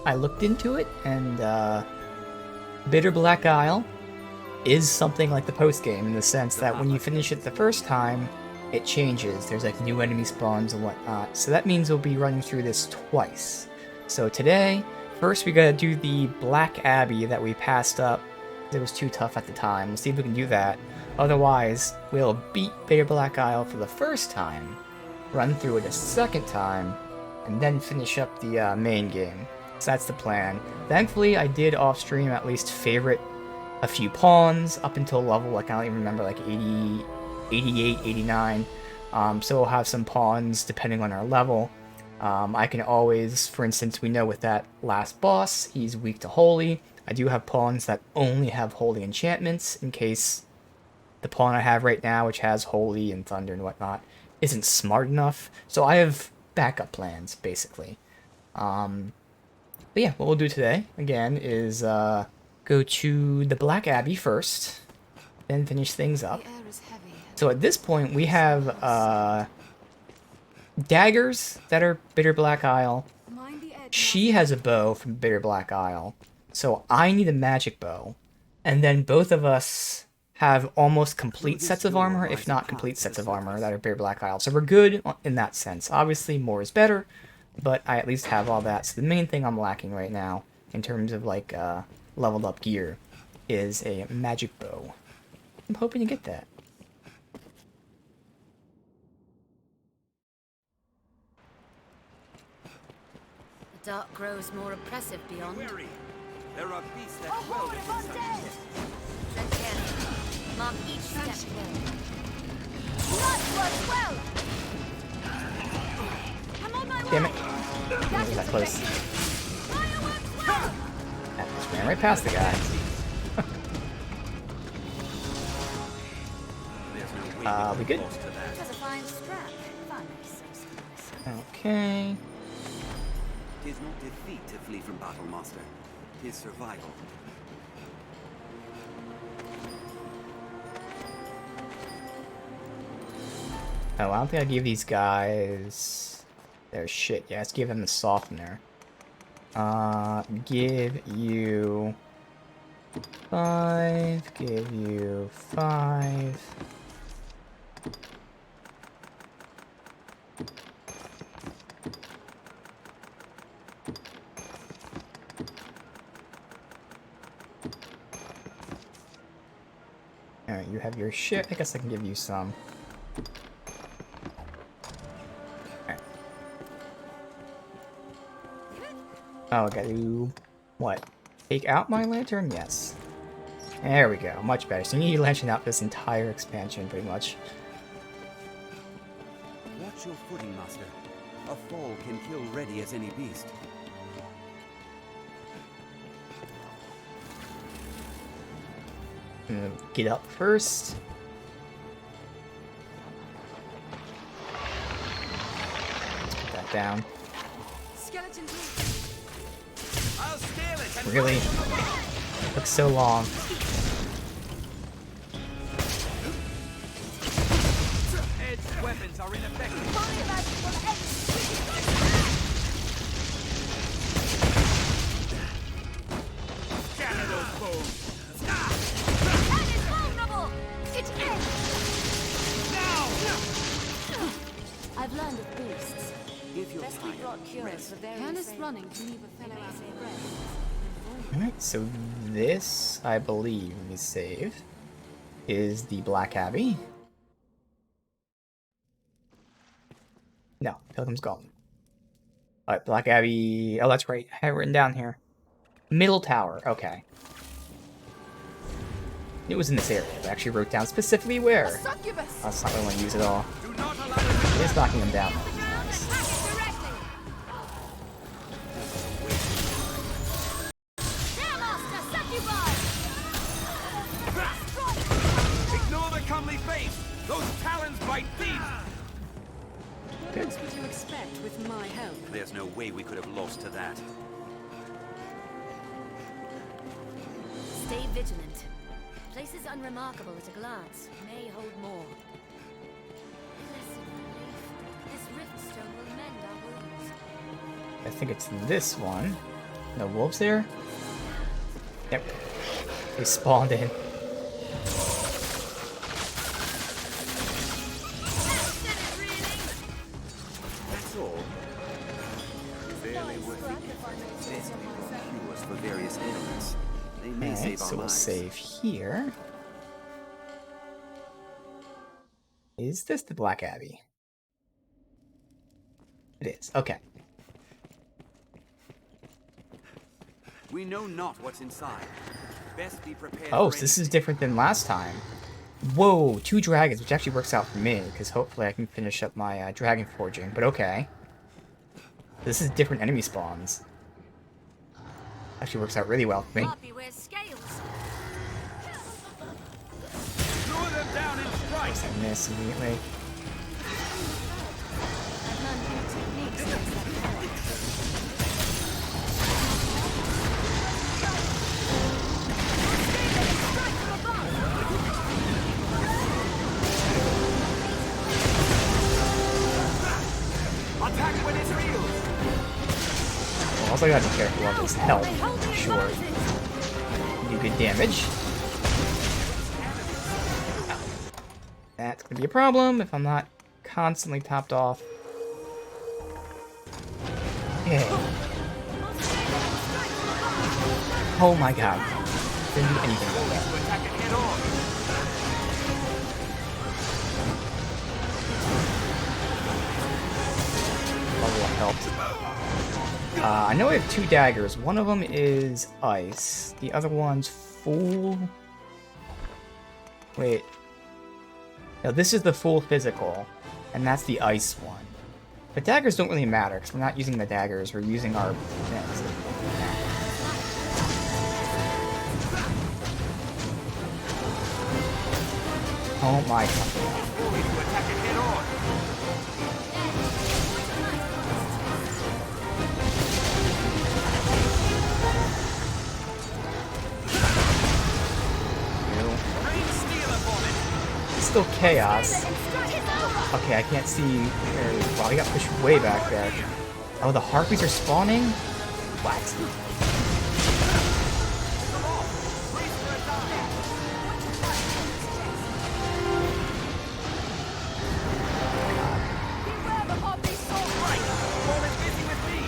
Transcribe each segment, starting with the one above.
I looked into it, and Bitter Black Isle is something like the post game in the sense that when you finish it the first time, it changes. There's like new enemy spawns and whatnot. So that means we'll be running through this twice. So today, first we gotta do the Black Abbey that we passed up. It was too tough at the time. We'll see if we can do that. Otherwise, we'll beat Bitter Black Isle for the first time, run through it a second time, and then finish up the main game. So that's the plan. Thankfully, I did off-stream at least favorite a few pawns up until level, like I don't even remember, like 80, 88, 89. So we'll have some pawns depending on our level. I can always, for instance, we know with that last boss, he's weak to holy. I do have pawns that only have holy enchantments in case the pawn I have right now, which has holy and thunder and whatnot, isn't smart enough. So I have backup plans, basically. But yeah, what we'll do today, again, is go to the Black Abbey first, then finish things up. So at this point, we have daggers that are Bitter Black Isle. She has a bow from Bitter Black Isle, so I need a magic bow. And then both of us have almost complete sets of armor, if not complete sets of armor, that are Bitter Black Isle. So we're good in that sense. Obviously, more is better, but I at least have all that. So the main thing I'm lacking right now, in terms of like leveled up gear, is a magic bow. I'm hoping to get that. The dark grows more oppressive beyond. There are beasts that dwell within such depths. Tread carefully. Mark each step well. Well. I'm on my way. Damn it. Was that close? Well. That just ran right past the guy. We good? It has a fine strap. If I may say so myself. Okay. Tis not defeat to flee from battle, master. Tis survival. Oh, I don't think I gave these guys their shit. Yeah, let's give them the softener. Give you 5. Give you 5. Alright, you have your shit. I guess I can give you some. Alright. Oh, I gotta... what? Take out my lantern? Yes. There we go. Much better. So you need to lantern out this entire expansion, pretty much. Watch your footing, master. A fall can kill ready as any beast. I'm gonna get up first. Put that down. I'll scale it and Really? Took so long. edged weapons are ineffective. Scatter those foes. I've learned of beasts. If you're Best we tired, brought cures for various Harness things. running to leave a fellow out of breath. Alright, so this, I believe, let me save, is the Black Abbey. No, Pilgrim's Golem. Alright, Black Abbey, oh that's right, I have it written down here. Middle Tower, okay. It was in this area, but I actually wrote down specifically where. Succubus. That's not really want to use it all. do not allow it. It's knocking them down. Nice. Ignore the comely face. Those talons bite deep. Good. What would you expect with my help? There's no way we could have lost to that. Stay vigilant. Places unremarkable at a glance may hold more. Blessed relief. This rift stone will mend our wounds. I think it's this one. No wolves there? Yep. They spawned in. That's all. Barely worth it. Best we got cures for various ailments. They may Alright, save our so we'll lives. save here. Is this the Black Abbey? It is. Okay. We know not what's inside. Best be prepared. Oh, for so this is anything. different than last time. Whoa, 2 dragons, which actually works out for me, because hopefully I can finish up my dragon forging, but okay. This is different enemy spawns. Actually works out really well for me. Harpy wears scales. Lure them down and strike. I miss immediately. I've learned new techniques against that power. Strike from above. Attack when it's real. Well, also gotta be careful of his health. They hold the Sure. advantage. Do good damage. That's gonna be a problem if I'm not constantly topped off. Yeah. Oh my god. Didn't do anything about that. To attack it head on. Level up helped. I know I have 2 daggers. One of them is ice. The other one's full. Wait. No, this is the full physical, and that's the ice one. But daggers don't really matter, because we're not using the daggers, we're using our... Oh my god. Fully to attack it head on. Rain steel upon it. It's still chaos. Okay, I can't see... Wow, he got pushed way back there. Oh, the harpies are spawning? What? Beware the Harpy sword. Right. All is busy with me.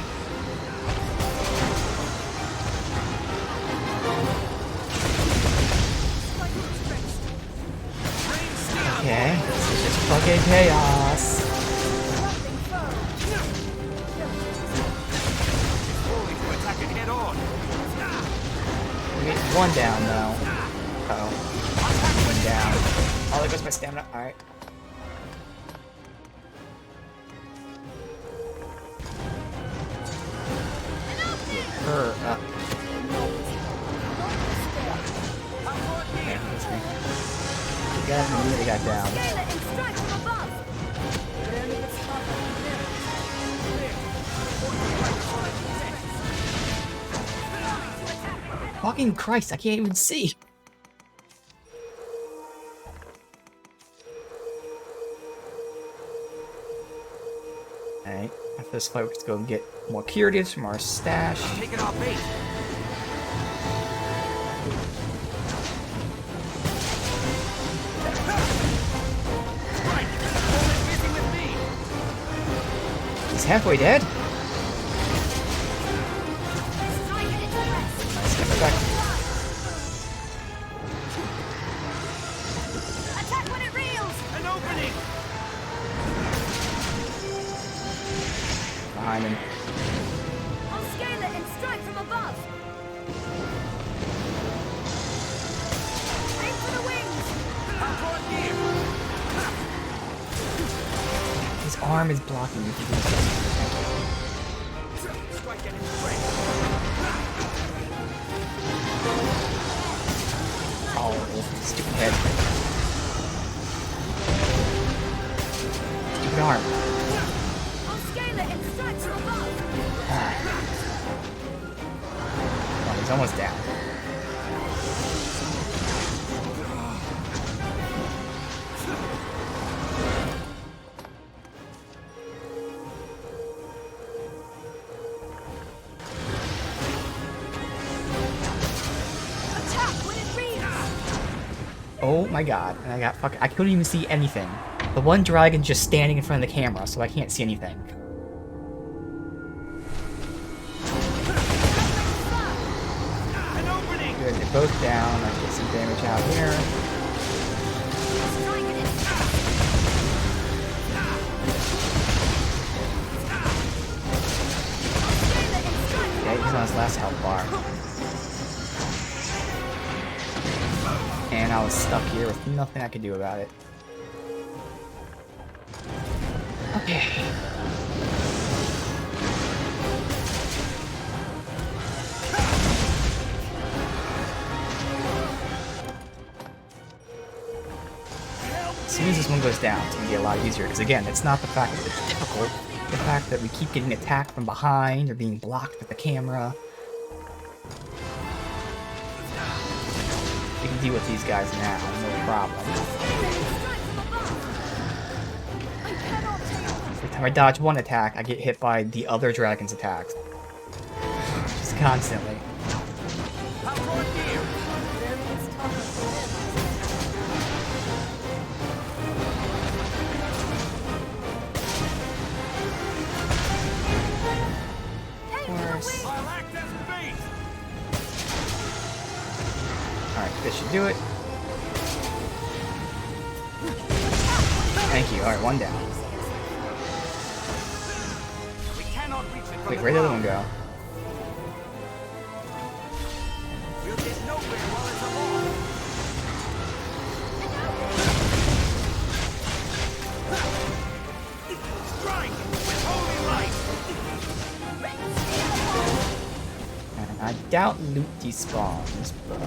Strike stretched. Rain steel. Okay, this is just fucking chaos. Rumbling foe. Fully to attack it head on. We get 1 down, though. Uh-oh. 1 down. Oh, there goes my stamina. Alright. Get her up. Okay, that's me. You guys immediately got down. Scale it and strike from above. But only if it's half Fucking Christ, I can't even see. Alright, after this fight, we have to go get more curatives from our stash. Taking our bait. Right. All is busy with me. He's halfway dead. Strike it into rest. Nice, get back. Attack when it reels. An opening. Behind him. I'll scale it and strike from above. Aim for the wings. Come toward here. His arm is blocking me. Strike it into range. Oh, stupid head. Stupid arm. I'll scale it and strike from above. Oh, he's almost down. Oh my god. And I got I couldn't even see anything. The one dragon just standing in front of the camera, so I can't see anything. Good, they're both down. I get some damage out here. Okay, he's on his last health bar. And I was stuck here with nothing I could do about it. Okay. As soon as this one goes down, it's going to be a lot easier, because again, it's not the fact that it's difficult, the fact that we keep getting attacked from behind or being blocked with the camera. We can deal with these guys now, no problem. Every time I dodge one attack, I get hit by the other dragon's attacks. Just constantly. Alright, this should do it. Thank you. Alright, one down. Wait, where'd the other one go? We'll get nowhere while it's alone. Strike with holy light. And I doubt loot despawns, but...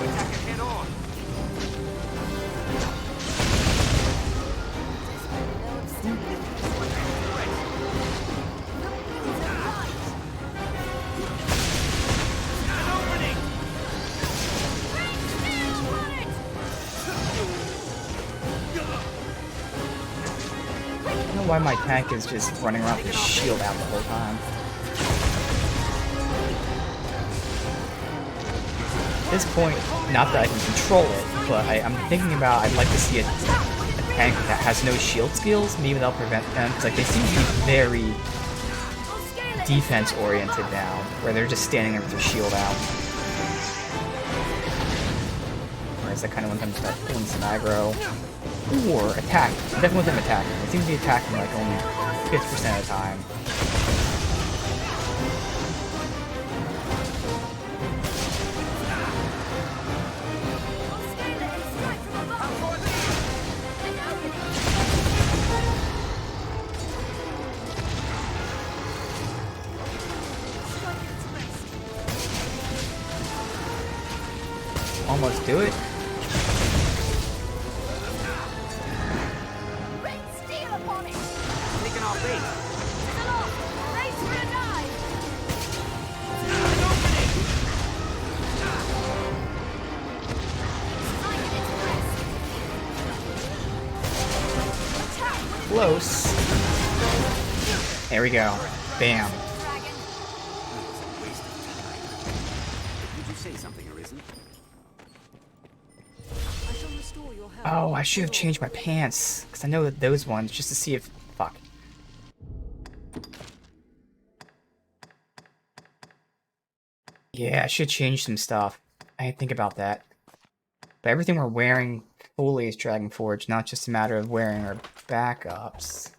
Attack it head on. I don't know why my tank is just running around with his shield out the whole time. At this point, not that I can control it, but I'm thinking about I'd like to see a tank that has no shield skills. Maybe that'll prevent them, because like, they seem to be very defense-oriented now, where they're just standing there with their shield out. Whereas I kind of want them to start pulling some aggro. Or attack. I definitely want them attacking. They seem to be attacking like only 50% of the time. Almost do it. Taking our bait. Close. There we go. Bam. Did you say something, Arisen? I shall restore your health. Oh, I should have changed my pants, because I know that those ones, just to see if... Fuck. Yeah, I should change some stuff. I didn't think about that. But everything we're wearing fully is Dragon Forge, not just a matter of wearing our backups.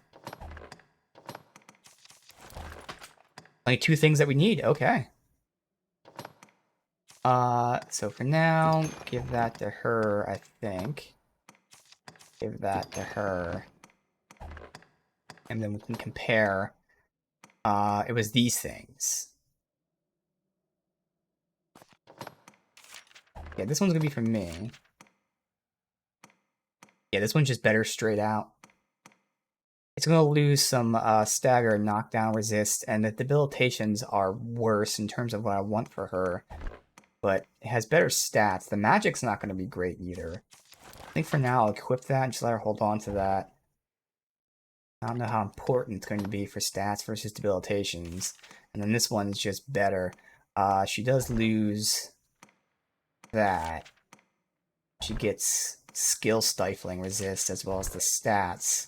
Only two things that we need, okay. So for now, give that to her, I think. Give that to her. And then we can compare. It was these things. Yeah, this one's gonna be for me. Yeah, this one's just better straight out. It's gonna lose some stagger and knockdown resist, and the debilitations are worse in terms of what I want for her. But it has better stats. The Magick's not gonna be great either. I think for now I'll equip that and just let her hold on to that. I don't know how important it's going to be for stats versus debilitations. And then this one is just better. She does lose that. She gets skill stifling resist as well as the stats.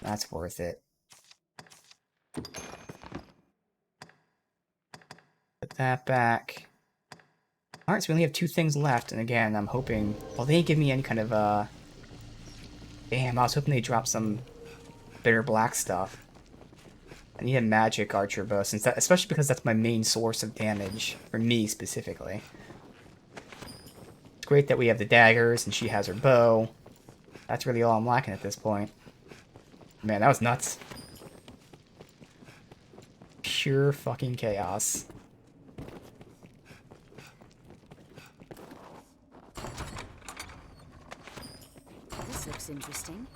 That's worth it. Put that back. Alright, so we only have 2 things left, and again, I'm hoping... Well, they didn't give me any kind of, Damn, I was hoping they'd drop some bitter black stuff. I need a magic archer bow, since that, especially because that's my main source of damage, for me specifically. It's great that we have the daggers, and she has her bow. That's really all I'm lacking at this point. Man, that was nuts. Pure fucking chaos. This looks interesting.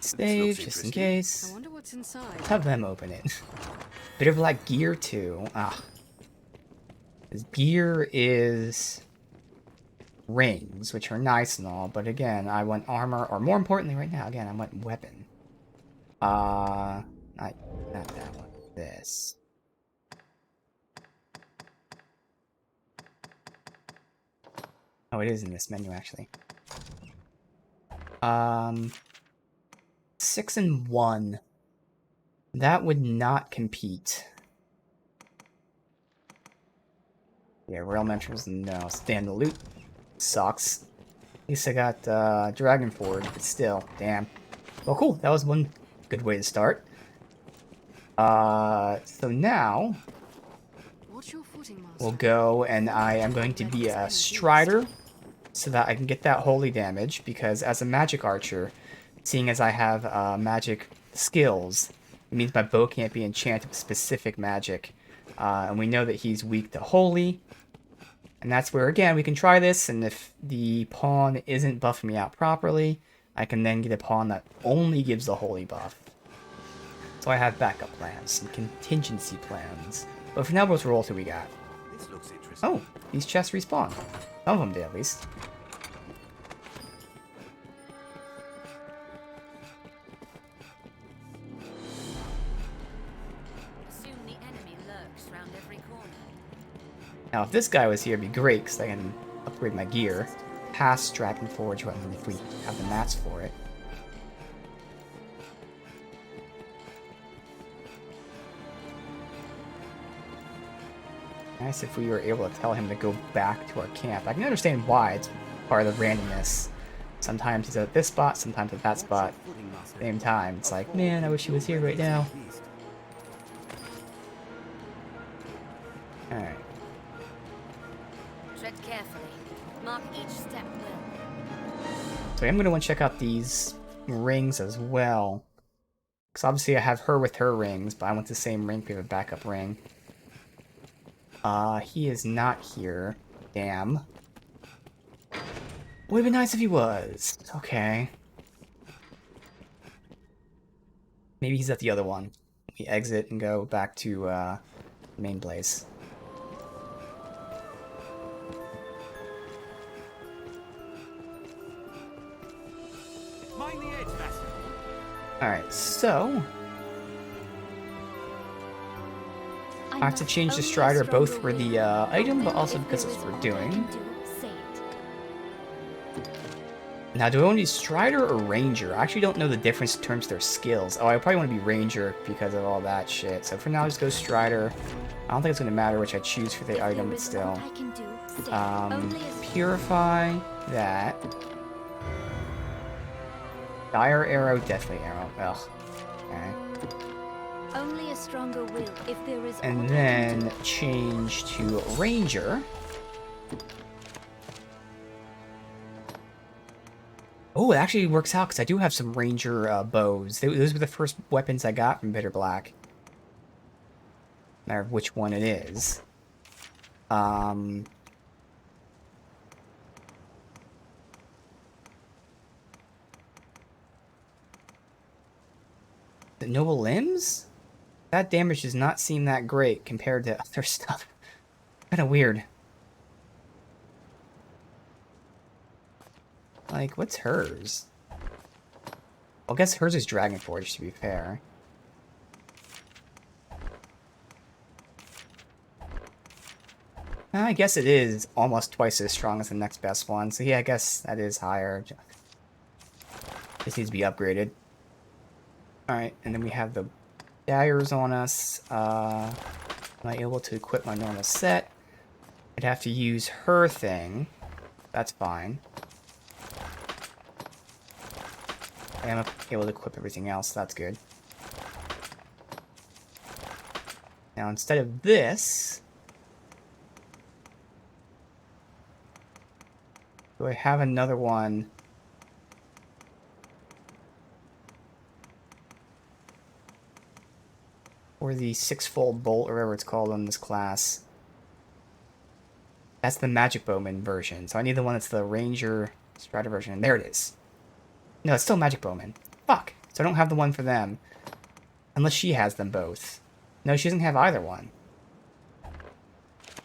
Save, just in I case. wonder what's inside. Let's have them open it. Bit of black gear too. Ah. His gear is rings, which are nice and all, but again, I want armor, or more importantly right now, again, I want weapon. Not that one. This. Oh, it is in this menu, actually. 6 and 1. That would not compete. Yeah, Royal Mentors, no. Stand the loot. Sucks. At least I got Dragon Forge, but still, damn. Well, cool. That was one good way to start. So now What's your footing, Master? we'll go, and I am going to be a Strider so that I can get that holy damage, because as a magic archer, seeing as I have magic skills, it means my bow can't be enchanted with specific magic. And we know that he's weak to holy. And that's where, again, we can try this, and if the pawn isn't buffing me out properly, I can then get a pawn that only gives the holy buff. So I have backup plans and contingency plans. But for now, let's roll till we got. This looks interesting. Oh, these chests respawn. Some of them did, at least. Assume the enemy lurks round every corner. Now, if this guy was here, it'd be great, because I can upgrade my gear. Past Dragon Forge, if we have the mats for it. Nice if we were able to tell him to go back to our camp. I can understand why, it's part of the randomness. Sometimes he's at this spot, sometimes at that spot. Same time, it's like, man, I wish he was here right now. Alright. Tread carefully. Mark each step well. So I'm going to want to check out these rings as well. Because obviously I have her with her rings, but I want the same ring. We have a backup ring. He is not here. Damn. Would have been nice if he was. Okay. Maybe he's at the other one. We exit and go back to, the main place. Mind the edge, Master. Alright, so... I have to change the Strider both for the item, but also because that's what we're doing. Now, do I want to be Strider or Ranger? I actually don't know the difference in terms of their skills. Oh, I probably want to be Ranger because of all that shit. So for now, I'll just go Strider. I don't think it's going to matter which I choose for the item, but still. Purify that. Dire Arrow, Deathly Arrow. Ugh. Okay. Only a stronger will if there is. And then change to Ranger. Oh, it actually works out because I do have some Ranger bows. Those were the first weapons I got from Bitter Black. No matter which one it is. noble limbs? That damage does not seem that great compared to other stuff. Kind of weird. Like, what's hers? Well, I guess hers is Dragon Forge, to be fair. I guess it is almost twice as strong as the next best one. So yeah, I guess that is higher. This needs to be upgraded. Alright, and then we have the daggers on us. Am I able to equip my normal set? I'd have to use her thing. That's fine. I am able to equip everything else, so that's good. Now instead of this... do I have another one? Or the six-fold bolt, or whatever it's called in this class. That's the Magic Bowman version. So I need the one that's the Ranger Strider version. And there it is. No, it's still Magic Bowman. Fuck. So I don't have the one for them. Unless she has them both. No, she doesn't have either one.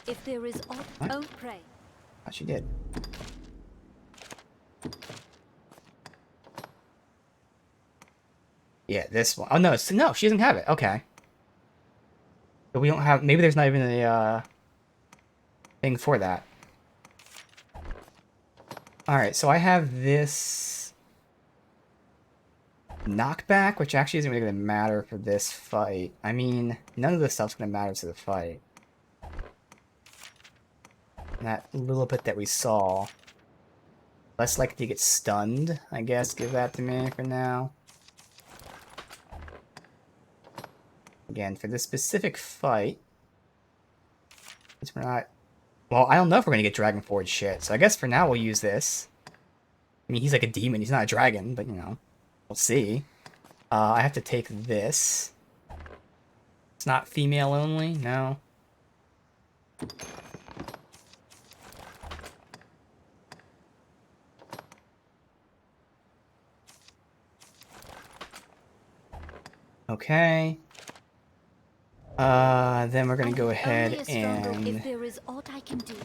If there is What? oh pray. Oh, she did. Yeah, this one. Oh, no, no, she doesn't have it. Okay. But we don't have... maybe there's not even a thing for that. Alright, so I have this knockback, which actually isn't really going to matter for this fight. I mean, none of this stuff's going to matter to the fight. That little bit that we saw. Less likely to get stunned, I guess. Give that to me for now. Again, for this specific fight, since we're not... well, I don't know if we're going to get Dragon Forge shit, so I guess for now we'll use this. I mean, he's like a demon, he's not a dragon, but, you know, we'll see. I have to take this. It's not female only, no. Okay. Then we're gonna go ahead and... if there is aught I can do.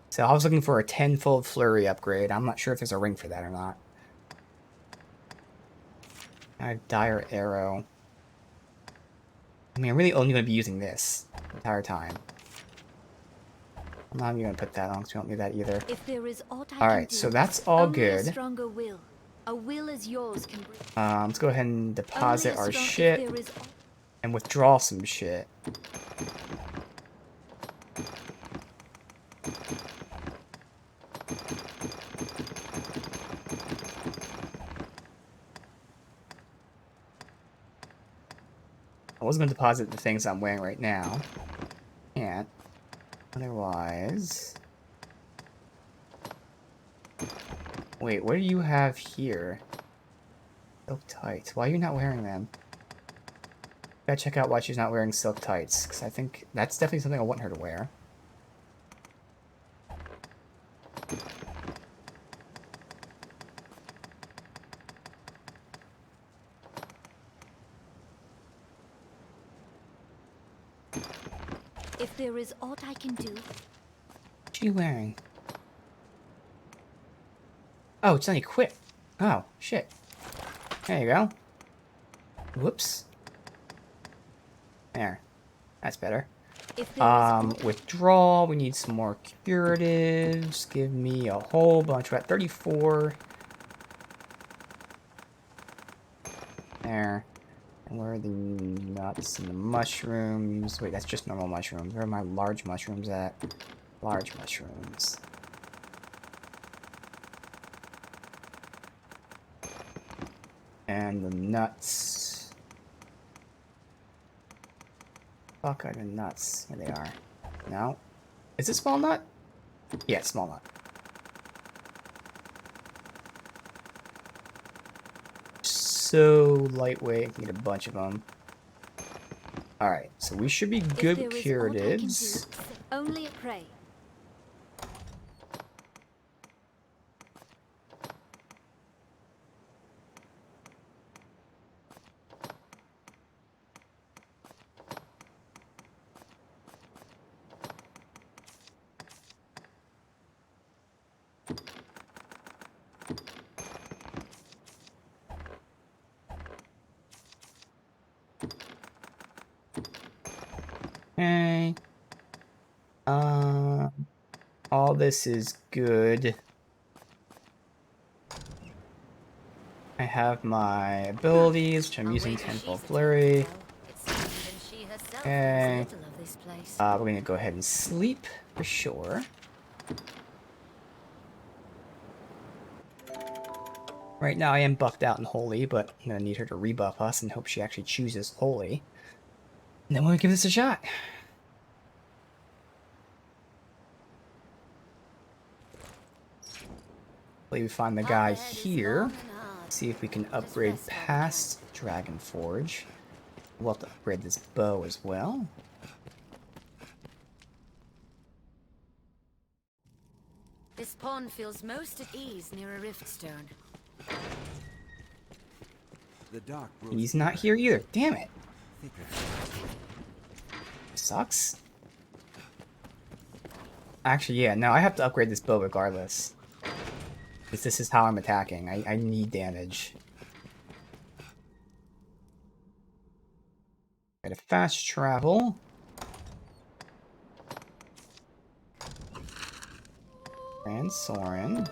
so I was looking for a 10-fold flurry upgrade. I'm not sure if there's a ring for that or not. I have dire arrow. I mean, I'm really only gonna be using this the entire time. I'm not even gonna put that on because we don't need that either. If there is aught I Alright, can so do, that's all only good. A stronger will. A will as yours can bring. Let's go ahead and deposit Only a our strong- if shit there is aught- and withdraw some shit. I was going to deposit the things I'm wearing right now. Can't. Otherwise... wait, what do you have here? Silk tights. Why are you not wearing them? Gotta check out why she's not wearing silk tights, because I think that's definitely something I want her to wear. If there is aught I can do, What's she wearing? Oh, it's not equipped. Oh, shit. There you go. Whoops. There. That's better. if there is aught Withdraw. We need some more curatives. Give me a whole bunch. We're at 34. There. And where are the nuts and the mushrooms? Wait, that's just normal mushrooms. Where are my large mushrooms at? Large mushrooms. And the nuts. Fuck are the nuts? Here they are. No? Is it small nut? Yeah, small nut. So lightweight, I can get a bunch of them. Alright, so we should be if good there with is aught I can curatives. do, only a pray. Okay. All this is good. I have my abilities, which I'm using Tenfold Flurry. Okay. We're gonna go ahead and sleep for sure. Right now I am buffed out in Holy, but I'm gonna need her to rebuff us and hope she actually chooses Holy. And then we'll give this a shot. Hopefully we find the guy here. See if we can upgrade past Dragon Forge. We'll have to upgrade this bow as well. This pawn feels most at ease near a riftstone. The dark He's not here either. Damn it. thicker. Sucks. Actually, yeah, no, I have to upgrade this bow regardless. Because this is how I'm attacking. I need damage. Got a fast travel. Grand Soren.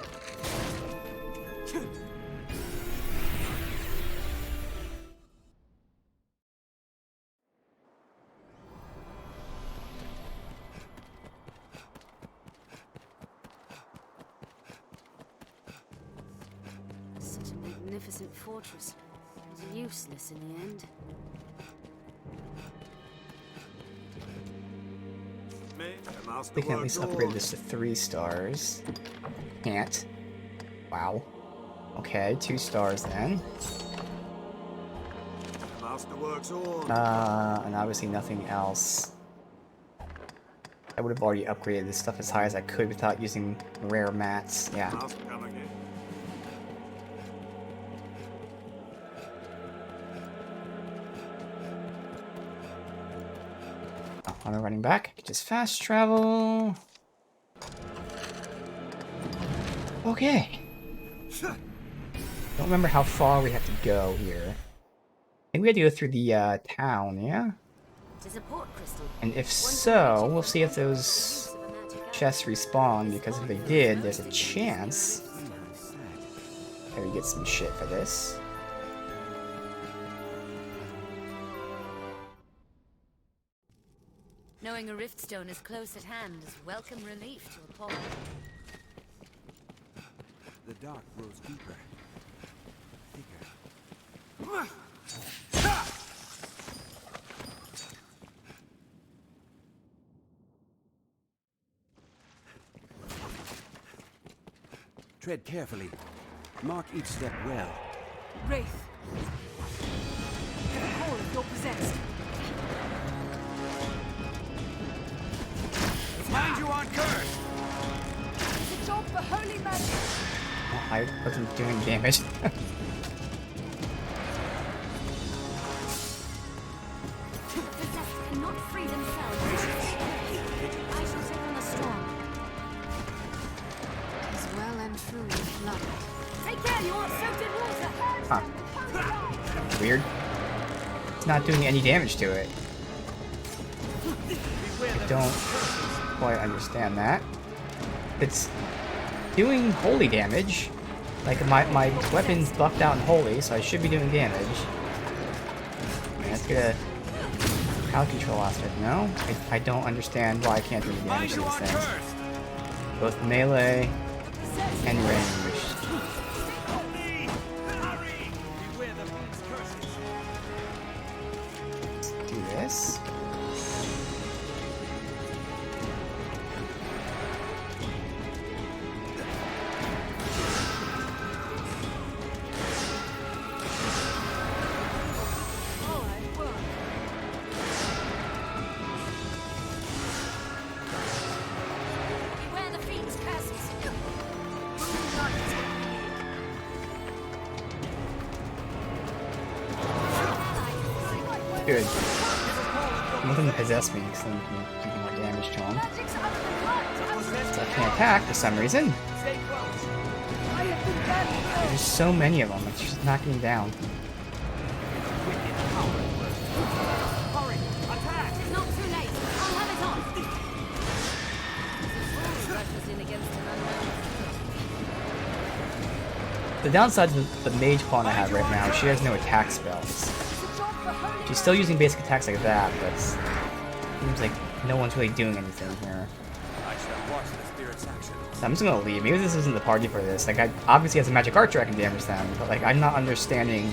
Such a magnificent fortress. It's useless in the end. We can at least upgrade this to 3 stars. Can't. Wow. Okay, 2 stars then. And obviously nothing else. I would have already upgraded this stuff as high as I could without using rare mats. Yeah. On a running back, I can just fast travel. Okay. Don't remember how far we have to go here. I think we had to go through the town, yeah? It is a port crystal. And if so, we'll see if those chests respawn, because if they did, there's a chance that we get some shit for this. Knowing a riftstone is close at hand is welcome relief to a pawn. The dark grows deeper. Thicker. Tread carefully. Mark each step well. Wraith. Get a hold if you're possessed. Mind you on curse! It's a job for holy magic. Oh, I wasn't doing damage. Possessed cannot free themselves. I shall take on the storm. As well and truly flooded. Take care, you want soaked in water. Huh. Weird. It's not doing any damage to it. I don't quite understand that. It's doing holy damage. Like, my weapon's buffed out in holy, so I should be doing damage. And that's gonna crowd control aspect. No? I don't understand why I can't do any damage to these things. Both melee and ranged. Let's do this. Beware the fiend's curses. Good. Nothing possessed me, because then you can do more damage to him. So I can't attack for some reason. There's so many of them, it's just knocking me down. It's not too late. The downside to the mage pawn I have right now, she has no attack spells. It's a job for holy She's still using basic attacks like that, but it seems like no one's really doing anything here. I shall watch the spirit's action. I'm just gonna leave. Maybe this isn't the party for this. Like, I obviously as a magic archer I can damage them, but like I'm not understanding.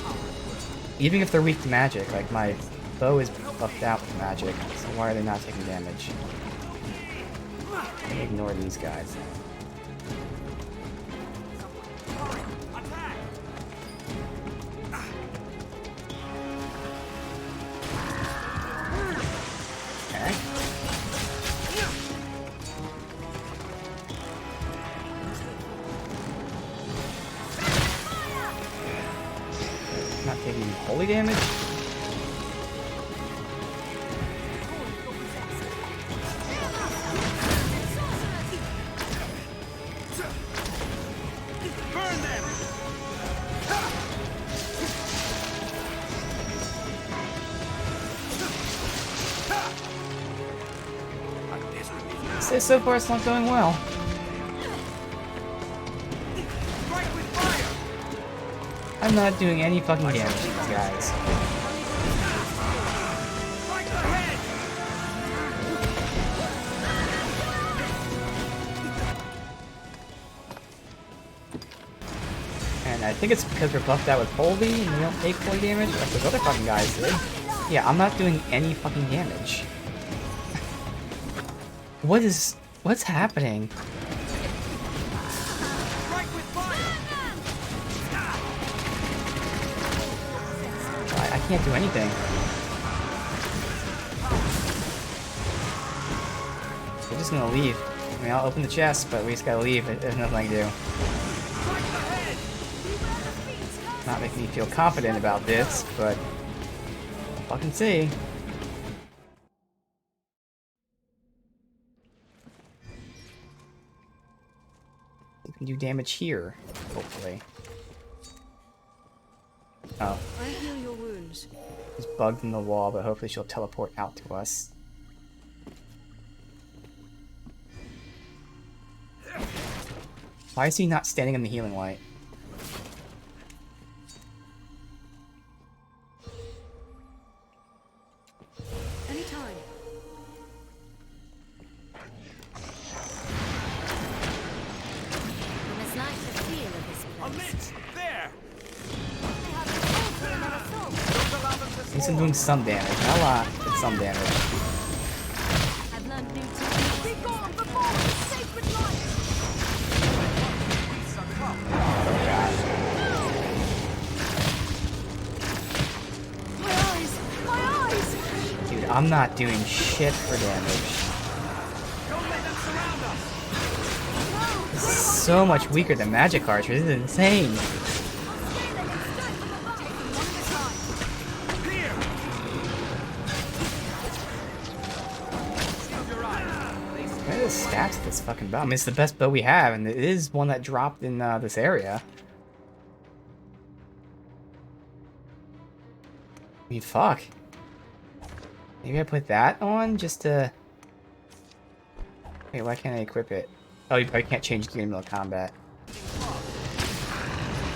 Even if they're weak to magic, like my bow is buffed out with magic, so why are they not taking damage? I'm gonna ignore these guys. Okay. Not taking holy damage? Burn them! So far it's not going well. Strike with fire! I'm not doing any fucking damage to these guys. Strike the head! And I think it's because we're buffed out with holy and we don't take holy damage like those other fucking guys did. Yeah, I'm not doing any fucking damage. What's happening? Strike with fire! I can't do anything. We're just gonna leave. I mean, I'll open the chest, but we just gotta leave. There's nothing I can do. Strike the head! Not making me feel confident about this, but we'll fucking see. We can do damage here, hopefully. Oh, I heal your wounds. she's bugged in the wall, but hopefully she'll teleport out to us. Why is he not standing in the healing light? Anytime. You must like the feel of this A place. lich! There! He's been doing some damage, not a lot, but some damage. I've learned new tools. Be gone before the sacred light! Oh god. My eyes! My eyes! Dude, I'm not doing shit for damage. Don't let them surround us! This is so much weaker than magic archers. This is insane. Here! Shield your eyes! What are the stats of this fucking bow? I mean, it's the best bow we have, and it is one that dropped in this area. I mean, fuck. Maybe I put that on just to... Wait, why can't I equip it? Oh, I can't change gear in the middle of combat.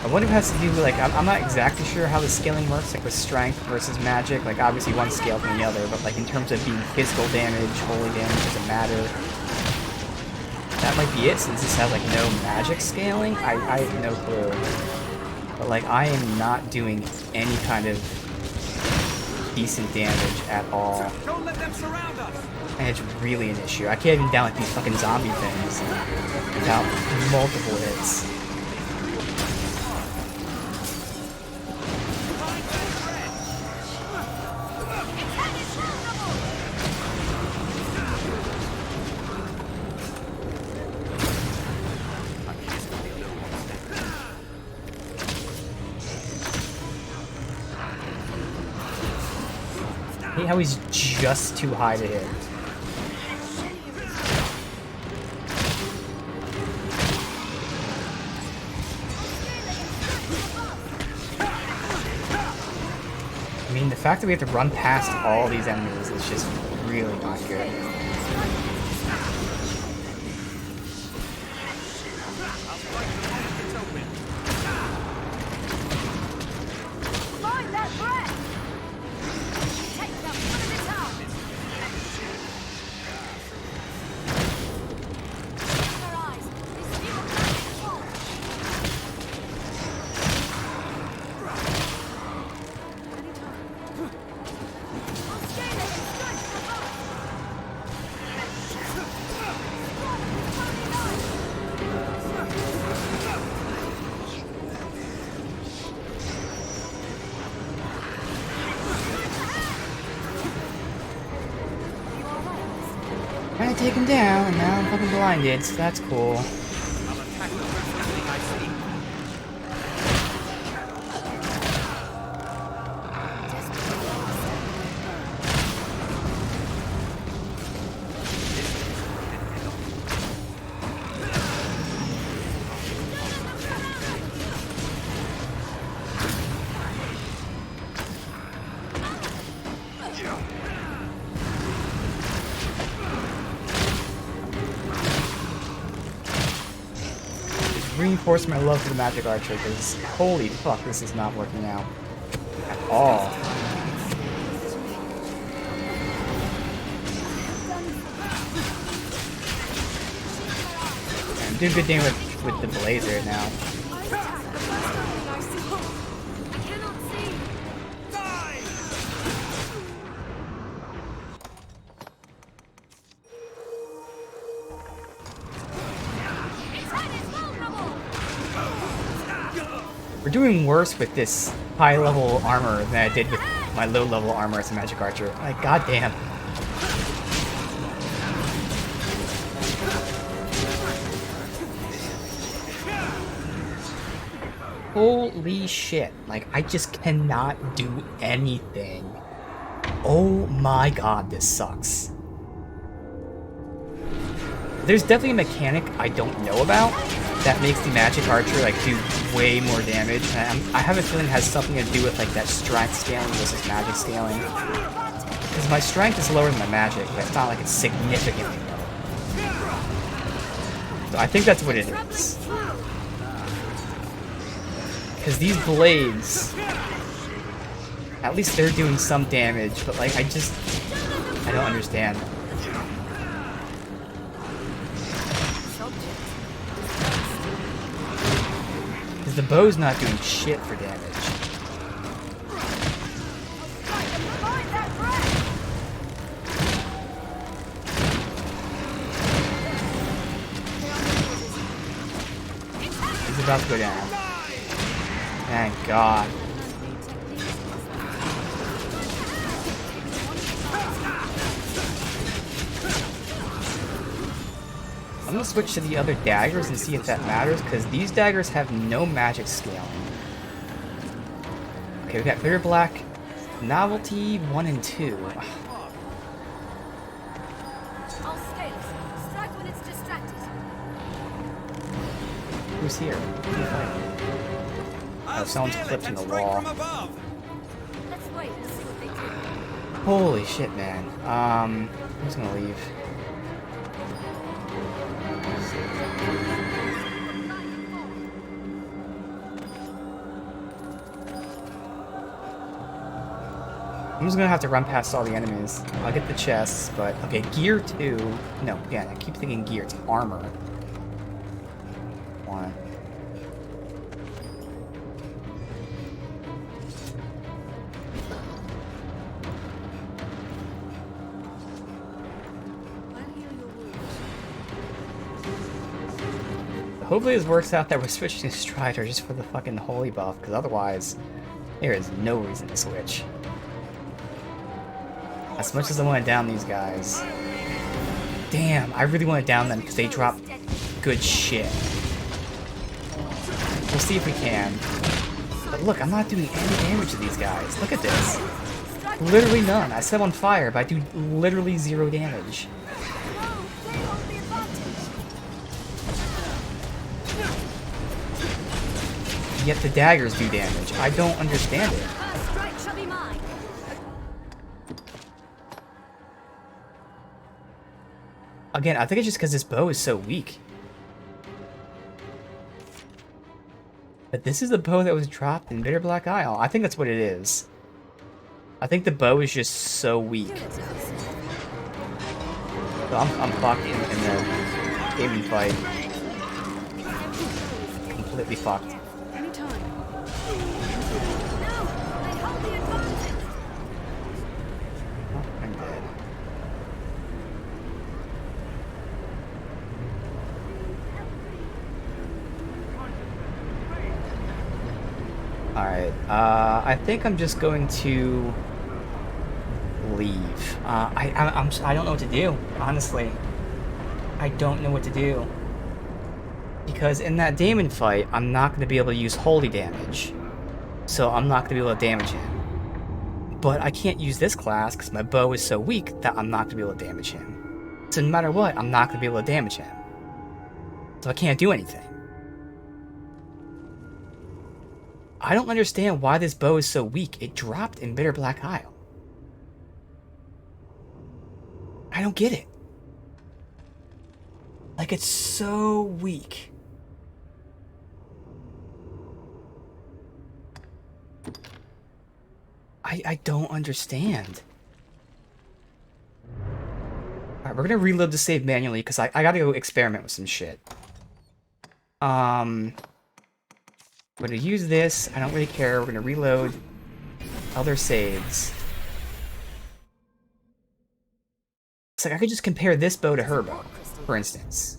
I wonder if it has to do with, like, I'm not exactly sure how the scaling works, like with strength versus magic. Like, obviously one scales than the other, but like in terms of being physical damage, holy damage, doesn't matter. That might be it, since this has like no magic scaling. I have no clue. But like, I am not doing any kind of decent damage at all. Don't let them surround us! And it's really an issue. I can't even down like these fucking zombie things without multiple hits. I hate how he's just too high to hit. I mean, the fact that we have to run past all these enemies is just really not good. take him down, and now I'm fucking blinded, so that's cool. I'll attack the first enemy I see. Reinforce my love for the Magic Archer, because holy fuck, this is not working out at all. I'm doing good damage with the Blazer now. I attack the first enemy I see. I cannot see. Its head is vulnerable! We're doing worse with this high-level armor than I did with my low-level armor as a Magic Archer. Like, goddamn. Holy shit. Like, I just cannot do anything. Oh my god, this sucks. There's definitely a mechanic I don't know about that makes the Magic Archer, like, do way more damage. And I have a feeling it has something to do with, like, that strength scaling versus magic scaling. Because my strength is lower than my magic, but it's not like it's significantly lower. So I think that's what it is. Because these blades, at least they're doing some damage, but like I don't understand. Because the bow's not doing shit for damage. He's about to go down. Thank God. I'm gonna switch to the other daggers and see if that matters, because these daggers have no magic scaling. Okay, we got Bitter Black, Novelty 1 and 2. I'll scale it. Strike when it's distracted. Who's here? Who's fighting? Oh, someone's clipped in the wall. Let's wait and see what they do. Holy shit, man. Who's gonna leave? I'm just gonna have to run past all the enemies. I'll get the chests, but okay, gear 2. No, again, I keep thinking gear. It's armor. 1. Hopefully this works out that we're switching to Strider just for the fucking holy buff, because otherwise there is no reason to switch. As much as I want to down these guys. Damn, I really want to down them because they drop good shit. We'll see if we can. But look, I'm not doing any damage to these guys. Look at this. Literally none. I set them on fire, but I do literally 0 damage. Yet the daggers do damage. I don't understand it. First strike shall be mine. Again, I think it's just because this bow is so weak. But this is the bow that was dropped in Bitter Black Isle. I think that's what it is. I think the bow is just so weak. So I'm fucked in the gaming fight. Completely fucked. Anytime. Now, they hold the advantage. Oh, I'm dead. Alright, I think I'm just going to leave. I don't know what to do, honestly. I don't know what to do. Because in that Daemon fight, I'm not going to be able to use holy damage. So I'm not going to be able to damage him. But I can't use this class because my bow is so weak that I'm not going to be able to damage him. So no matter what, I'm not going to be able to damage him. So I can't do anything. I don't understand why this bow is so weak. It dropped in Bitter Black Isle. I don't get it. Like, it's so weak. I don't understand. Alright, we're gonna reload the save manually because I gotta go experiment with some shit. I'm gonna use this. I don't really care. We're gonna reload other saves. It's like I could just compare this bow to her bow, for instance.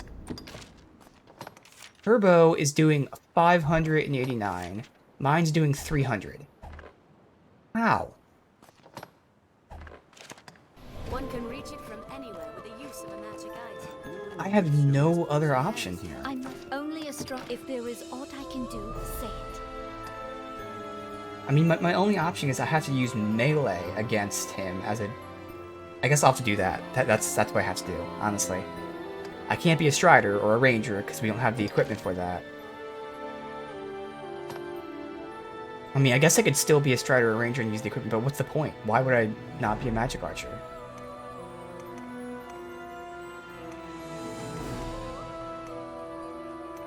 Her bow is doing 589. Mine's doing 300. How? One can reach it from anywhere with the use of a magic item. I have no other option here. I'm only as strong. If there is aught I can do, say it. I mean, my only option is I have to use melee against him as a... I guess I'll have to do that. That's what I have to do, honestly. I can't be a Strider or a Ranger because we don't have the equipment for that. I mean, I guess I could still be a Strider or a Ranger and use the equipment, but what's the point? Why would I not be a Magic Archer?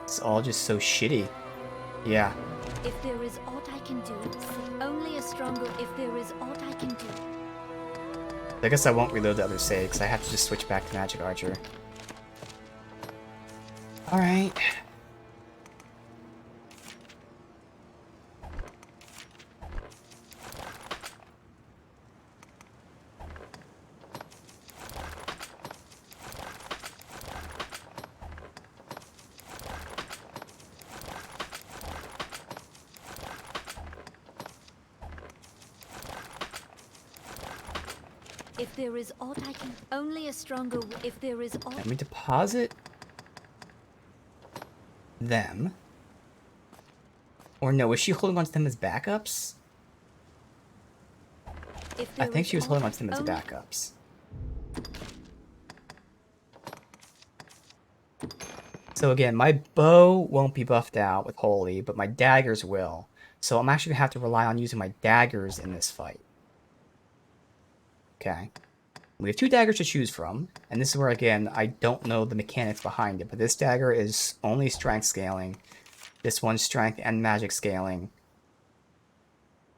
It's all just so shitty. Yeah. If there is aught I can do, say only a stronger. If there is aught I can do. I guess I won't reload the other save because I have to just switch back to Magic Archer. Alright. If there is aught I can, only a stronger. If there is aught. Let me deposit them. Or no, was she holding on to them as backups? If I there think is she was holding aught on to them as only- backups. So again, my bow won't be buffed out with holy, but my daggers will. So I'm actually gonna have to rely on using my daggers in this fight. Okay. We have two daggers to choose from, and this is where, again, I don't know the mechanics behind it, but this dagger is only strength scaling. This one's strength and magic scaling.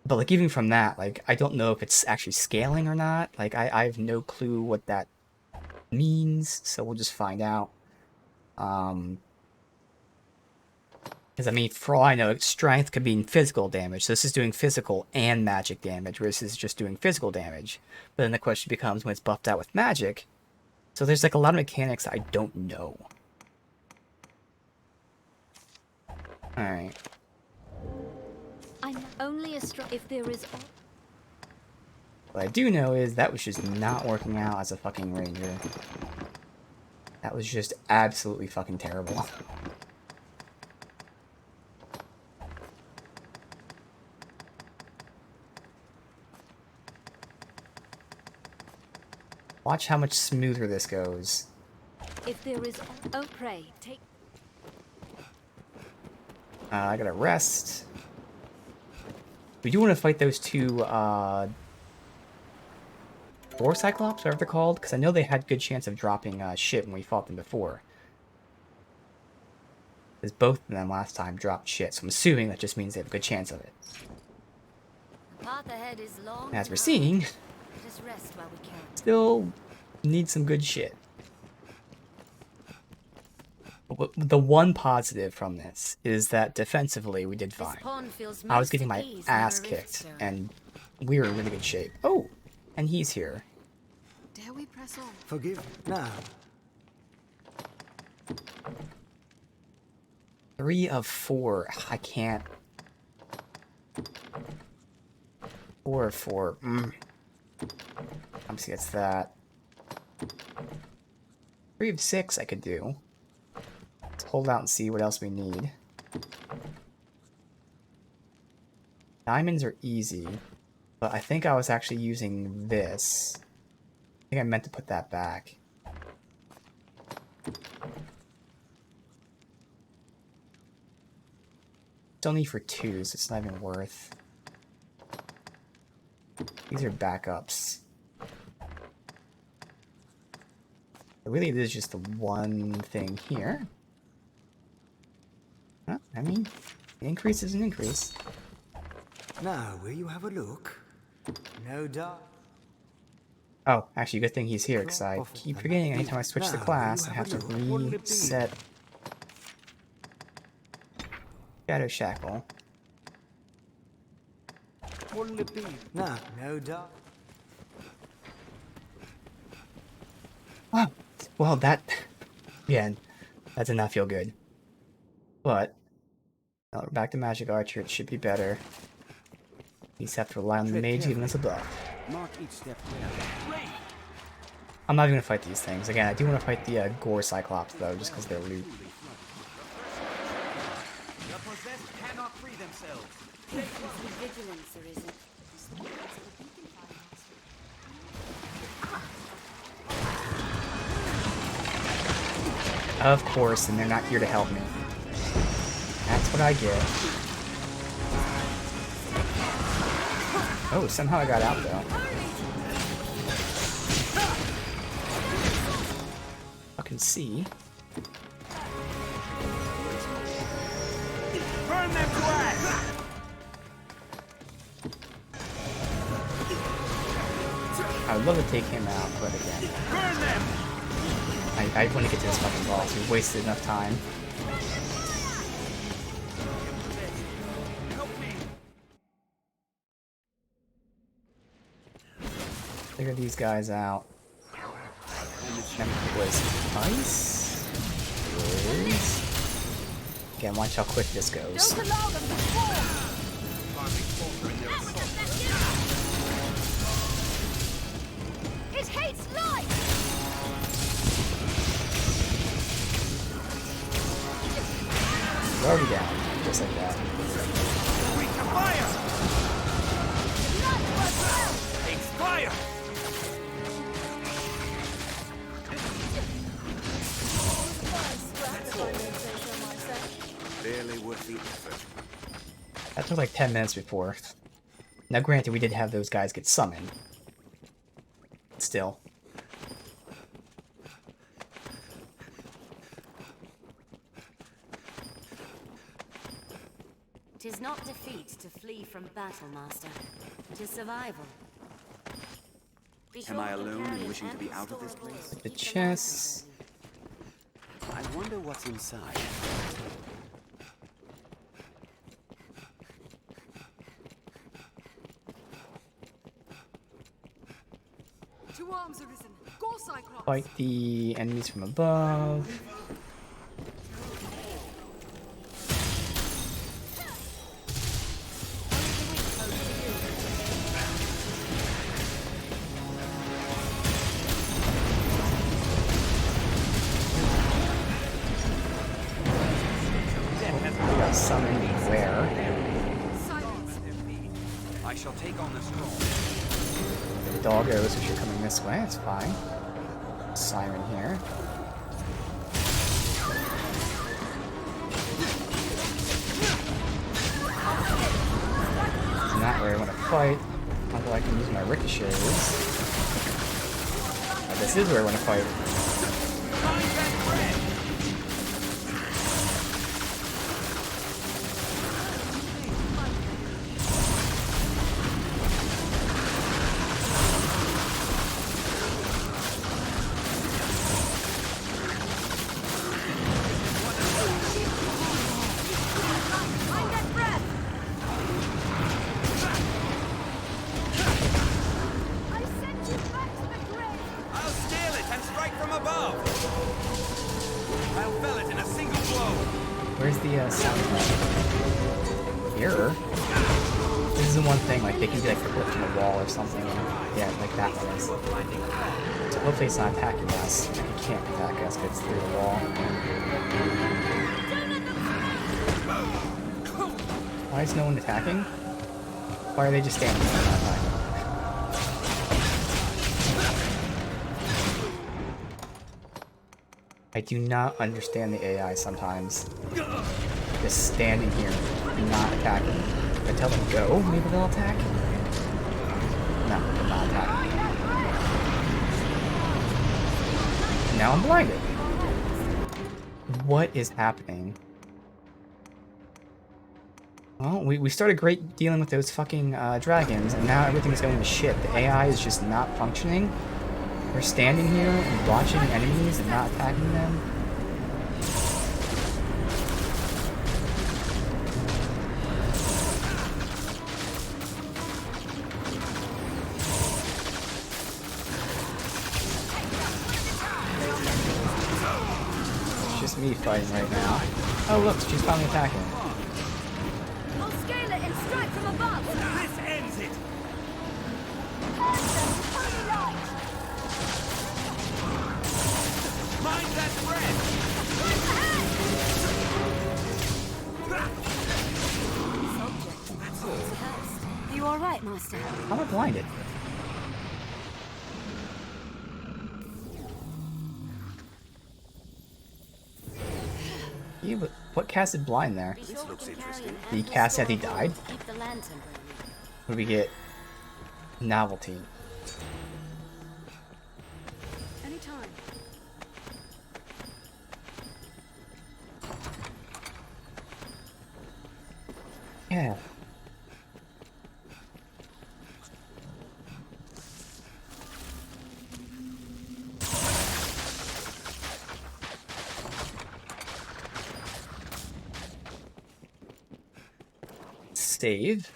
But, like, even from that, like, I don't know if it's actually scaling or not. Like, I have no clue what that means, so we'll just find out. Because, I mean, for all I know, strength could mean physical damage. So this is doing physical and magic damage, whereas this is just doing physical damage. But then the question becomes when it's buffed out with magic. So there's, like, a lot of mechanics I don't know. Alright. I'm only a strong. If there is aught. What I do know is that was just not working out as a fucking ranger. That was just absolutely fucking terrible. Watch how much smoother this goes. If there is, oh pray, take. I gotta rest. We do want to fight those two, War Cyclops, whatever they're called, because I know they had good chance of dropping, shit when we fought them before. Because both of them last time dropped shit, so I'm assuming that just means they have a good chance of it. The path ahead is long. And as we're seeing, Let us rest while we can. still need some good shit. But the one positive from this is that defensively we did This fine. pond feels I was most getting at my ease ass near a rift kicked, zone. and we were in really good shape. Oh, and he's here. Dare we press on? Forgive now. 3 of 4. I can't. 4 of 4. Obviously, it's that. 3 of 6 I could do. Let's hold out and see what else we need. Diamonds are easy, but I think I was actually using this. I think I meant to put that back. It's only for 2, so it's not even worth. These are backups. Really, it is just the one thing here. Huh? I mean, an increase is an increase. Now, will you have a look? No doubt. Oh, actually, good thing he's here, because I keep forgetting anytime I switch the class, I have to reset Shadow Shackle. What'll it be? No, no doubt. Oh, well, that... Again, that did not feel good. But, now we're back to Magic Archer, it should be better. We just have to rely on the mage giving us a buff. Mark each step clearly. I'm not even gonna fight these things. Again, I do want to fight the Gore Cyclops, though, just because they're loot. The possessed cannot free themselves. Vigilance, Arisen. Of course, and they're not here to help me. That's what I get. Oh, somehow I got out, though. Fucking see. Burn them to ash! I would love to take him out, but again, Burn them! I want to get to this fucking boss. We've wasted enough time. Help me! Figure these guys out. Was ice? Again, watch how quick this goes. Don't allow them to fall! It hates light! We're already down, just like that. We can fire! Takes fire! Barely worth the effort. That took like 10 minutes before. Now granted, we did have those guys get summoned. Still. Tis not defeat to flee from battle, Master. Tis survival. Am I alone in wishing to be out of this place? The chests. I wonder what's inside. Two arms, Arisen. Go, Cyclops! Fight the enemies from above. We got summoned where? Silence! I shall take on the scroll. The doggos, which are coming this way, it's fine. Siren here. It's not where I want to fight, although I can use my ricochets. This is where I want to fight. Find that breath! I sent you back to the grave! I'll steal it and strike from above! I'll fell it in a single blow! Where's the sound? Here? This is the one thing, like, they can be, like, flipped from a wall or something. Yeah, like that one is. So hopefully it's not attacking us. It can't attack us if it's through the wall. Why is no one attacking? Why are they just standing there and not attacking? I do not understand the AI sometimes. Just standing here and not attacking. If I tell them go, maybe they'll attack? No, they're not attacking. Now I'm blinded. What is happening? Well, we started great dealing with those fucking dragons, and now everything's going to shit. The AI is just not functioning. We're standing here and watching enemies and not attacking them. It's just me fighting right now. Oh look, she's finally attacking. I'll scale it and strike from above. This ends it! Mind that thread! You all right, Master? How am I blinded? Yeah, but what casted blind there? This looks interesting. Did he cast as he died? Keep the lantern burning. What do we get? Novelty. Anytime. Yeah. Save.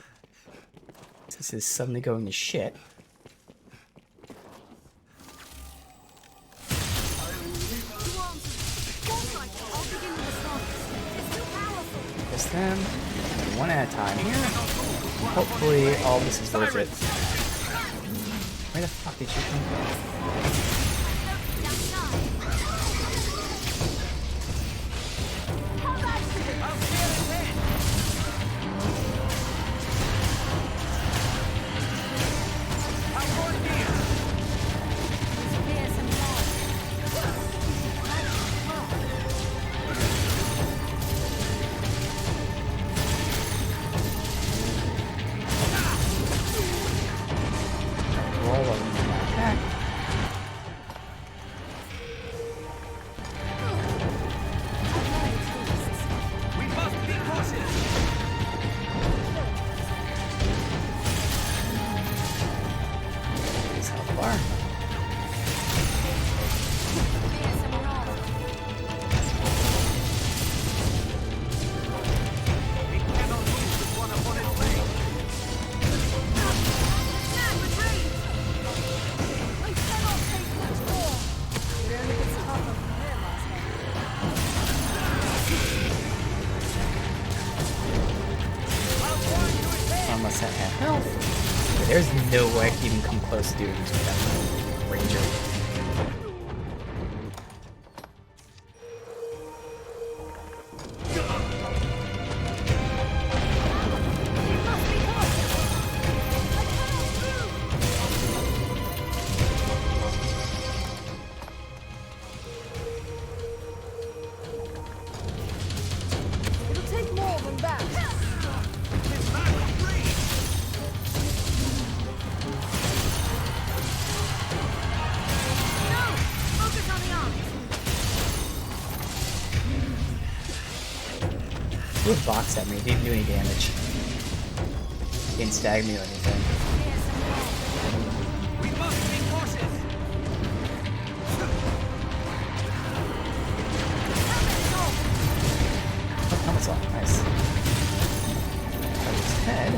This is suddenly going to shit. Just them. One at a time here. Hopefully all this is worth it. Where the fuck did you come from? Roll of them attack. We must be cautious! That's how far. We cannot lose with one opponent's leg! Almost at half health. But there's no way I can even come close to doing this with that ranger. It'll take more than that. It's not free! No! Focus on the arms. He would box at me. He didn't do any damage. He didn't stag me or anything. We must be cautious! Oh, helmet's off. Nice. Cut his head.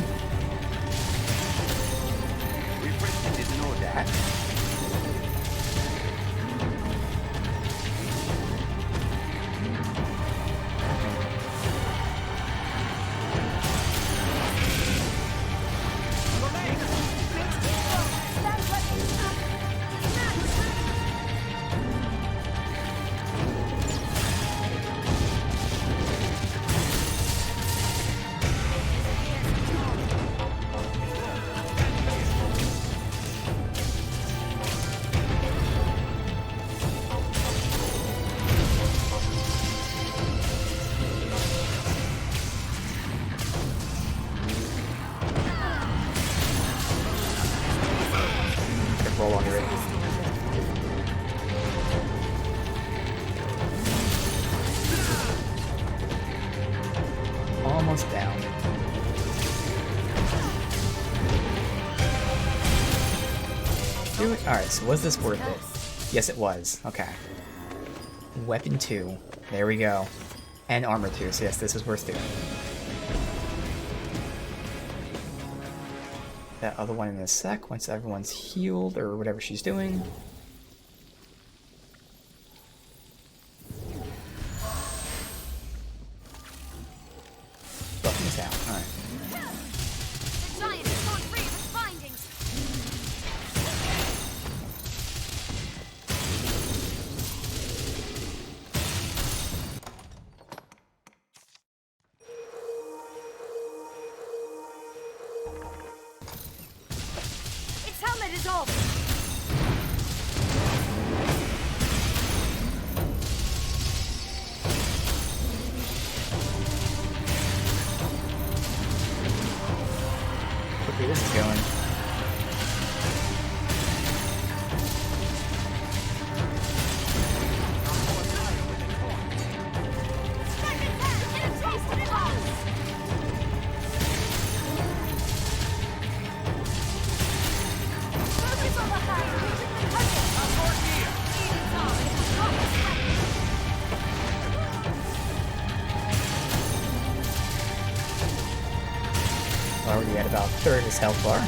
We really didn't know that. almost down. Do it. Alright, so was this worth it? Yes, it was. Okay. Weapon 2. There we go. And armor 2, so yes, this is worth doing. That other one in a sec, once everyone's healed, or whatever she's doing. Buffing's out, alright. The giant is not free of its findings. Its helmet is off. Quickly this is going. Already at about a third his health bar.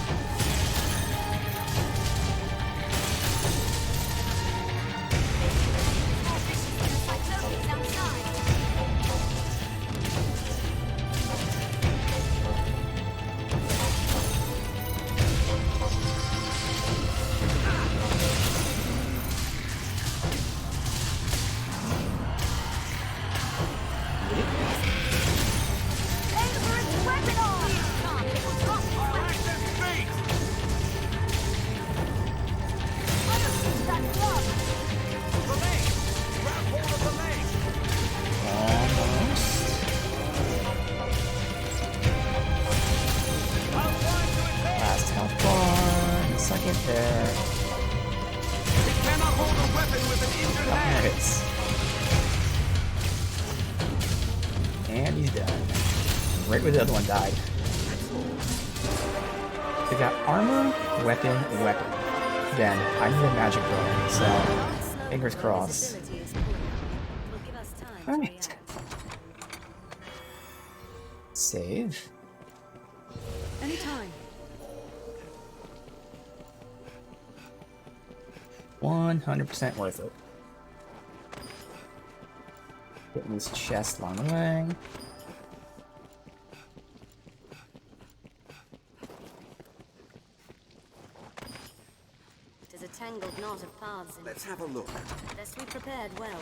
Last health bar. Second there. It cannot hold a weapon with an injured There hand. it is. And he's done. Right where the other one died. We got armor, weapon, weapon. Again, I need a magic bow, so fingers crossed. Alright. Save. Anytime. 100% worth it. Getting this chest along the way. It is a tangled knot of paths and Let's have a look. best we prepared well.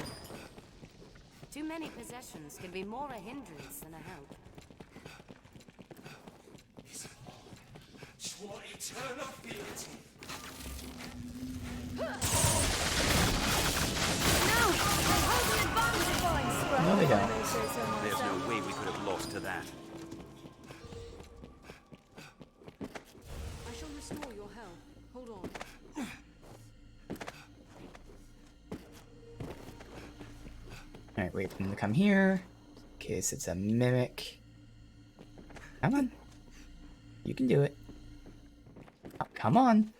Too many possessions can be more a hindrance than a help. No, they don't. There's no way we could have lost to that. I shall restore your health. Hold on. Alright, wait for them to come here. In case it's a mimic. Come on. You can do it. Oh, come on.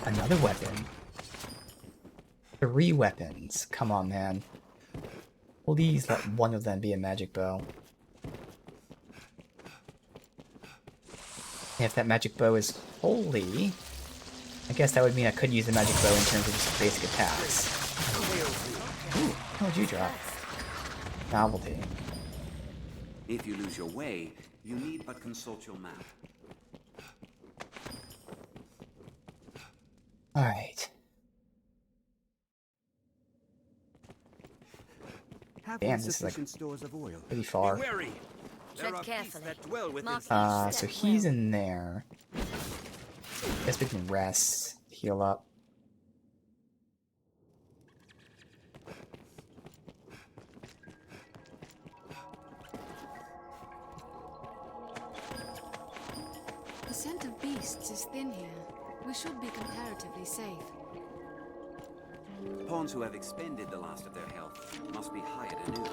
Another weapon. 3 weapons. Come on, man. Please let one of them be a magic bow. If that magic bow is holy, I guess that would mean I could use the magic bow in terms of just basic attacks. Ooh, what would you drop? Novelty. If you lose your way, you need but consult your map. Alright. Have Damn, we this is, like, sufficient stores of oil? Pretty far. Be wary. There Tread are beasts carefully. that dwell within Mark So each step he's well. in there. Guess we can rest, heal up. The scent of beasts is thin here. We should be comparatively safe. pawns who have expended the last of their health must be hired anew.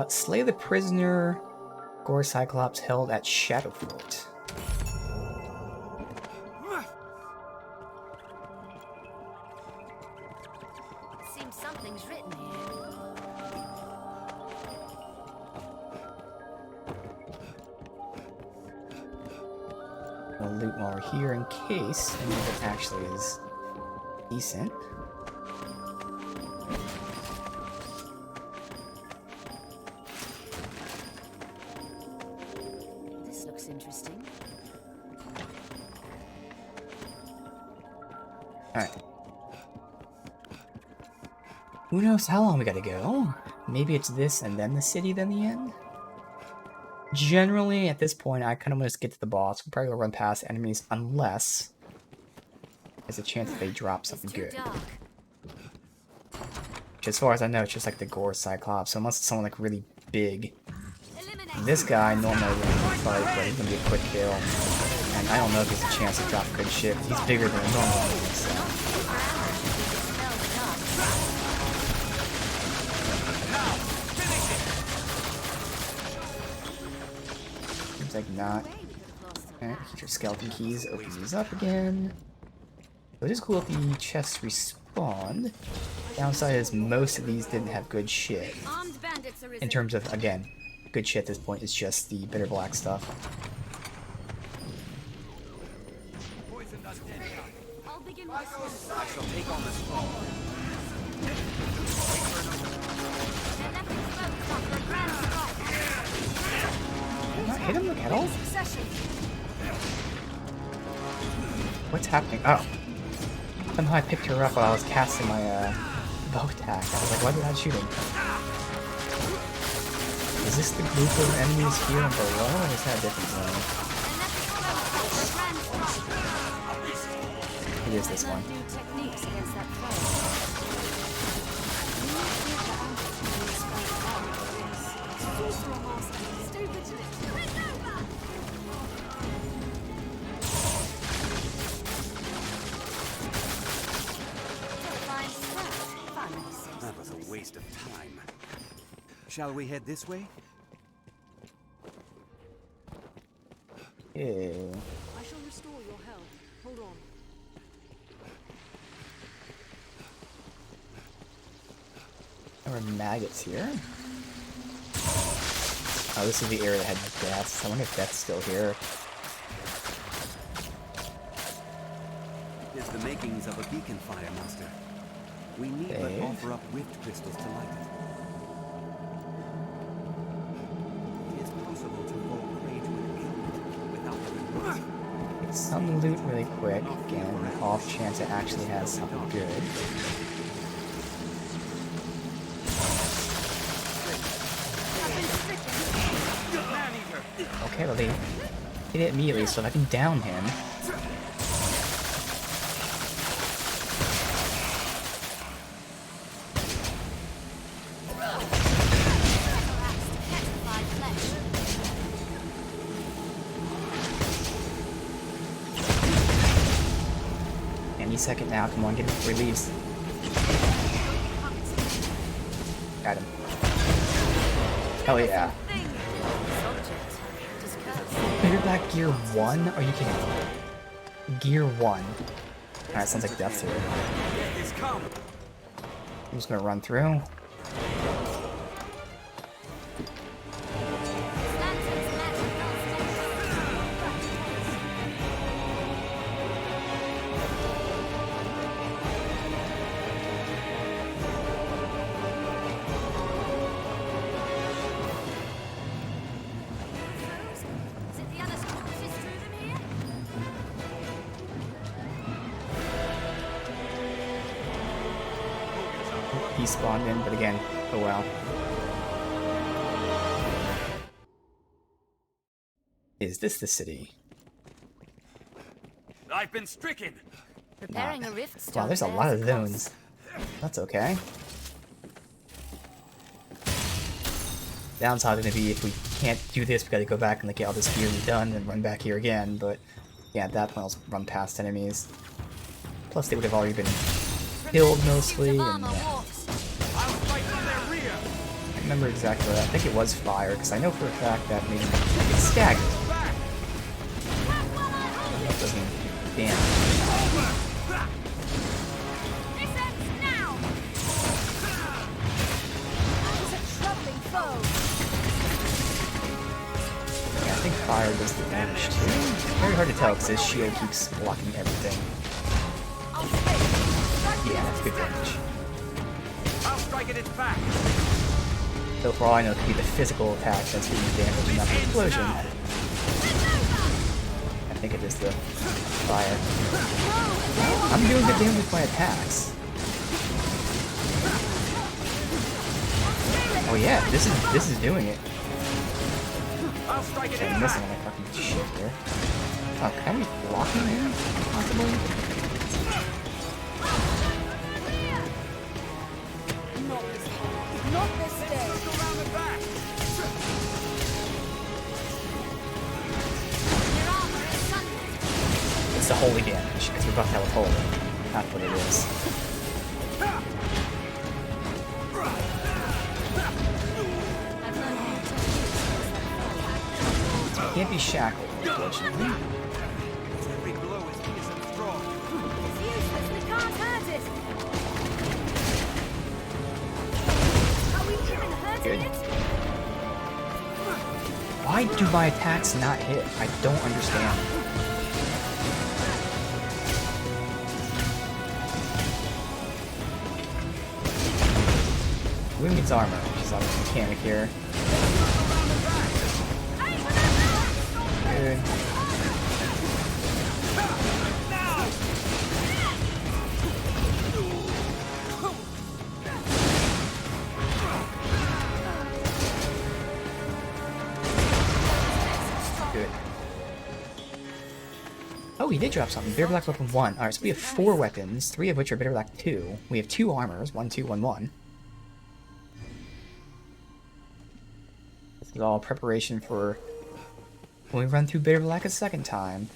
Slay the prisoner Gore Cyclops held at Shadowfort. Seems something's written here. We'll loot while we're here in case any of it actually is decent. This looks interesting. Alright. Who knows how long we gotta go? Maybe it's this and then the city, then the end? Generally, at this point, I kind of want to just get to the boss. We'll probably go run past enemies unless there's a chance that they drop something It's too good. dark. Which, as far as I know, it's just like the Gore Cyclops. So unless it's someone like really big. Eliminate. This guy normally wouldn't fight, but he's gonna be a quick kill. And I don't know if there's a chance to drop good shit. He's bigger than a normal enemy, so. Seems like not. Alright, get your skeleton keys, open these up again. So it is cool if the chests respawned. Downside is most of these didn't have good shit. Armed bandits are In terms of, again, good shit at this point is just the bitter black stuff. I'll begin with I shall take on this foe. their left exposed after a grand strike. Did I not hit him at all? Succession. What's happening? Oh. Somehow I picked her up while I was casting my bow attack. I was like, why did I shoot him? Is this the group of enemies here and below, or is that a different zone? It is this one. New techniques against that foe. Sorcerer Master, stay vigilant. It's over! Fine scrap. Finally saves That was a waste of time. Shall we head this way? Ew. I shall restore your health. Hold on. There were maggots here. Oh, this is the area that had deaths. I wonder if Death's still here. It's the makings of a beacon fire, Master. We need but Dave? offer up rift crystals to light it. It is possible to fall prey to an ailment without having lost. Get some loot really quick. Again, off chance it actually has something good. Okay, well they hit it immediately, so if I can down him. petrified flesh. Any second now, come on, get him before he leaves. Got him. Hell yeah. Bitter Black Gear 1? Are you kidding me? Gear 1. Alright, sounds like death here. I'm just gonna run through. Is it the other corpses through them here? He spawned in, but again, oh well. Is this the city? I've been stricken. Preparing a rift Wow, stone there's a bears lot of cost. zones. That's okay. Downside is gonna be if we can't do this, we gotta go back and like, get all this gear redone and run back here again, but yeah, at that point I'll run past enemies. Plus they would have already been killed mostly, and yeah. I'll fight from their rear. I remember exactly what I think it was fire, because I know for a fact that maybe it's staggered. Back. That doesn't damage. This ends now! It's a troubling foe. Yeah, I think fire does the damage too. Very hard to tell because his shield keeps blocking everything. I'll stay. Yeah, that's good damage. I'll strike at its back. So for all I know, it could be the physical attack that's doing the damage and not the explosion. I think it is the fire. I'm doing good damage with my attacks. Oh yeah, this is doing it. I'll strike at its I'm missing back. my fucking shit there. Oh, can I be blocking there? Possibly? Not this day. Go around the back. Your armor is sundered. It's the holy damage, because we're about to have a holy. That's what it is. I've learned how to It can't be shackled, unfortunately. Every blow is fierce and strong. It's useless. We can't hurt it. Are we even hurting Good. it? Why do my attacks not hit? I don't understand. Who needs armor? Which is obviously mechanic here. Good. Good. Oh, he did drop something. Bitter Black Weapon 1. Alright, so we have 4 weapons, 3 of which are Bitter Black 2. We have 2 armors, 1, 2, 1, 1. This is all preparation for when we run through Bitter Black a second time.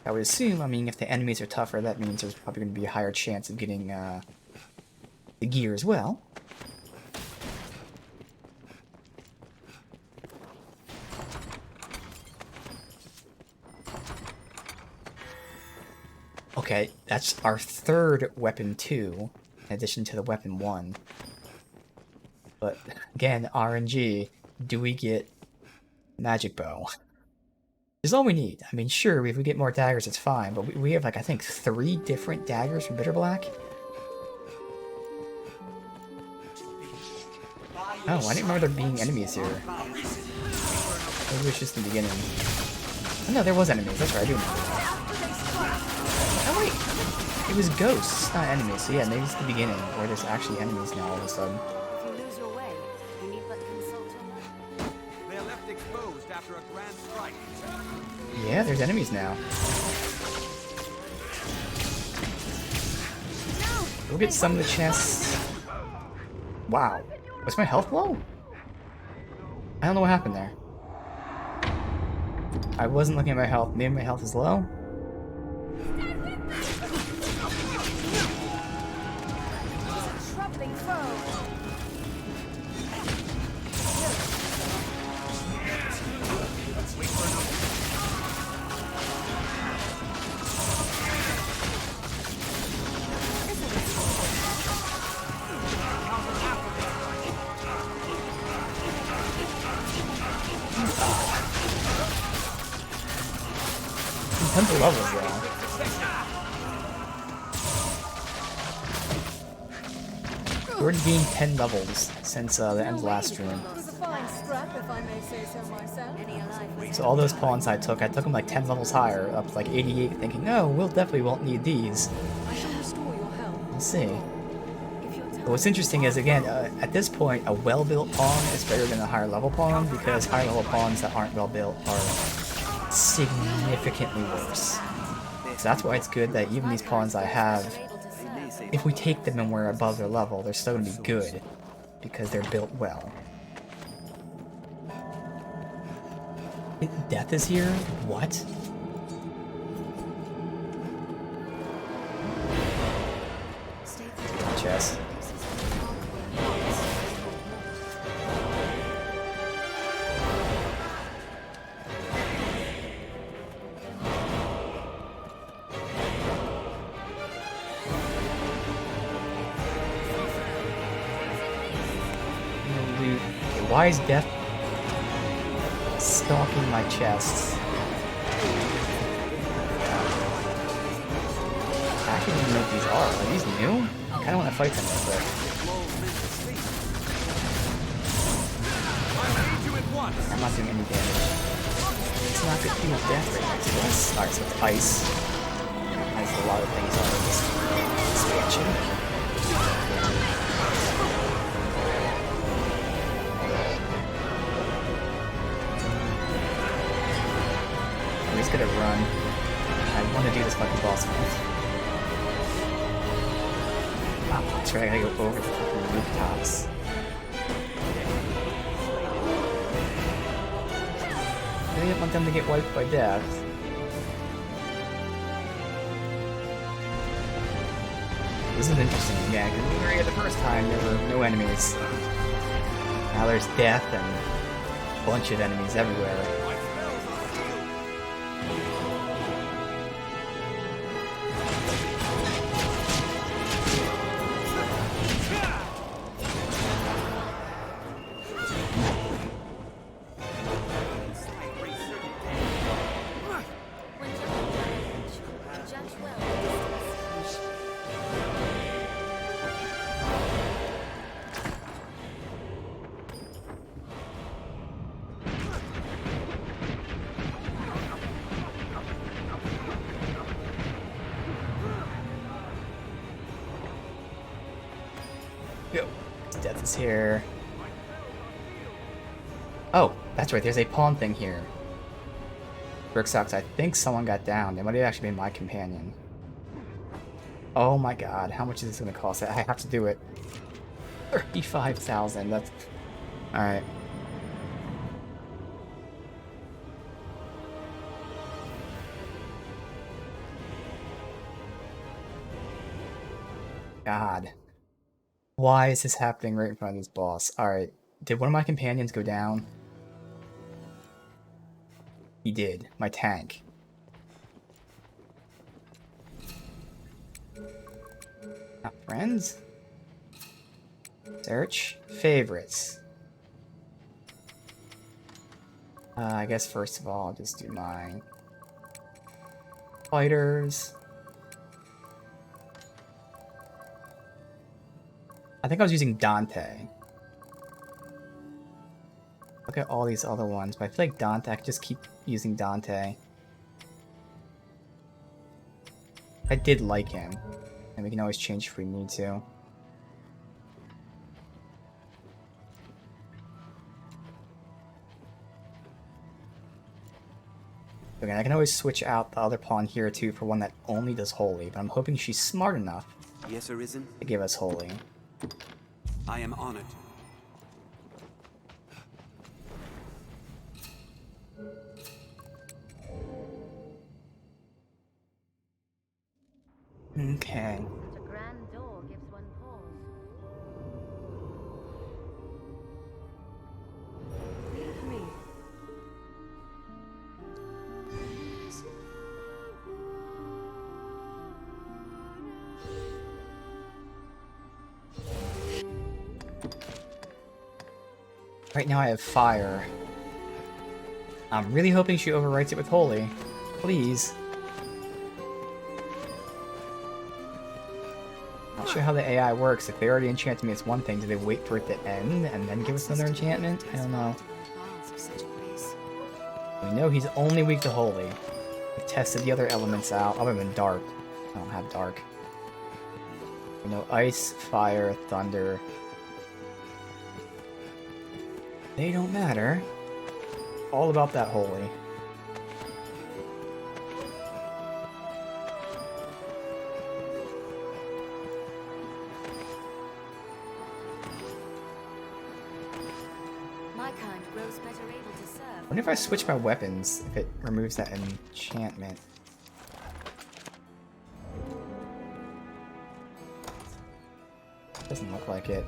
I would assume, I mean, if the enemies are tougher, that means there's probably going to be a higher chance of getting the gear as well. Okay, that's our 3rd weapon 2, in addition to the weapon 1. But again, RNG, do we get Magic Bow? Is all we need. I mean, sure, if we get more daggers, it's fine, but we have, like, I think 3 different daggers from Bitter Black? Oh, I didn't remember there being enemies here. Maybe it was just the beginning. Oh, no, there was enemies. That's right, I do remember that. Oh, wait! It was ghosts, not enemies. So yeah, maybe it's the beginning, or there's actually enemies now all of a sudden. If you lose your way, you need but consult your mind. They're left exposed after a grand strike. Yeah, there's enemies now. Go get some of the chests. Wow. Was my health low? I don't know what happened there. I wasn't looking at my health. Maybe my health is low? It's a troubling foe. Tons of levels though. We already gained 10 levels since the end of the last stream. It was a fine scrap, if I may say so myself. Any alive with So all those pawns I took them like 10 levels higher, up to like 88, thinking, no, we'll definitely won't need these. I shall restore your health. We'll see. if you're But what's interesting is, again, at this point, a well-built pawn is better than a higher level pawn, because higher level pawns that aren't well-built are significantly worse. So that's why it's good that even these pawns I have, if we take them and we're above their level, they're still going to be good, because they're built well. Death is here? What? Chess. Loot. Okay, why is death stalking my chest? I don't even know what these are. Are these new? I kind of want to fight them real quick. I'm not doing any damage. It's not good to death right next to us. Alright, so it's ice. Has a lot of things on this expansion. I'm just gonna run. I want to do this fucking boss fight. Oh, that's right, I gotta go over the fucking rooftops. I didn't want them to get wiped by death. This is interesting, yeah, because when we were here the first time, there were no enemies. Now there's death and a bunch of enemies everywhere. Yo, death is here. Oh, that's right, there's a pawn thing here. Brick sucks, I think someone got down. They might have actually been my companion. Oh my god, how much is this gonna cost? I have to do it. 35,000, that's... Alright. God. Why is this happening right in front of this boss? Alright, did one of my companions go down? He did. My tank. Not friends? Search. Favorites. I guess first of all, I'll just do my... fighters. I think I was using Dante. Look at all these other ones, but I feel like Dante, I could just keep using Dante. I did like him, and we can always change if we need to. Okay, I can always switch out the other pawn here too for one that only does holy, but I'm hoping she's smart enough Yes, Arisen? to give us holy. I am honored. Okay. Such a grand door gives one pause. Leave me. Right now I have fire. I'm really hoping she overwrites it with holy. Please. Not sure how the AI works. If they already enchanted me, it's one thing. Do they wait for it to end and then give us another enchantment? I don't know. We know he's only weak to holy. We've tested the other elements out, other than dark. I don't have dark. We know ice, fire, thunder. They don't matter. All about that holy. I wonder if I switch my weapons, if it removes that enchantment. Doesn't look like it.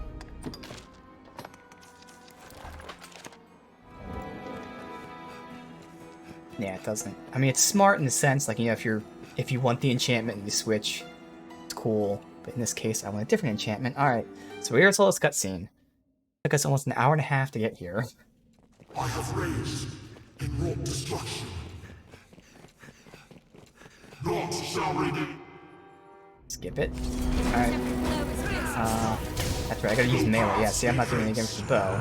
Yeah, it doesn't. I mean, it's smart in the sense, like, you know, if you want the enchantment and you switch, it's cool. But in this case, I want a different enchantment. Alright, so here's all this cutscene. Took us almost an hour and a half to get here. I have raised and wrought destruction. Naught shall remain. Skip it. Alright. That's right, I gotta use melee. Yeah, see, I'm not doing it again for the bow.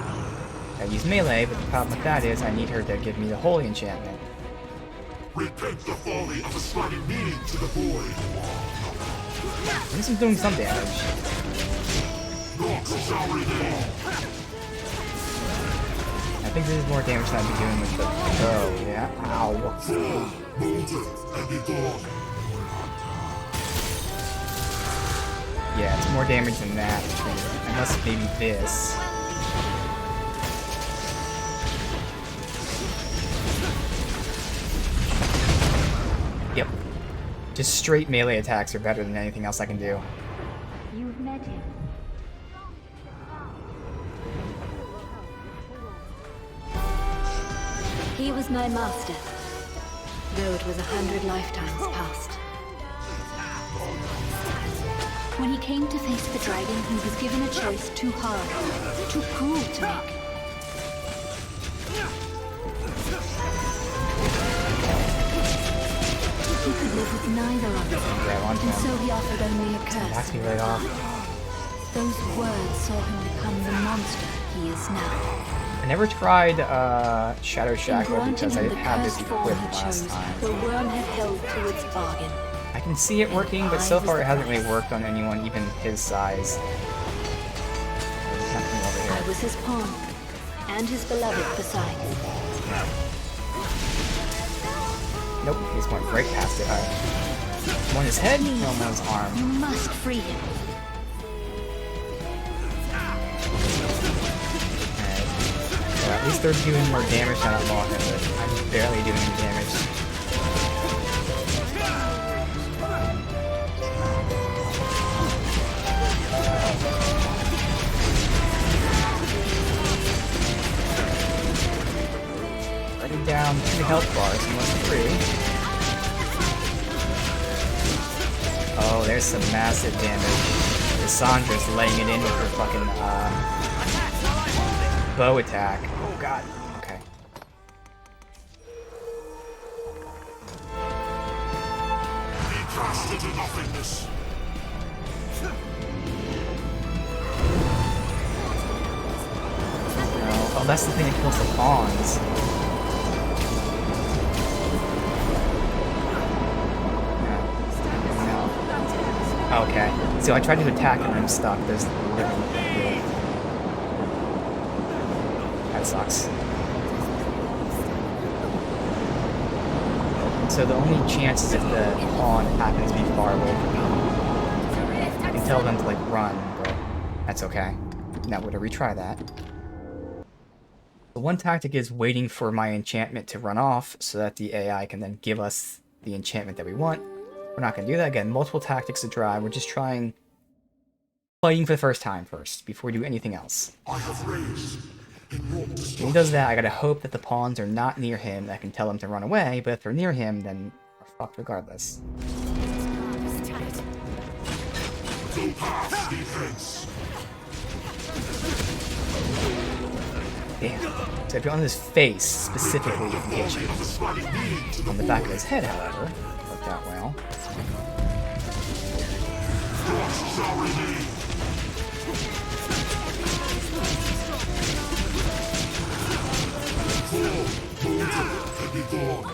I use melee, but the problem with that is I need her to give me the holy enchantment. Repent the folly of ascribing meaning to the void. At least I'm doing some damage. Naught shall remain. I think this is more damage than I'd be doing with the bow, yeah? Ow. Molten and be gone. Yeah, it's more damage than that, unless maybe this. Yep. Just straight melee attacks are better than anything else I can do. You've met him. He was my master, though it was 100 lifetimes past. When he came to face the dragon, he was given a choice too hard, too cruel to make. He could live with neither of us, Grab onto and him. so he offered only a Back curse. me right off. Those words saw him become the monster he is now. I never tried Shadow In Shackle granting because I him didn't the have this cursed form equipped he last chose, time. the worm had held to its bargain. I can see it working, but so far it hasn't really worked on anyone even his size. There's nothing over I here. was his pawn, and his beloved besides. Nope, he's going right past it. Alright. One his head, no one his arm. You must free him. Alright. So at least they're doing more damage than I'm on it, but I'm barely doing any damage. Already down 2 health bars, almost 3. Oh, there's some massive damage. Cassandra's laying it in with her fucking bow attack. Oh god. Okay. Be cast into nothingness. No. Oh, that's the thing that kills the pawns. No. Okay. So I tried to attack and I'm stuck. There's literally... That sucks. So the only chance is if the pawn happens to be far away from me. I can tell them to like run, but that's okay. Now we're gonna retry that. The one tactic is waiting for my enchantment to run off so that the AI can then give us the enchantment that we want. We're not gonna do that again. Multiple tactics to try. We're just fighting for the first time first before we do anything else. I have raised and wrought When destruction. he does that, I gotta hope that the pawns are not near him. That can tell him to run away. But if they're near him, then we're fucked regardless. Go past the heads. Damn. So if you're on his face, specifically, you can hit you. Of ascribing meaning to the On the back of his head, however, worked out well. naught shall remain. Fall, molten, and be gone.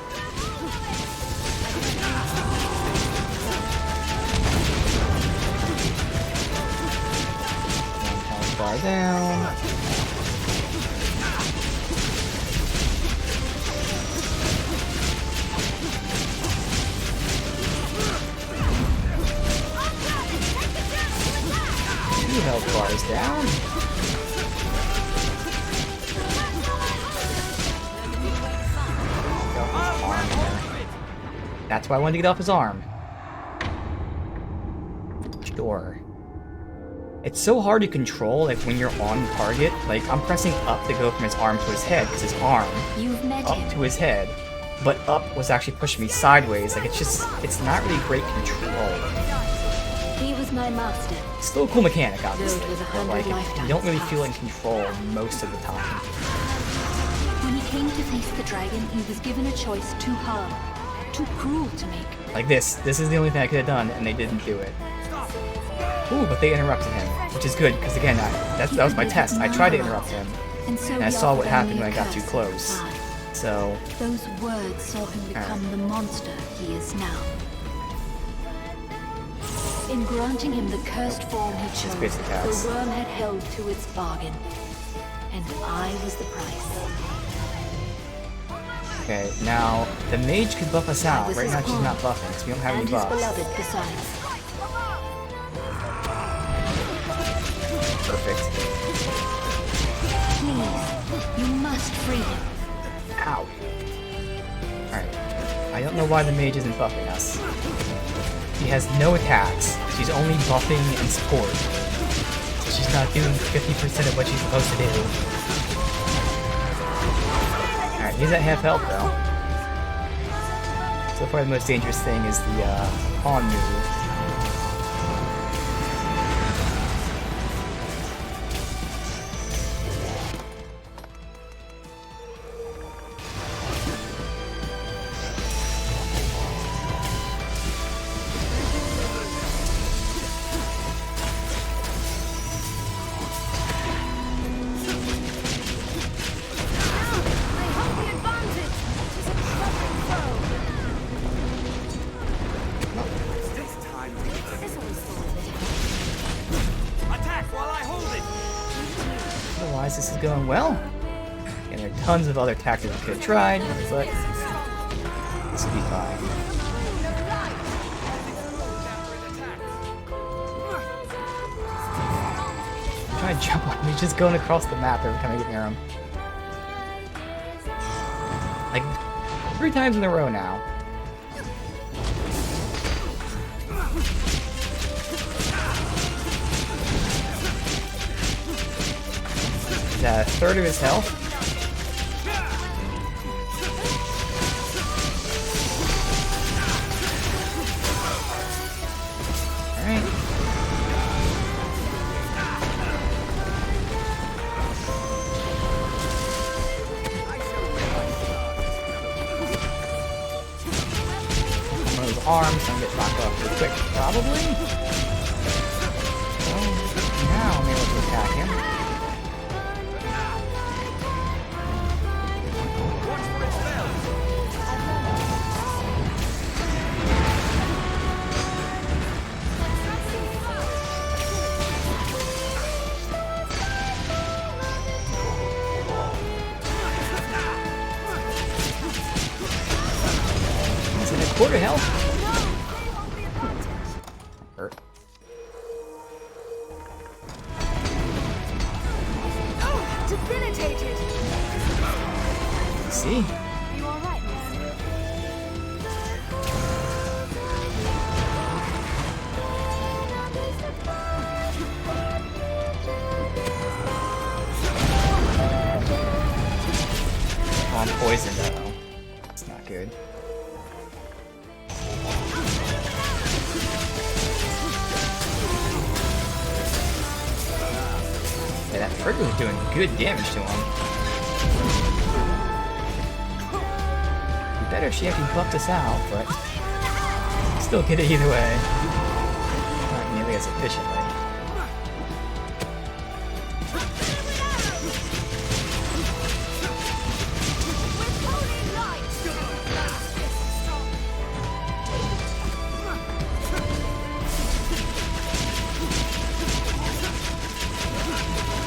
One health bar down. Two health bars down. That's why I wanted to get off his arm. Sure. It's so hard to control, like, when you're on target. Like, I'm pressing up to go from his arm to his head, because his arm You've met up him. to his head. But up was actually pushing me sideways. Like, it's not really great control. He was my master. Still a cool mechanic, obviously. Those were the But, 100 like, you lifetimes don't really feel in past. control most of the time. When he came to face the dragon, he was given a choice too hard, too cruel to make. Like this. This is the only thing I could have done, and they didn't do it. Ooh, but they interrupted him, which is good, because again, that was my test. I tried to interrupt him, So and I he saw what offered happened only when I a got too curse close. inside. So, Those words saw him become the monster he is now. In granting him the cursed form he chose, basic hacks. the worm had held to its bargain, and I was the price. okay, now, the mage could buff us out. was Right his now she's pawn, not buffing, because we don't have And any his buffs. beloved besides. Perfect. Please, you must free him. Ow. Alright. I don't know why the mage isn't buffing us. She has no attacks. She's only buffing and support. So she's not doing 50% of what she's supposed to do. Alright, he's at half health though. So far the most dangerous thing is the pawn move. This time, attack while I hold it. Otherwise, this is going well. And there are tons of other tactics we could have tried, but this will be fine. I'm trying to jump on him. He's just going across the map every time I get near him. Like, 3 times in a row now. He's at a third of his health. Alright. One of those arms, I'm gonna get knocked off real quick, probably. Well, now I'm able to attack him. Watch for its bells. He's at a quarter health. Hurt. Debilitated! See? You alright, miss? I'm poisoned though. It's not good. Yeah, that trigger was doing good damage to him. Be better if she actually buffed us out, but still get it either way. Not nearly as efficiently.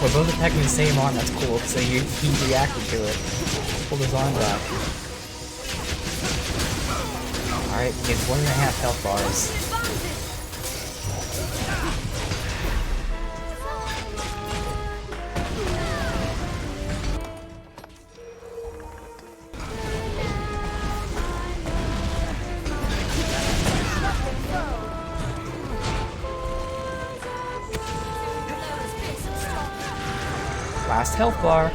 We're both attacking the same arm, that's cool, so he reacted to it. Pulled his arm back. Alright, he has 1.5 health bars. Last health bar.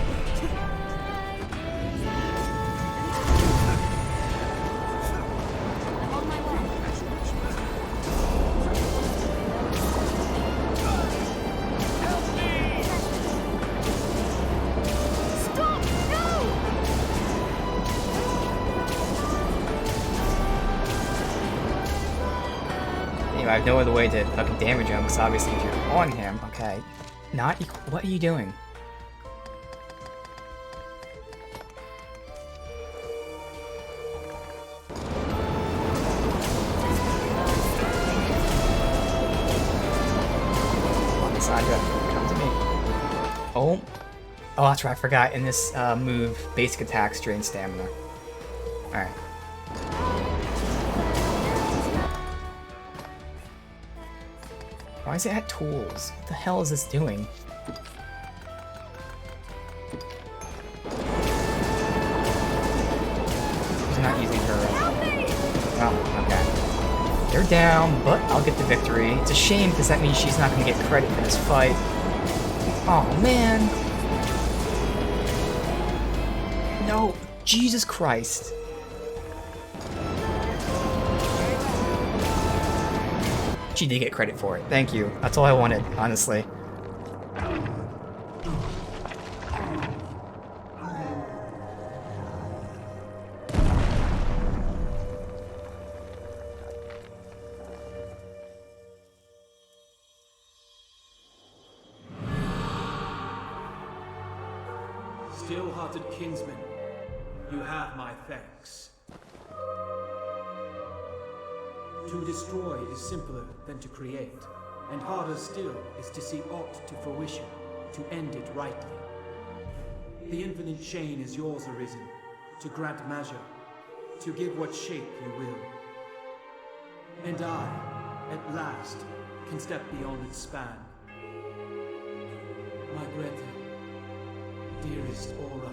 I'm on my way. Stop! No! Anyway, I have no other way to fucking damage him, because obviously if you're on him, okay. Not what are you doing? Sandra, come to me. Oh. Oh, that's right, I forgot. In this move, basic attacks drain stamina. Alright. Why is it at tools? What the hell is this doing? She's not using her. Oh, okay. They're down, but I'll get the victory. It's a shame because that means she's not going to get credit for this fight. Oh man. No, Jesus Christ. She did get credit for it. Thank you. That's all I wanted, honestly. Still-hearted kinsman, you have my thanks. To destroy is simpler than to create, and harder still is to see aught to fruition, to end it rightly. The infinite chain is yours, Arisen, to grant measure, to give what shape you will. And I, at last, can step beyond its span. My Greta, dearest Aura.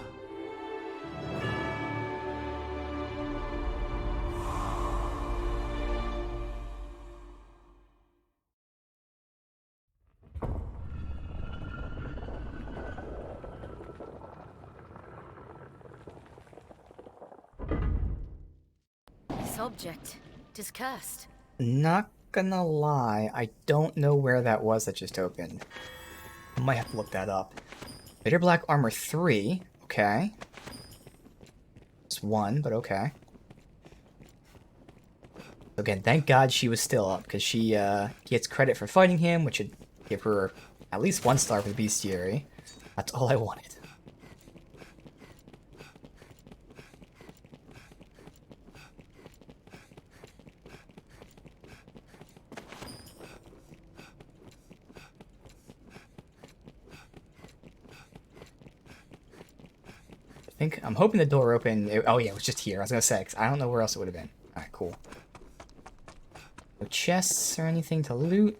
This object is cursed. Not gonna lie, I don't know where that was that just opened. I might have to look that up. Bitter Black Armor 3, okay. It's 1, but okay. Again, thank God she was still up, because she gets credit for fighting him, which would give her at least 1 star for the bestiary. That's all I wanted. I'm hoping the door opened. Oh yeah, it was just here. I was gonna say, 'cause I don't know where else it would have been. Alright, cool. No chests or anything to loot.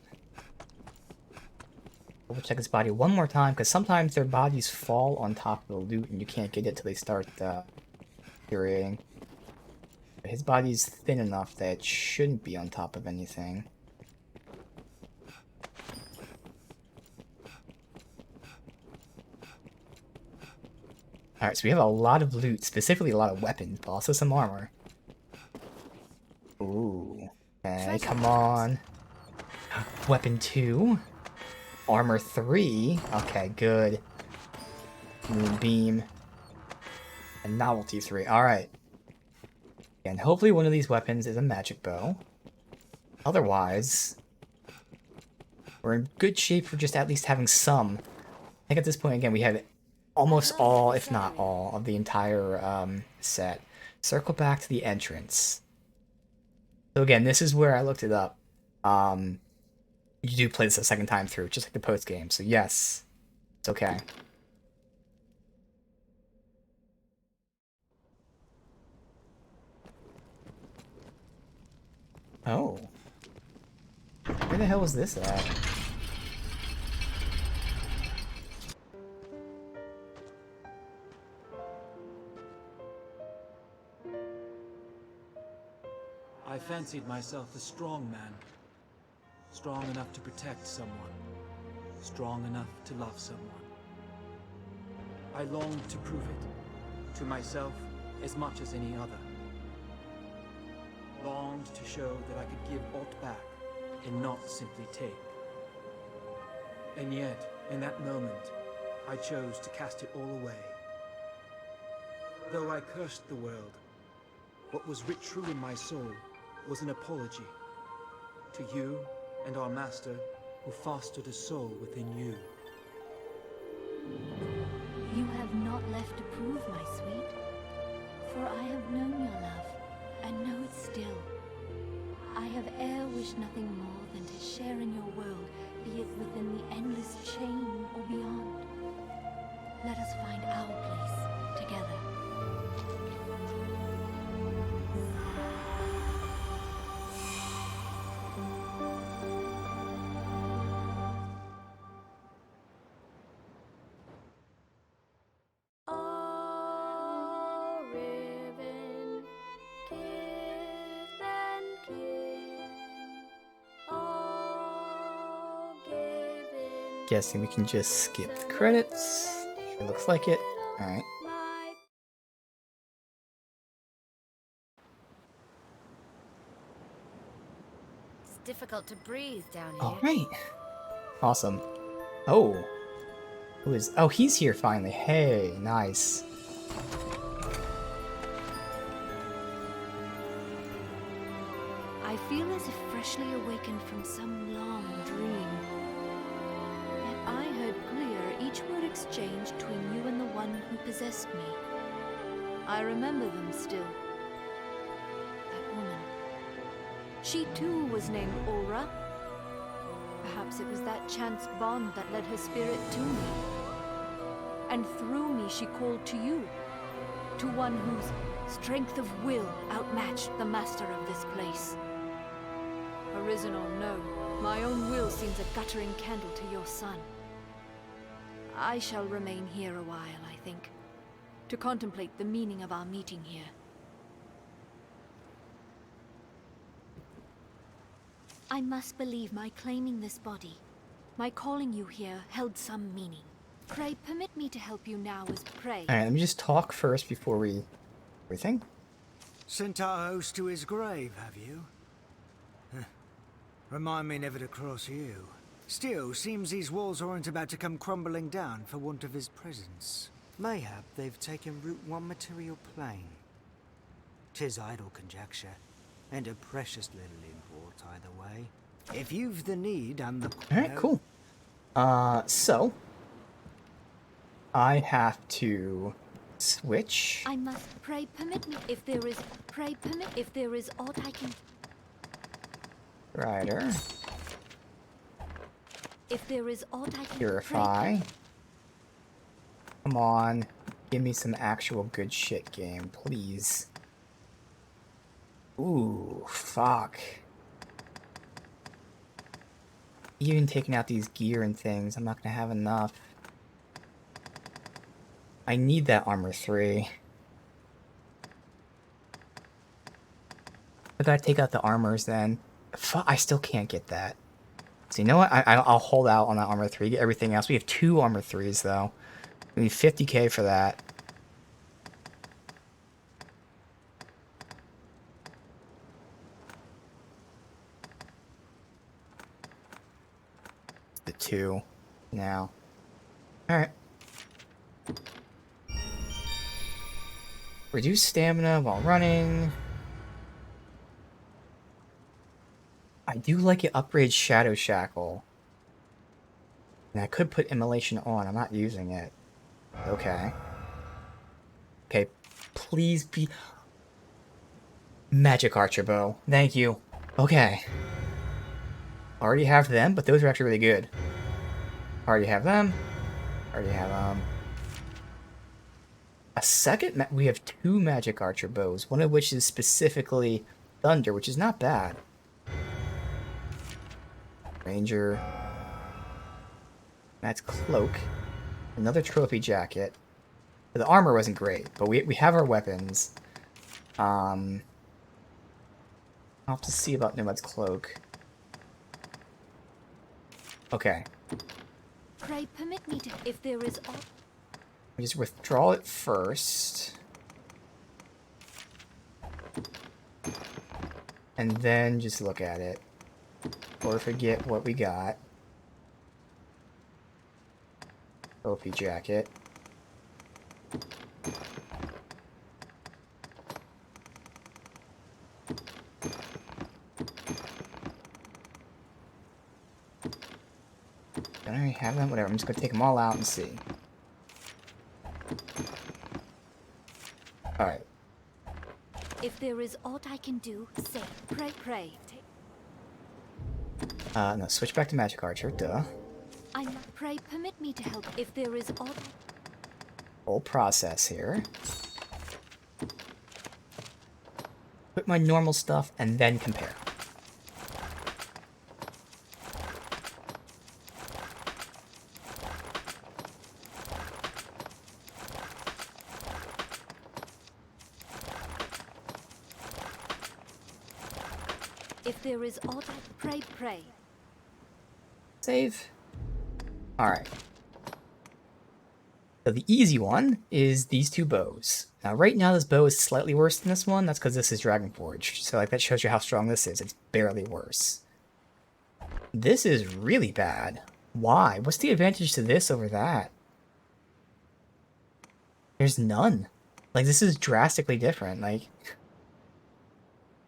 We'll check his body one more time, because sometimes their bodies fall on top of the loot and you can't get it till they start deteriorating. But his body's thin enough that it shouldn't be on top of anything. Alright, so we have a lot of loot, specifically a lot of weapons, but also some armor. Ooh. Okay, come on. Weapon 2. Armor 3. Okay, good. Moonbeam. And Novelty 3. Alright. And hopefully one of these weapons is a magic bow. Otherwise, we're in good shape for just at least having some. I think at this point, again, we have almost all, if not all, of the entire set. Circle back to the entrance. So again, this is where I looked it up. You do play this a second time through, just like the post game. So yes, it's okay. Oh. Where the hell was this at? I fancied myself a strong man. Strong enough to protect someone. Strong enough to love someone. I longed to prove it, to myself as much as any other. Longed to show that I could give aught back and not simply take. And yet, in that moment, I chose to cast it all away. Though I cursed the world, what was writ true in my soul was an apology to you and our master who fostered a soul within you. You have not left to prove, my sweet. For I have known your love, and know it still. I have e'er wished nothing more than to share in your world, be it within the endless chain or beyond. Let us find our place together. Arisen, kith and kin, all given. Guessing we can just skip the credits. Sure looks like it. Alright. My It's difficult to breathe down here. Alright. Awesome. Oh. Who is... Oh, he's here finally. Hey, nice. I feel as if freshly awakened from some long dream. Yet I heard clear each word exchanged between you and the one who possessed me. I remember them still. That woman. She too was named Aura. Perhaps it was that chance bond that led her spirit to me. And through me she called to you. To one whose strength of will outmatched the master of this place. Arisen or no, my own will seems a guttering candle to your sun. I shall remain here a while, I think, to contemplate the meaning of our meeting here. I must believe my claiming this body, my calling you here, held some meaning. Pray permit me to help you now as prey. Alright, let me just talk first before we... Everything? Sent our host to his grave, have you? Remind me never to cross you. Still, seems these walls aren't about to come crumbling down for want of his presence. Mayhap they've taken root one material plane. 'Tis idle conjecture, and a precious little import either way. If you've the need, I'm the... Alright, cool. So... I have to... switch. I must pray permit me if there is aught I can Rider. if there is aught I can Purify. Come on. Give me some actual good shit game, please. Ooh, fuck. Even taking out these gear and things, I'm not gonna have enough. I need that armor 3. I gotta take out the armors then. Fuck, I still can't get that. So you know what? I'll hold out on that armor 3, get everything else. We have 2 armor 3s though. We need 50k for that. The 2 now. Alright. Reduce stamina while running. I do like it upgrades Shadow Shackle. And I could put Immolation on. I'm not using it. Okay. Okay, please be... Magic Archer Bow. Thank you. Okay. Already have them, but those are actually really good. Already have them. Already have, a second... we have 2 Magic Archer Bows, one of which is specifically Thunder, which is not bad. Ranger. That's Cloak. Another Trophy Jacket. The armor wasn't great, but we have our weapons. I'll have to see about Nomad's Cloak. Okay. Pray permit me to if there is aught Just withdraw it first. And then just look at it. Or forget what we got. Trophy jacket. Don't I already have them? Whatever, I'm just gonna take them all out and see. Alright. If there is aught I can do, say, pray, pray. No, switch back to Magic Archer, duh. Pray, permit me to help. If there is aught... Whole process here. Put my normal stuff and then compare. If there is aught I... Pray, pray. Save. Alright. So the easy one is these two bows. Now right now this bow is slightly worse than this one. That's because this is Dragonforged. So like that shows you how strong this is. It's barely worse. This is really bad. Why? What's the advantage to this over that? There's none. Like this is drastically different. Like,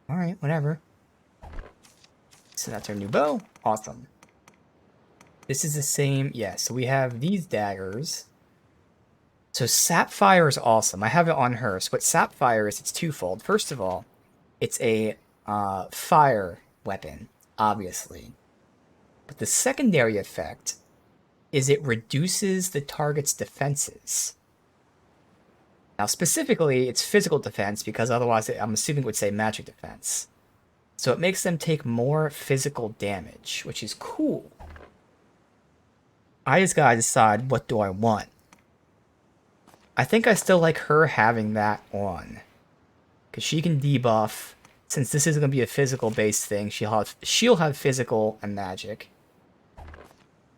alright, whatever. So that's our new bow. Awesome. This is the same, yeah, so we have these daggers. So Sapphire is awesome. I have it on her. So what Sapphire is, it's twofold. First of all, it's a fire weapon, obviously. But the secondary effect is it reduces the target's defenses. Now specifically, it's physical defense, because otherwise I'm assuming it would say magic defense. So it makes them take more physical damage, which is cool. I just gotta decide, what do I want? I think I still like her having that on. Because she can debuff. Since this is going to be a physical-based thing, she'll have physical and magic.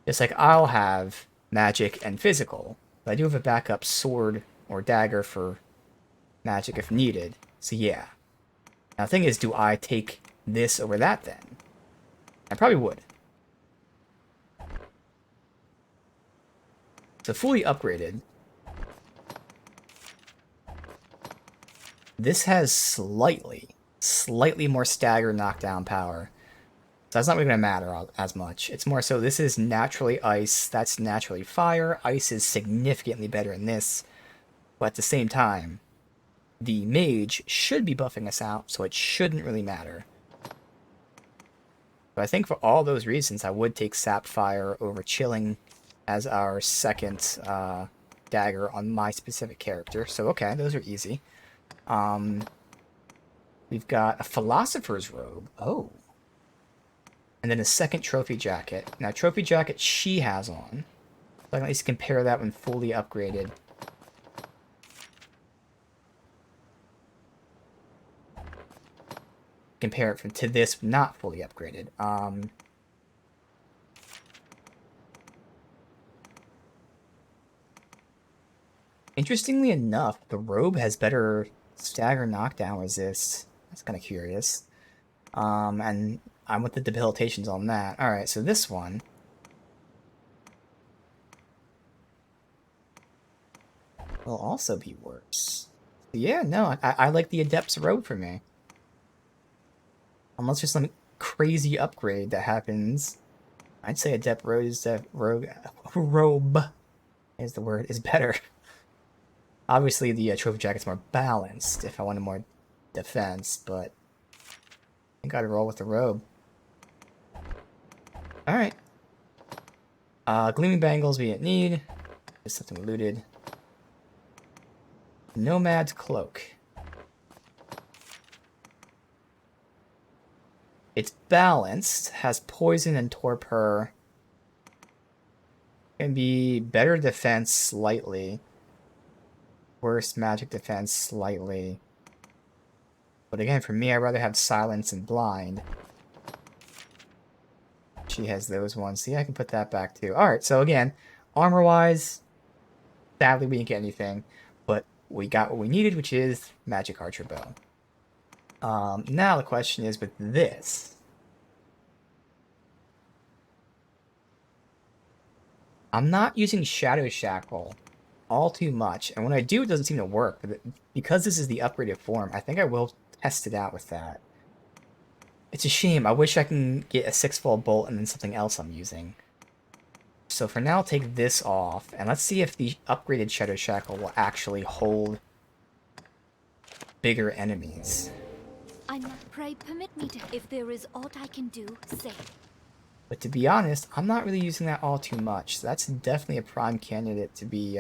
Just like I'll have magic and physical. But I do have a backup sword or dagger for magic if needed. So yeah. Now the thing is, do I take this over that then? I probably would. So fully upgraded. This has slightly more stagger knockdown power. So that's not really going to matter as much. It's more so this is naturally ice, that's naturally fire. Ice is significantly better in this. But at the same time, the mage should be buffing us out, so it shouldn't really matter. But I think for all those reasons, I would take Sapphire over Chilling as our second dagger on my specific character. So okay, those are easy. We've got a Philosopher's Robe. Oh. And then a second Trophy Jacket. Now, Trophy Jacket she has on. So I can at least compare that when fully upgraded. Compare it to this not fully upgraded. Interestingly enough, the robe has better stagger knockdown resist. That's kind of curious. And I'm with the debilitations on that. Alright, so this one will also be worse. Yeah, no, I like the Adept's robe for me. Unless there's some crazy upgrade that happens. I'd say Adept robe is robe is the word, is better. Obviously, the Trophy Jacket's more balanced if I wanted more defense, but I think I'd roll with the robe. Alright. Gleaming Bangles we didn't need. Just something looted. Nomad's Cloak. It's balanced, has poison and torpor. Can be better defense slightly. Worse magic defense slightly. But again, for me, I'd rather have silence and blind. She has those ones. See, I can put that back too. Alright, so again, armor-wise, Sadly, we didn't get anything, but we got what we needed, which is Magic Archer Bow. Now the question is with this. I'm not using Shadow Shackle all too much, and when I do, it doesn't seem to work. But because this is the upgraded form, I think I will test it out with that. It's a shame. I wish I can get a 6-fold bolt and then something else I'm using. So for now, I'll take this off, and let's see if the upgraded Shadow Shackle will actually hold bigger enemies. Pray permit me to. If there is aught I can do, say. But to be honest, I'm not really using that all too much. So that's definitely a prime candidate to be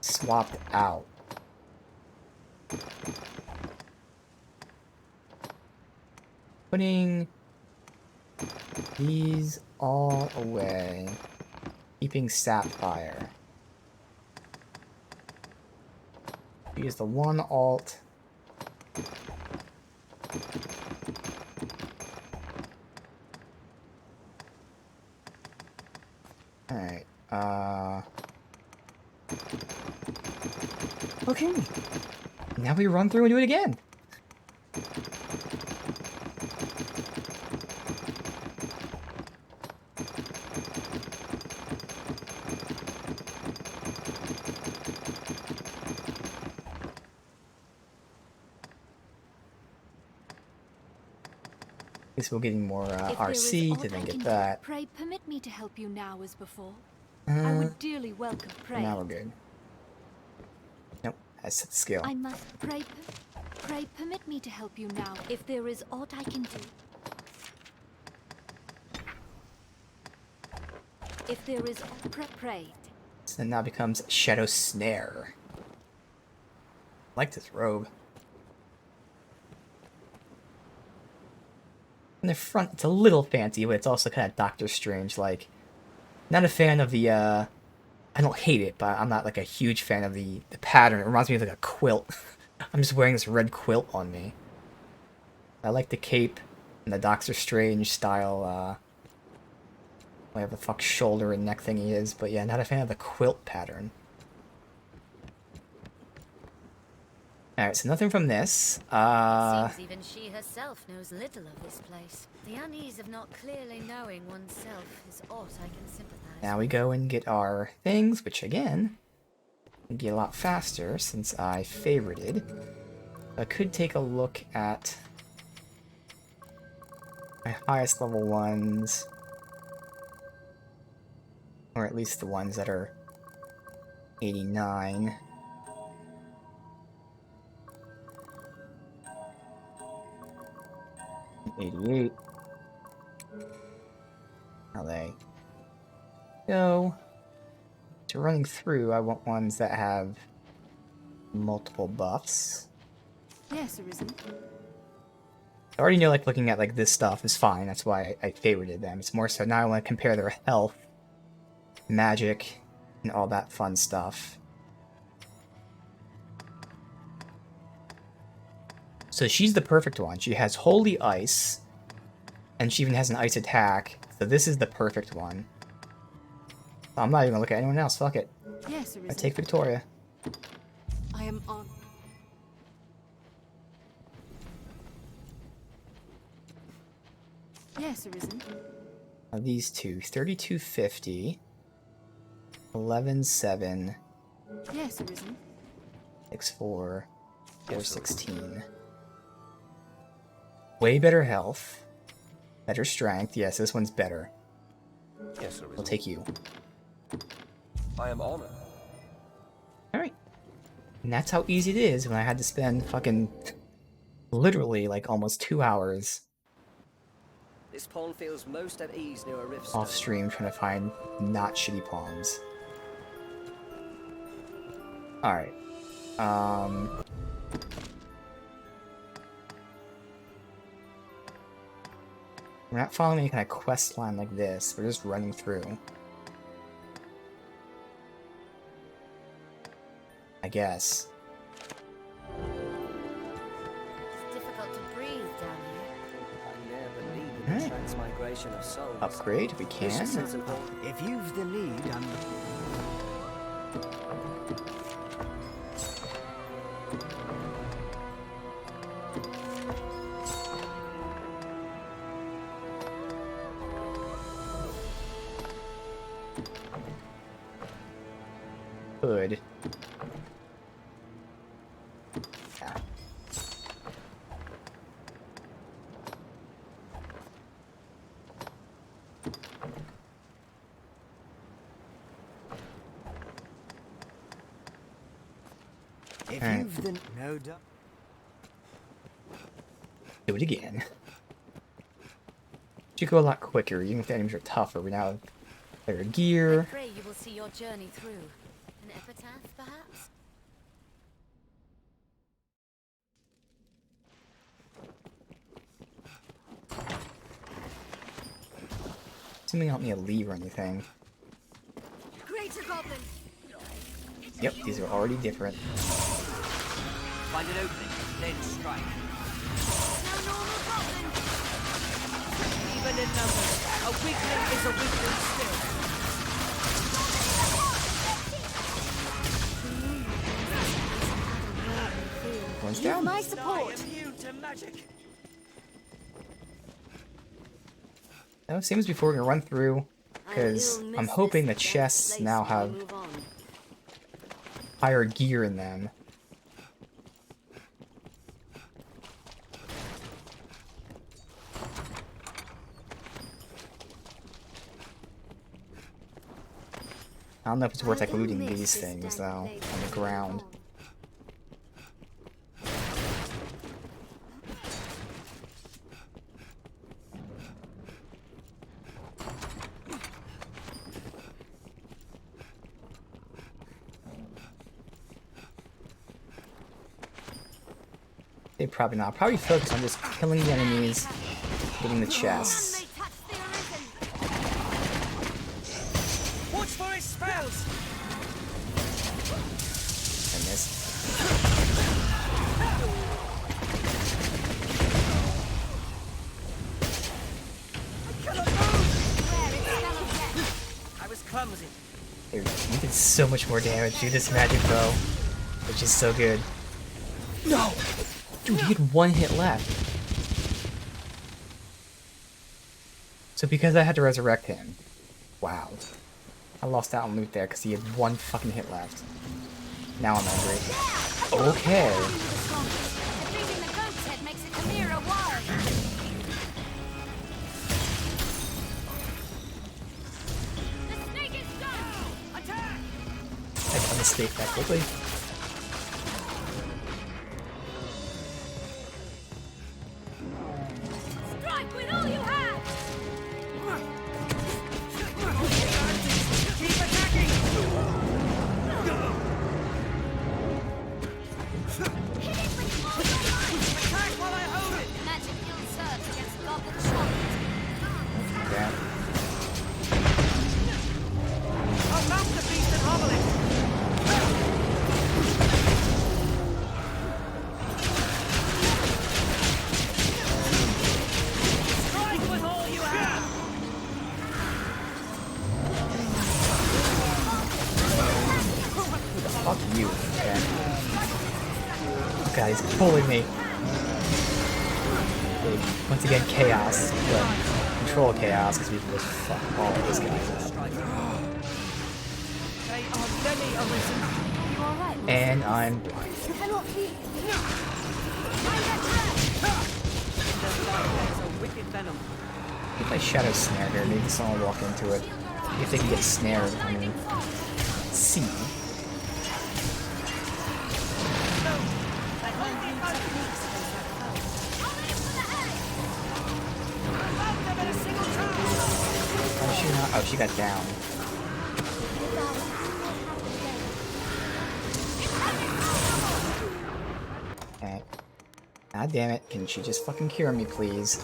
swapped out. Putting these all away. Keeping Sapphire. Use the one alt. Alright, okay. Now we run through and do it again. Guess we're getting more RC to then get that. Pray permit me to help you now as before. I would dearly welcome pray. Now we're good. Nope, I set the skill. I must pray permit me to help you now. If there is aught I can do. If there is pray. So now becomes Shadow Snare. I like this robe. In the front, it's a little fancy, but it's also kind of Doctor Strange-like. Not a fan of the, I don't hate it, but I'm not, like, a huge fan of the pattern. It reminds me of, like, a quilt. I'm just wearing this red quilt on me. I like the cape and the Doctor Strange style, whatever the fuck shoulder and neck thingy is, but yeah, not a fan of the quilt pattern. Alright, so nothing from this. It seems even she herself knows little of this place. The unease of not clearly knowing oneself is aught I can sympathize. Now we go and get our things, which again, can get a lot faster since I favorited. I could take a look at my highest level ones, or at least the ones that are 89. $88. How they go. So running through, I want ones that have multiple buffs. Yes, Arisen. I already know, like, looking at, like, this stuff is fine. That's why I favorited them. It's more so now I want to compare their health, magic, and all that fun stuff. So she's the perfect one. She has Holy Ice, and she even has an ice attack. So this is the perfect one. I'm not even gonna look at anyone else. Fuck it. Yes, Arisen. I take Victoria. I am on. Yes, Arisen. Now these two, 3250, 11.7, Yes, Arisen. 6.4, 4.16. Way better health, better strength. Yes, this one's better. Yes, I'll take you. I am honored. Alright. And that's how easy it is when I had to spend fucking literally like almost 2 hours This pawn feels most at ease near a rift. off stream trying to find not shitty pawns. Alright. We're not following any kind of quest line like this. We're just running through. I guess. It's difficult to breathe down here. I never believed Alright. Transmigration of souls. Upgrade if we can. This is sensible. If you've the need, I'm... Good. Yeah. If Alright. you've the... No doubt. Do it again. Should go a lot quicker, even if the enemies are tougher. We now have better I gear. pray you will see your journey through. An epitaph, perhaps? Something help me a leave or anything. Greater Goblin! Yep, these are already different. Find an opening, then strike. No normal Goblin! Even in numbers, a weakling is a weakling still. One's down. My support! Immune to magic. Now, it seems before we're gonna run through, because I'm hoping the chests now have higher gear in them. I don't know if it's worth like looting these things though on the ground. They probably not. Probably focus on just killing the enemies, getting the chests. Watch for his spells. I missed. I was clumsy. Dude, you did so much more damage to this magic bow, which is so good. No! Dude, he had one hit left. So because I had to resurrect him, wow. I lost out on loot there because he had one fucking hit left. Now I'm angry. Okay. Defeating the goat's head makes it clear a wall! The snake is done! Attack! I can escape that quickly. Strike with all you have! Keep attacking. Hit it with all your might! Attack while I hold it. Magic ill serves against goblin shoulders. Yeah. I'll mount the beast and hobble it. Strike with all you have. Fuck you, okay? Guys, pulling me. Okay, once again, chaos. But control chaos because we can just fuck all of these guys up. They are many, Arisen. You alright? And I'm blind. You cannot be. There's a wicked venom. If I shadow snare here, maybe someone will walk into it. If they can get snared, I mean, see. Oh, she not? Oh, she got down. Okay. God damn it! Can she just fucking cure me, please?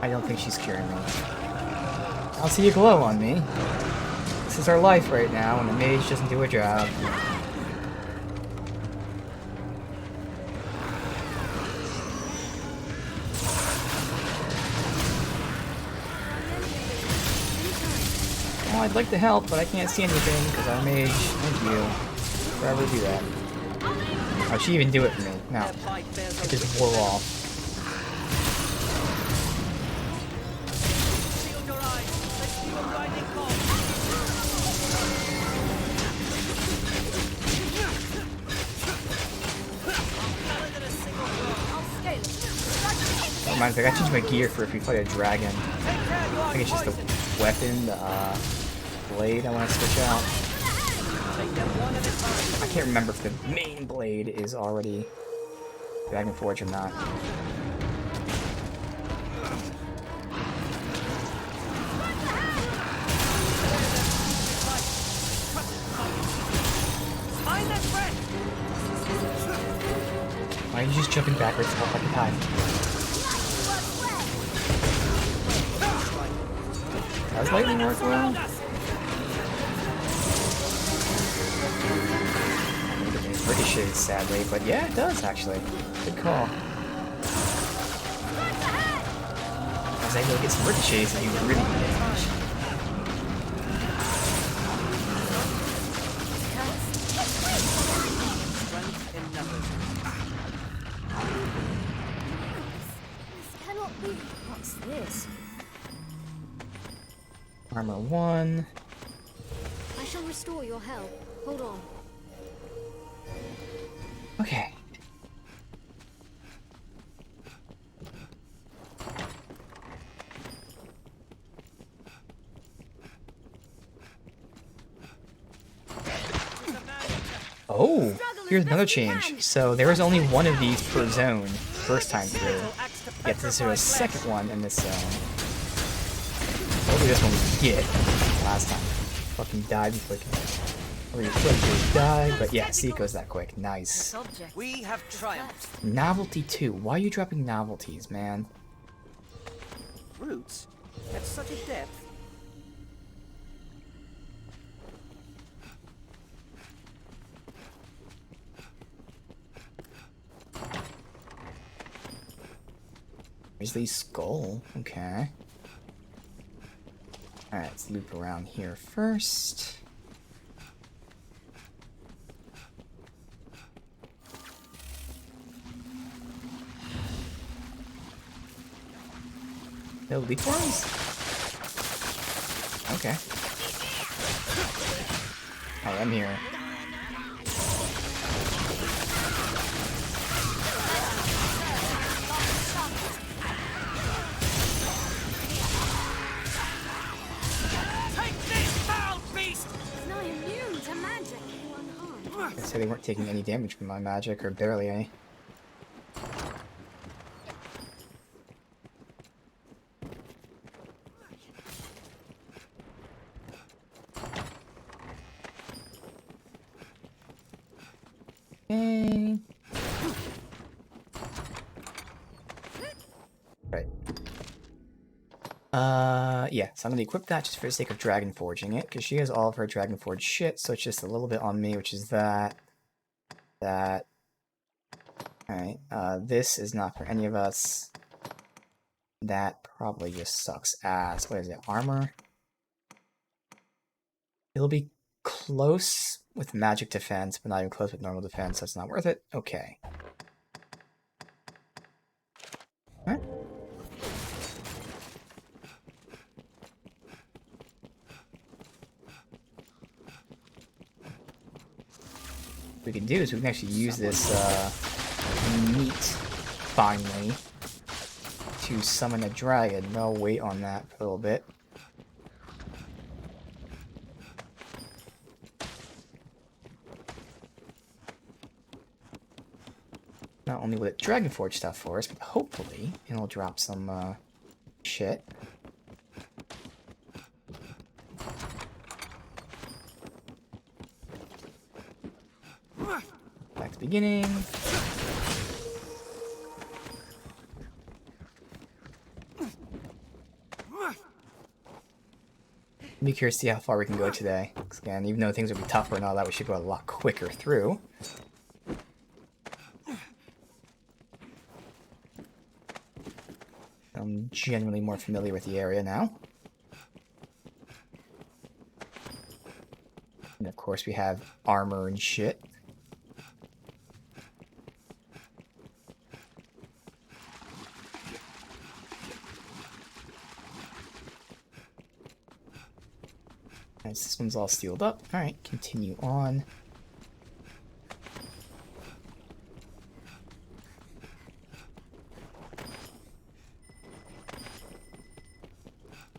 I don't think she's curing me. I'll see a glow on me. This is our life right now, and the mage doesn't do a job. I'd like to help, but I can't see anything because I'm a mage. Thank you. Forever do that. Oh, she even do it for me. No. It just wore off. Shield your eyes. Let's do a blinding call. Don't mind, I gotta change my gear for if we fight a dragon. I think it's just the weapon, the blade I want to switch out. I can't remember if the main blade is already Dragon Forge or not. Why are you just jumping backwards to help like a time? Does lightning work well? Ricochets, sadly, but yeah, it does actually. Good call. I was able to get some ricochets and you really good damage. This cannot be. What's this? Armor 1. I shall restore your health. Hold on. Okay. Oh, here's another change. So there was only one of these per zone first time through. Yet this is a second one in this zone. Hopefully this one we get last time. Fucking died before I can. Or you die, but yeah, see it goes that quick. Nice. We have triumphed. Novelty 2. Why are you dropping novelties, man? Roots? At such a depth? Grizzly skull. Okay. Alright, let's loop around here first. No leaf worms? Okay. Alright, I'm here. I say they weren't taking any damage from my magic, or barely any. Okay. Right. Yeah, so I'm gonna equip that just for the sake of Dragon Forging it, because she has all of her Dragon Forge shit, so it's just a little bit on me, which is that. Alright, this is not for any of us. That probably just sucks ass. What is it, armor? It'll be close with magic defense, but not even close with normal defense, so it's not worth it. Okay. Alright. What we can do is we can actually use this meat finally to summon a dragon. I'll wait on that for a little bit. Not only will it Dragon Forge stuff for us, but hopefully it'll drop some shit. Back to beginning. Be curious to see how far we can go today. 'Cause again, even though things will be tougher and all that, we should go a lot quicker through. I'm generally more familiar with the area now. course, we have armor and shit. Nice, this one's all sealed up. Alright, continue on.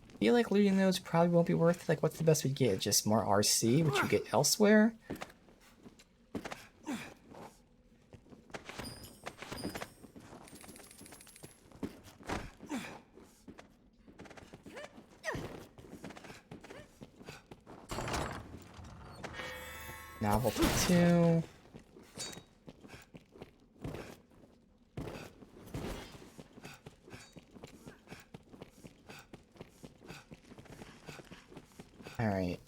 I feel like looting those probably won't be worth it. Like, what's the best we get? Just more RC, which you get elsewhere? Novelty 2. Alright.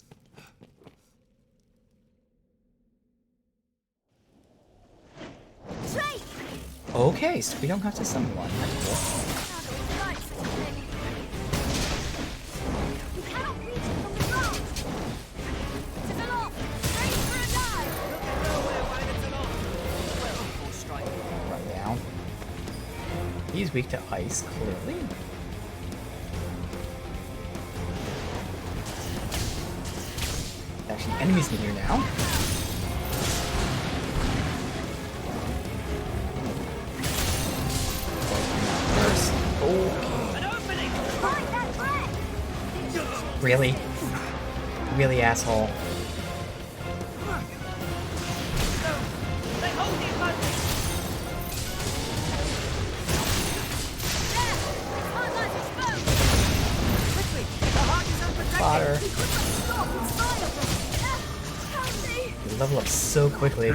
Okay, so we don't have to summon one. That's cool. Run down. He's weak to ice, clearly. Actually, enemies in here now. First. Okay. Really? Really, asshole? Fodder. You level up so quickly.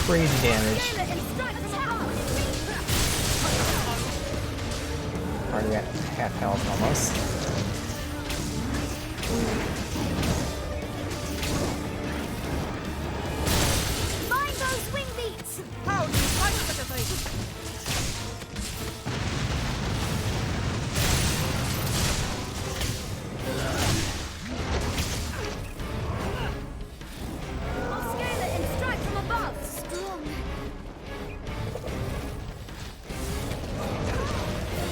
Crazy damage. Already at half health almost. Mind those wing beats! How do you fight such a thing? I'll scale it and strike from above! Strong!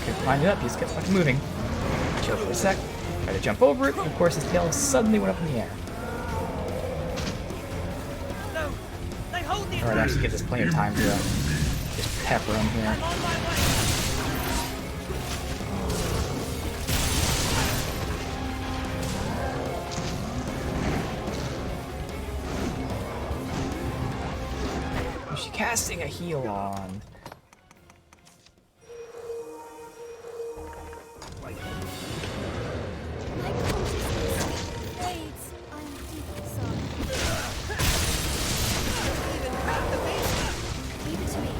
Couldn't climb it up, he just kept fucking moving. Chill for a sec, try to jump over it, and of course his tail suddenly went up in the air. No, they hold the Alright, actually give this plenty of time to just pepper him here. I'm on my way. Who's she casting a heal on? Blades, I'm deeply sorry. Leave it to me.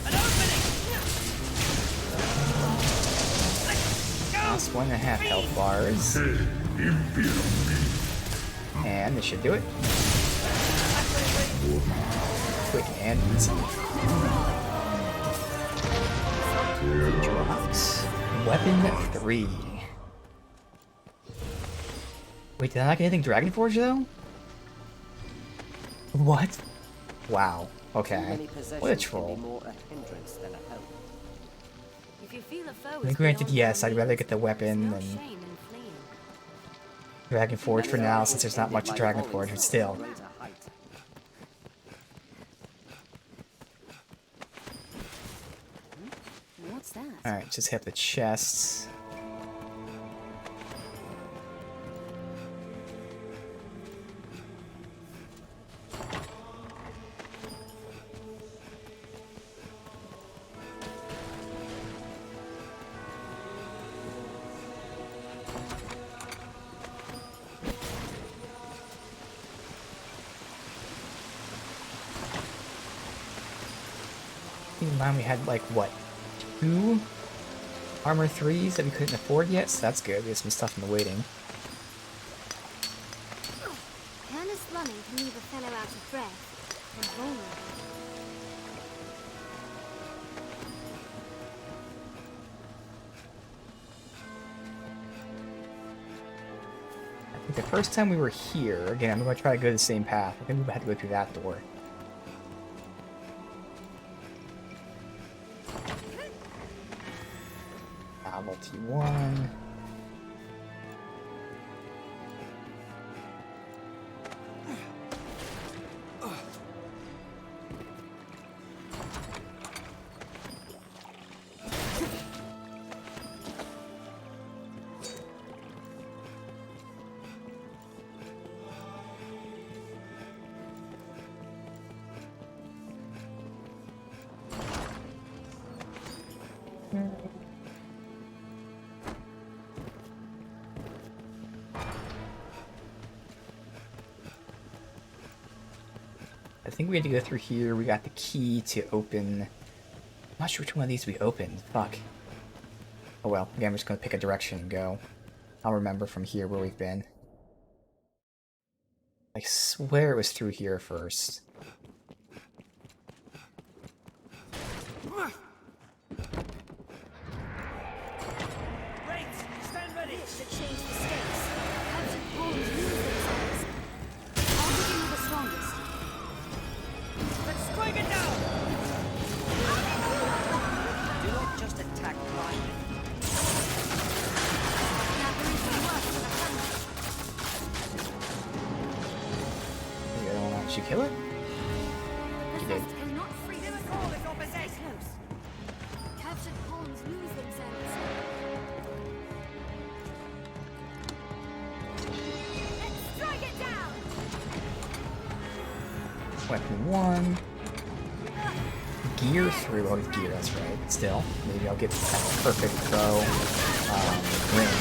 An opening. Lost 1.5 health bars. And this should do it. Quick and easy. Drops. Weapon 3. Wait, did I not get anything Dragon Forge though? What? Wow. Okay. What a troll. If you feel a foe I mean, granted, yes, I'd rather get the weapon than Dragon Forge for now, since there's not much of Dragon Forge, but still. What's that? Alright, just hit the chests. Keep in mind we had like what, 2 armor 3s that we couldn't afford yet, so that's good. We have some stuff in the waiting. Careless running can leave a fellow out of breath and vulnerable. The first time we were here, again, I'm going to try to go the same path. I think we had to go through that door. Novelty 1. I think we had to go through here. We got the key to open... I'm not sure which one of these we opened. Fuck. Oh well. Again, I'm just going to pick a direction and go. I'll remember from here where we've been. I swear it was through here first. Did you kill it? You did. Captured pawns lose themselves. Let's strike it down. Weapon 1. Gear 3. Oh, gear, that's right. Still, maybe I'll get that perfect bow ring,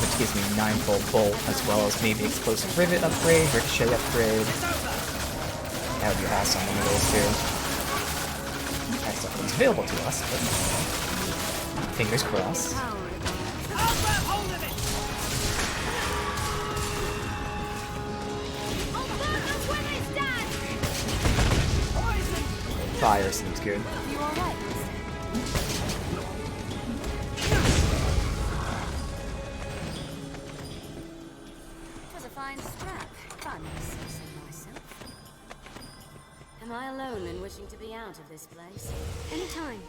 which gives me 9-fold bolt, as well as maybe explosive rivet upgrade, ricochet upgrade. That would be awesome, one of those two. That's not what's available to us, but fingers crossed. Fire seems good. Am I alone in wishing to be out of this place? Anytime.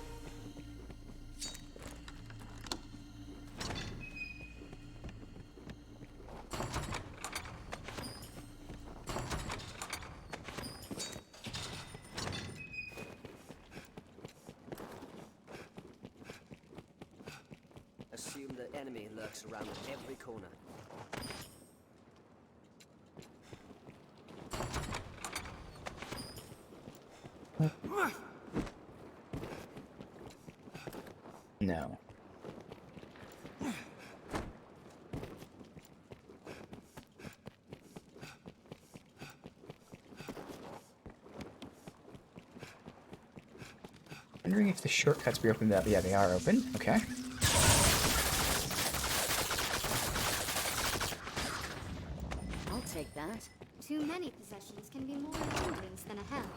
Assume the enemy lurks around every corner. No. Wondering if the shortcuts we opened up. Yeah, they are open. Okay. I'll take that. Too many possessions can be more a hindrance than a help.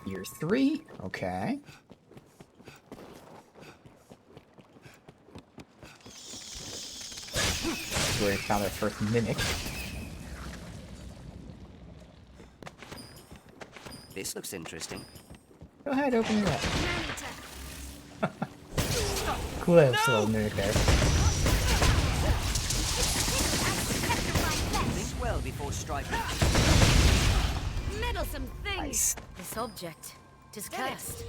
Year 3. Okay. Where we found our first mimic. This looks interesting. Go ahead, open it up. Cool that was still a mimic there. Think well before striking. Meddlesome thing! Nice. This object, 'tis cursed.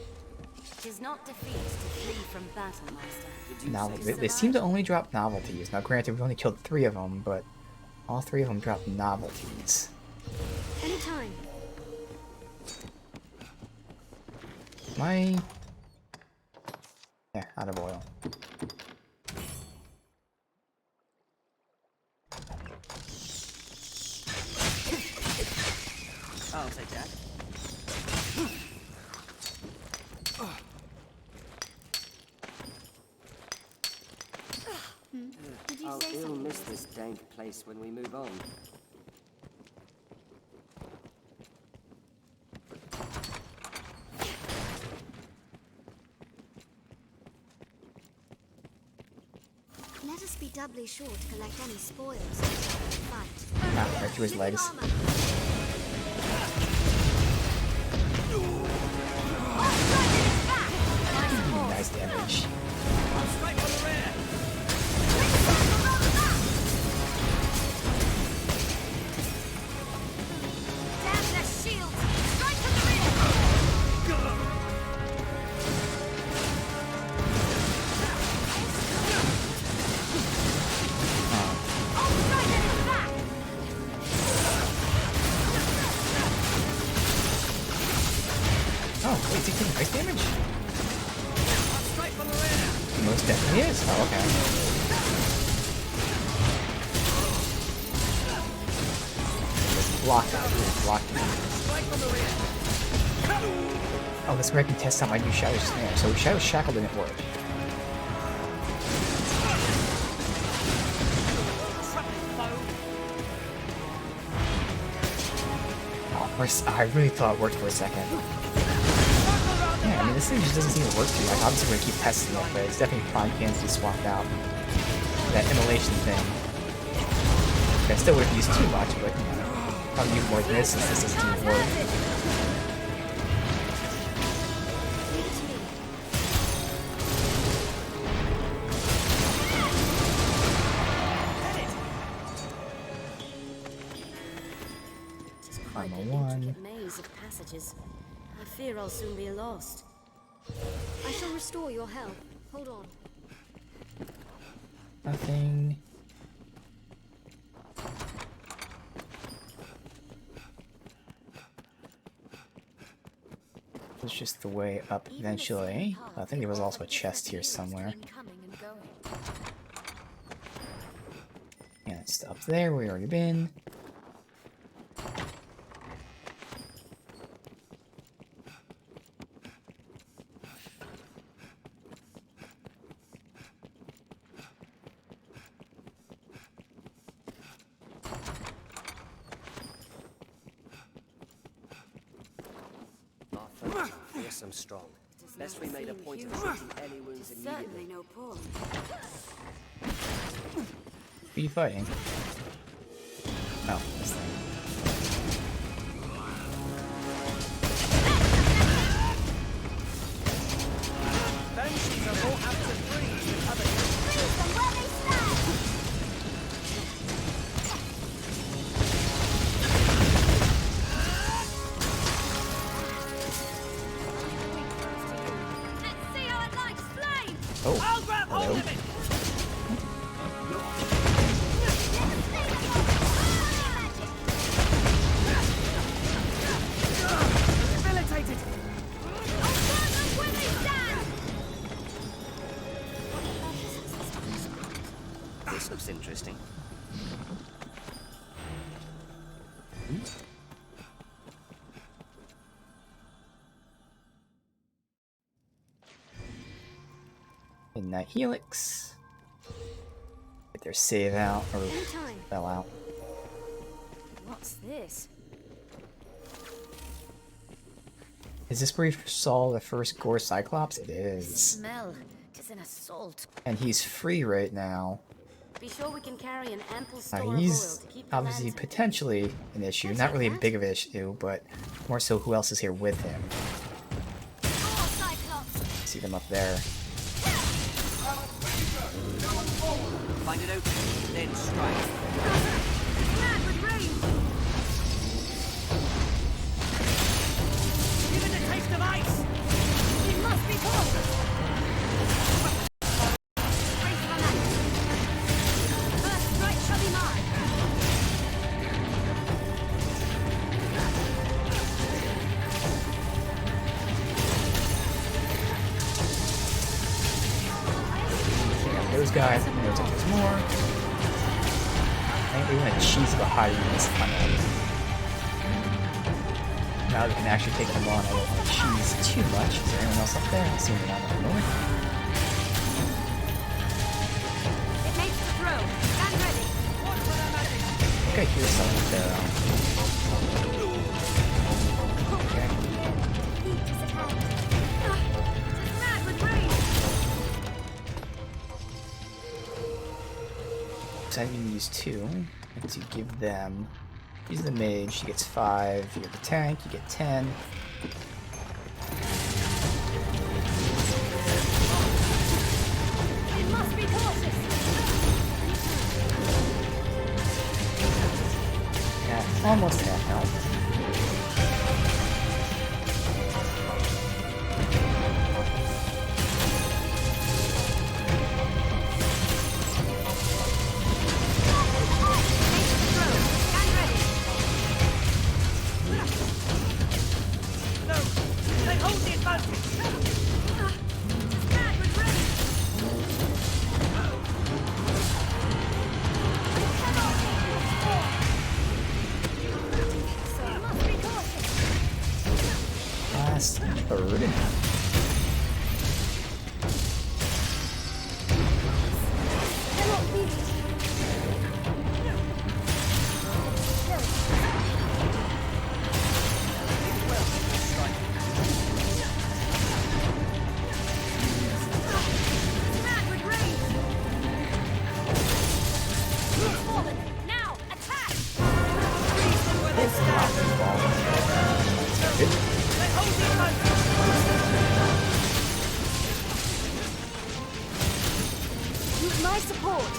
'Tis not defeat to flee from battle, master. Novelty. They seem to only drop novelties. Now, granted, we've only killed 3 of them, but all 3 of them drop novelties. Anytime. Yeah, out of oil. I'll take that. Did you I'll say ill something? miss this dank place when we move on. Let us be doubly sure to collect any spoils after the fight. Ah, right through his legs. Nice damage. Oh, wait, is he taking ice damage? He most definitely is. Oh, okay. Just block that. Block that. Oh, that's where I can test out my new Shadow Snare. So Shadow Shackle didn't work. I really thought it worked for a second. Yeah, I mean, this thing just doesn't seem to work too much. Obviously, we're gonna keep testing it, but it's definitely prime cans to be swapped out. That immolation thing. I still wouldn't use too much, but you know, I'll use more than this since this doesn't even work. Maze of passages. I fear I'll soon be lost. I shall restore your health. Hold on. Nothing. It's just the way up eventually. I think there was also a chest here somewhere. Yeah, it's up there where we already been. I'm strong. Best we made a point of treating any wounds immediately. Certainly no point. Who are you fighting? Oh, this thing. Banshees are more apt to breathe than other creatures. Oh, I'll grab hold hello. of it. Debilitated. This looks interesting. Midnight Helix. Get their save out, or fell out. What's this? Is this where you saw the first Gore Cyclops? It is. Smell. Tis an assault. And he's free right now. Be sure we can carry an ample store Now of he's oil to keep the obviously lands potentially an issue. Not really a big of an issue, but more so who else is here with him. See them up there. Find it open, then strike. Give it a taste of ice. It must be cold. First strike shall be mine. Those guys, and there's almost more. I think we're gonna cheese about how to use this tunnel. Now we can actually take them on. I don't want to cheese too much. Is there anyone else up there? I'm assuming not at the moment. It makes the throw. Stand ready. I think I hear someone up there. Okay. Heat is at hand. Tis mad with rage. so I need to use 2. I have to give them... Use the mage, she gets 5. You get the tank, you get 10. It must be cautious. Yeah, almost half health. Last bird. Use my support.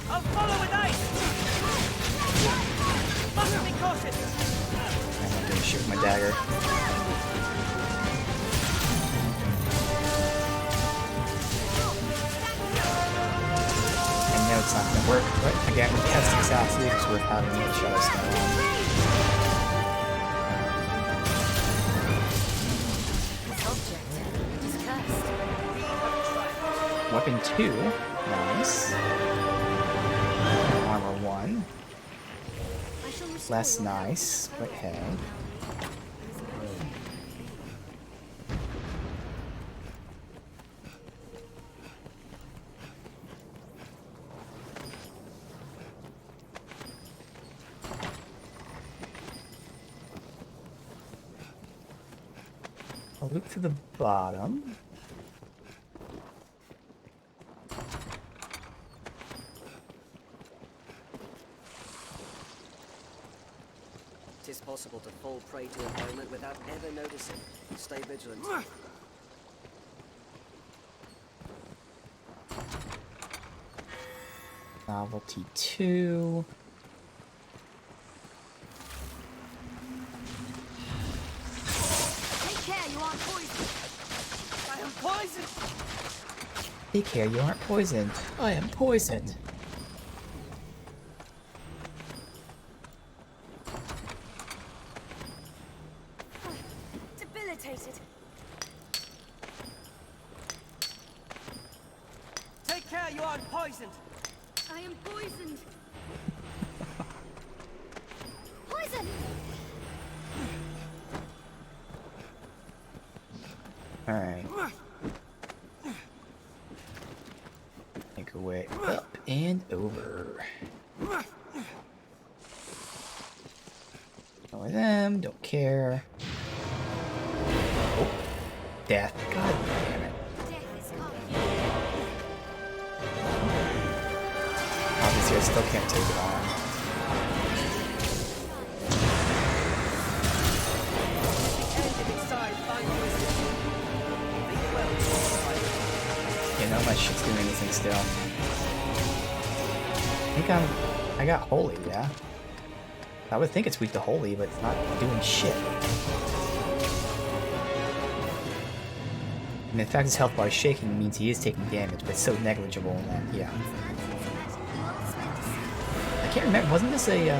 I'll follow with ice! Must be cautious! I'm gonna shoot my dagger. I know it's not gonna work, but again, we're testing Sassy because we're having the Shadow Stone. Weapon 2, nice. Armor 1, less nice, but hey. I'll loop to the bottom. It is possible to fall prey to a moment without ever noticing. Stay vigilant. Novelty 2. Take care, you aren't poisoned. I am poisoned! Take care, you aren't poisoned. I am poisoned. Debilitated. Take care, you aren't poisoned! I am poisoned. Poison! Alright. Make our way up and over. Ignore them, don't care. Oh, death. God damn it. Obviously, I still can't take it on. You know, my shit's doing anything still. I think I got holy, yeah? I would think it's weak to holy, but it's not doing shit. And in fact, his health bar shaking means he is taking damage, but it's so negligible that, yeah. I can't remember, wasn't this a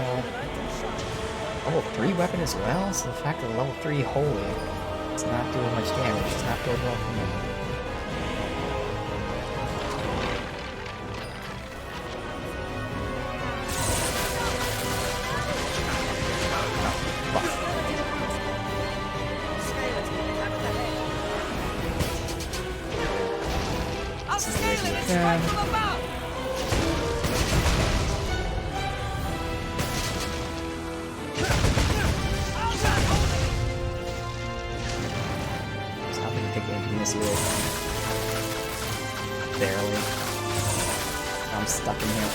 level 3 weapon as well? So the fact that level 3 holy is not doing much damage does not bode well for me. Barely. I'm stuck in here.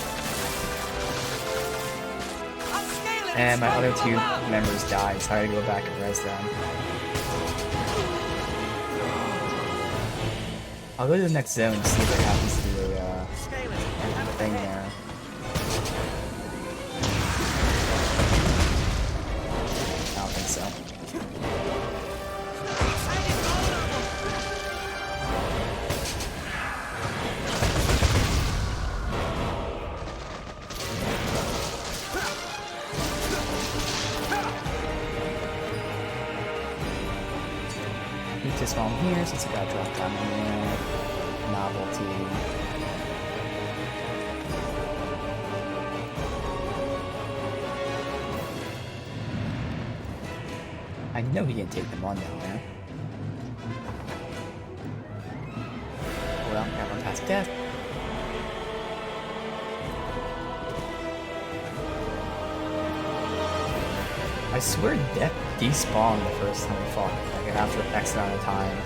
And my other two members died, so I had to go back and res them. I'll go to the next zone and see if there happens to be a thing there. I don't think so. Need to spawn here since I got dropped down in there. Novelty. I know he didn't take them on down there. Well, got one past death. I swear death despawned the first time we fought, like after X amount of time.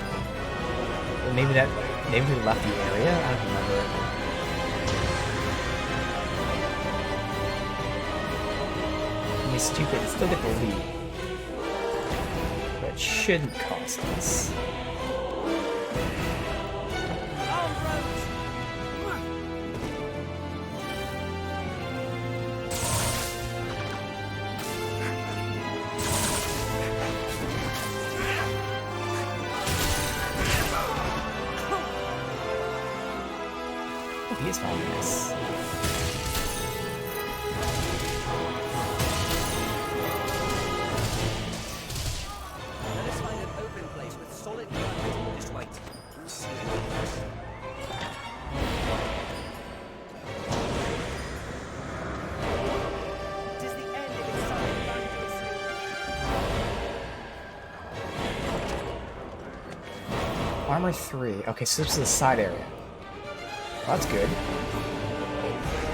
But maybe we left the area? I don't remember. I mean, stupid, it's still get the lead. But it shouldn't cost us. He is following this. Let us find an open place with solid ground. Just wait. It is the end of its cycle. Armor 3. Okay, so this is the side area. Well, that's good.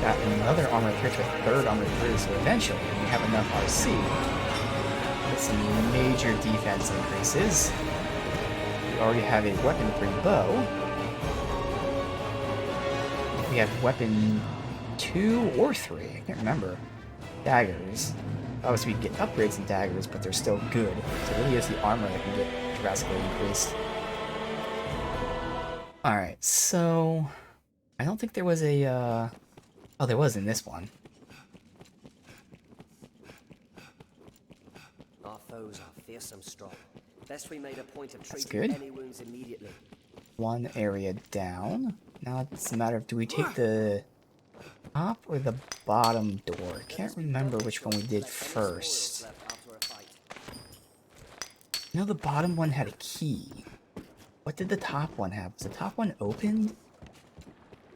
Got another armor 3 to a third armor 3, so eventually, when we have enough RC, get some major defense increases. We already have a weapon 3 bow. We have weapon 2 or 3, I can't remember. Daggers. Obviously, we can get upgrades in daggers, but they're still good. So it really is the armor that can get drastically increased. Alright, so I don't think there was a, oh, there was in this one. Our foes are fearsome strong. Best we made a point of That's treating good. any wounds immediately. One area down. Now it's a matter of, do we take the top or the bottom door? Can't remember which one we did first. No, the bottom one had a key. What did the top one have? Was the top one opened?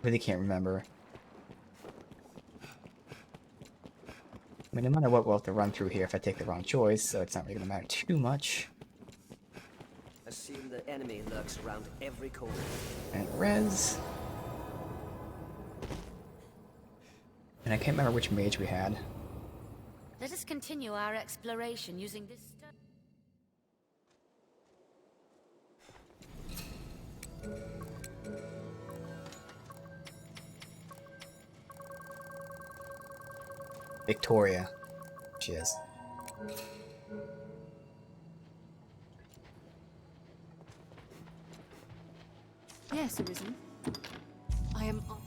Really can't remember. I mean, no matter what, we'll have to run through here if I take the wrong choice, so it's not really gonna matter too much. Assume the enemy lurks around every corner. And res. And I can't remember which mage we had. Let us continue our exploration using this stone. Victoria. She is. Yes, Arisen. I am on.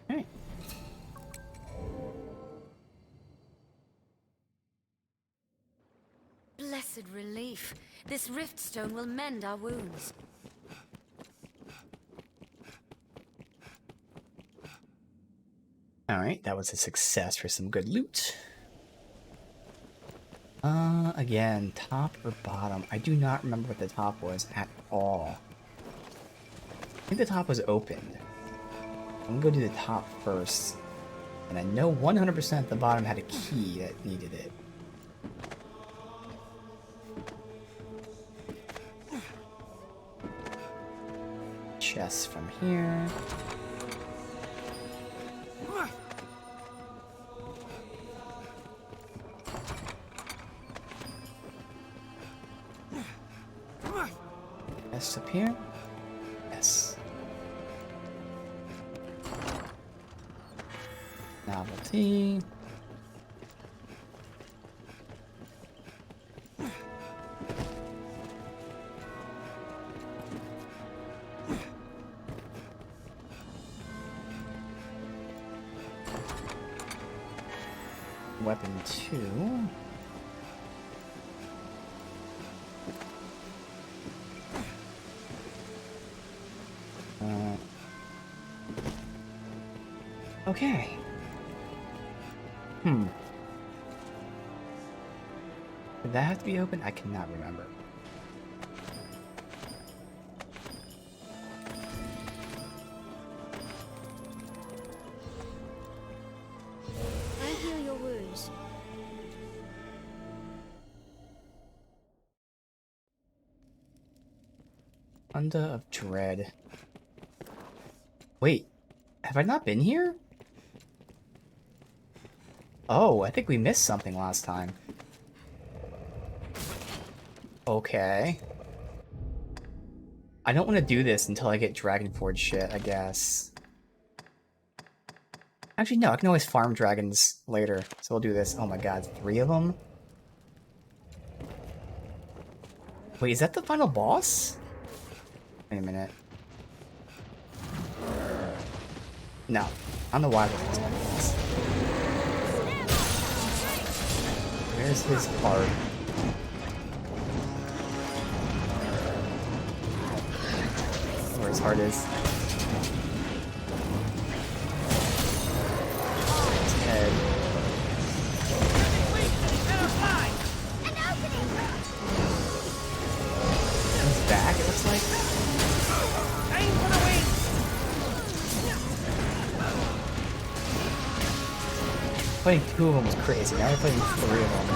Hey. Blessed relief. This rift stone will mend our wounds. Alright, that was a success for some good loot. Again, top or bottom? I do not remember what the top was at all. I think the top was opened. I'm gonna go do the top first. And I know 100% the bottom had a key that needed it. Chests from here. Chests up here. Yes. Novelty. Weapon 2. Okay. Did that have to be open? I cannot remember. I heal your wounds. Funda of Dread. Wait, have I not been here? Oh, I think we missed something last time. Okay. I don't want to do this until I get Dragonforge shit, I guess. Actually, no, I can always farm dragons later, so we'll do this. Oh my god, 3 of them? Wait, is that the final boss? Wait a minute. No, I don't know why there's one boss. Where's his heart? Where his heart is. His head. His back, it looks like. Fighting 2 of them was crazy. Now we're fighting 3 of them.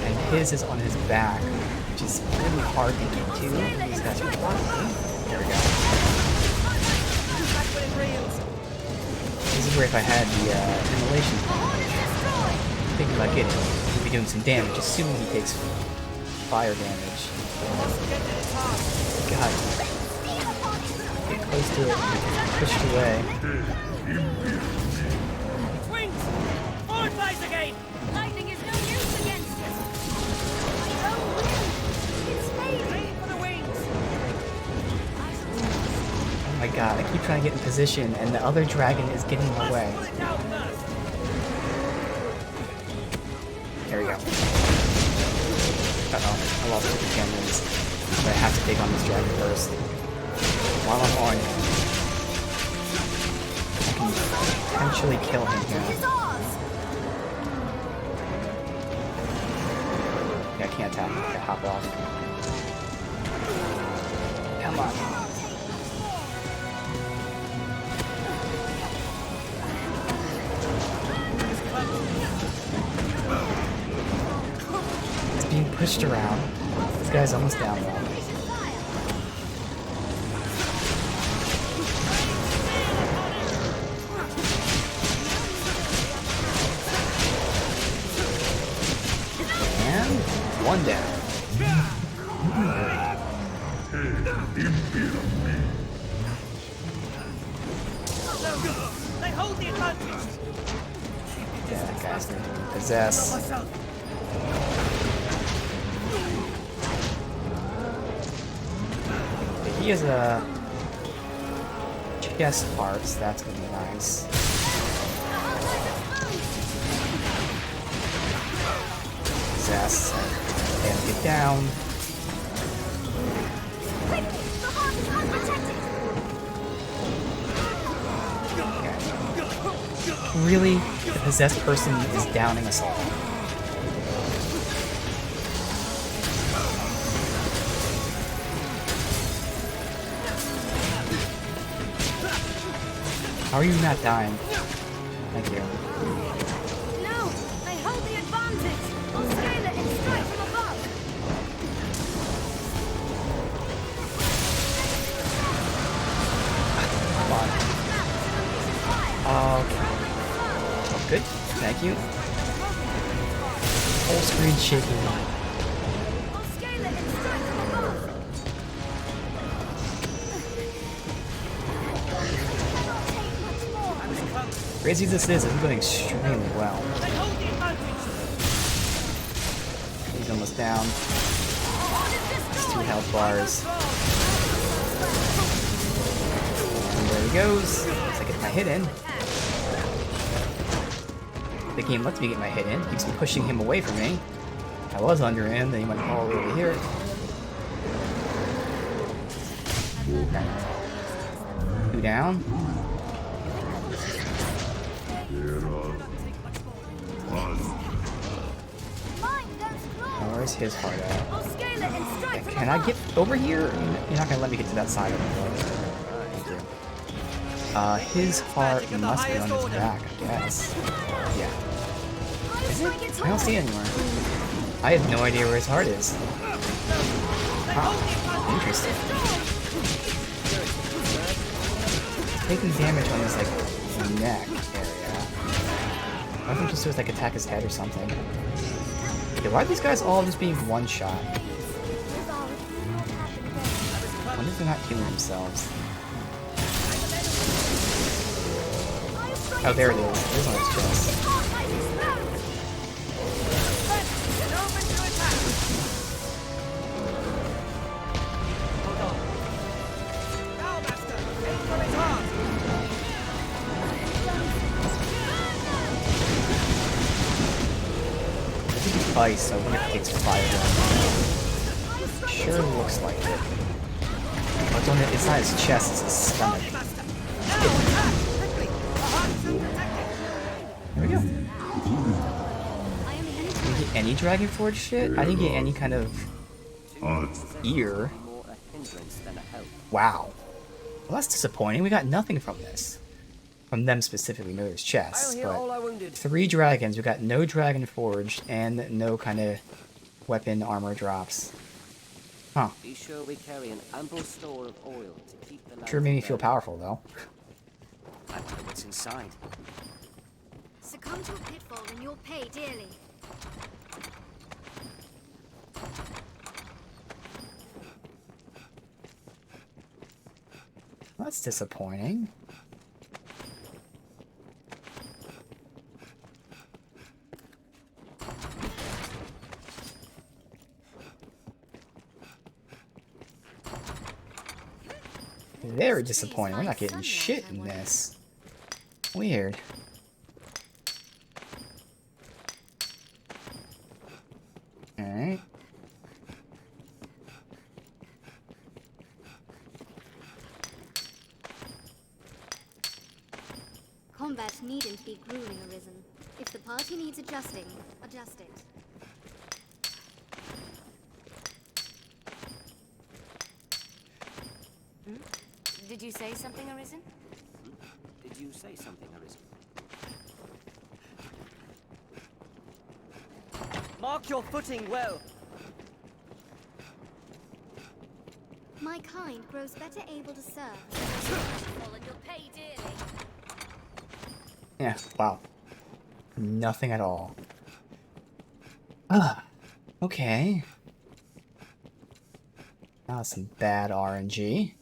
And his is on his back, which is really hard to get to. These guys are blocking. There we go. This is where if I had the immolation, thinking about getting, he'd be doing some damage, assuming he takes fire damage. God. Get close to it, pushed away. Again. Lightning is no use against us. My own wind. It's fading. Aim for the wings. Oh my god, I keep trying to get in position and the other dragon is getting in the way. There we go. Uh-oh, I lost 2 companions. But I have to take on this dragon first. While I'm on, I can potentially kill him here. I can't attack him. I hop off. Come on. It's being pushed around. This guy's almost down though. One down. They hold the advantage. Yeah, that guy's going to possess. He has a chest part, so that's going to be nice. Possess. And get down. Okay. Really? The possessed person is downing us all. How are you not dying? Thank you. No, they hold the advantage. I'll scale it and strike from above. Come on. Okay. Oh, good. Thank you. Whole screen shaking. I'll scale it and strike from above. Crazy as this is, it's going extremely well. He's almost down. Just 2 health bars. And there he goes. Looks like I get my hit in. The game lets me get my hit in. Keeps pushing him away from me. I was under him, then he went all over here. Okay. 2 down. Where's his heart at? Can I get over here? You're not gonna let me get to that side of the board. Thank you. His heart must be on his back, I guess. Yeah. Is it? I don't see it anywhere. I have no idea where his heart is. Huh. Interesting. Taking damage on his, like, neck area. I think just was, like, attack his head or something. Okay, why are these guys all just being one-shot? I wonder if they're not healing themselves. Oh, there it is. It is on its chest. Ice, so I wonder if it takes fire damage. Sure looks like it. But it's not his chest, it's his stomach. There we go. Did we get any Dragon Forge shit? I didn't get any kind of ear. Wow. Well, that's disappointing. We got nothing from this. From them specifically, no, there's chests, but 3 dragons, we got no Dragon Forged and no kind of weapon armor drops. Huh. Be sure we carry an ample store of oil to keep the Sure made me feel powerful, though. I don't know what's inside. Succumb to a pitfall and you'll pay dearly. That's disappointing. Very disappointing. We're not getting shit in this. Weird. Alright. Combat needn't be grueling, Arisen. If the party needs adjusting, adjust it. Did you say something, Arisen? Did you say something, Arisen? Mark your footing well. My kind grows better able to serve. Well, you'll pay dearly. Yeah, wow. Nothing at all. Ah, okay. Now some bad RNG.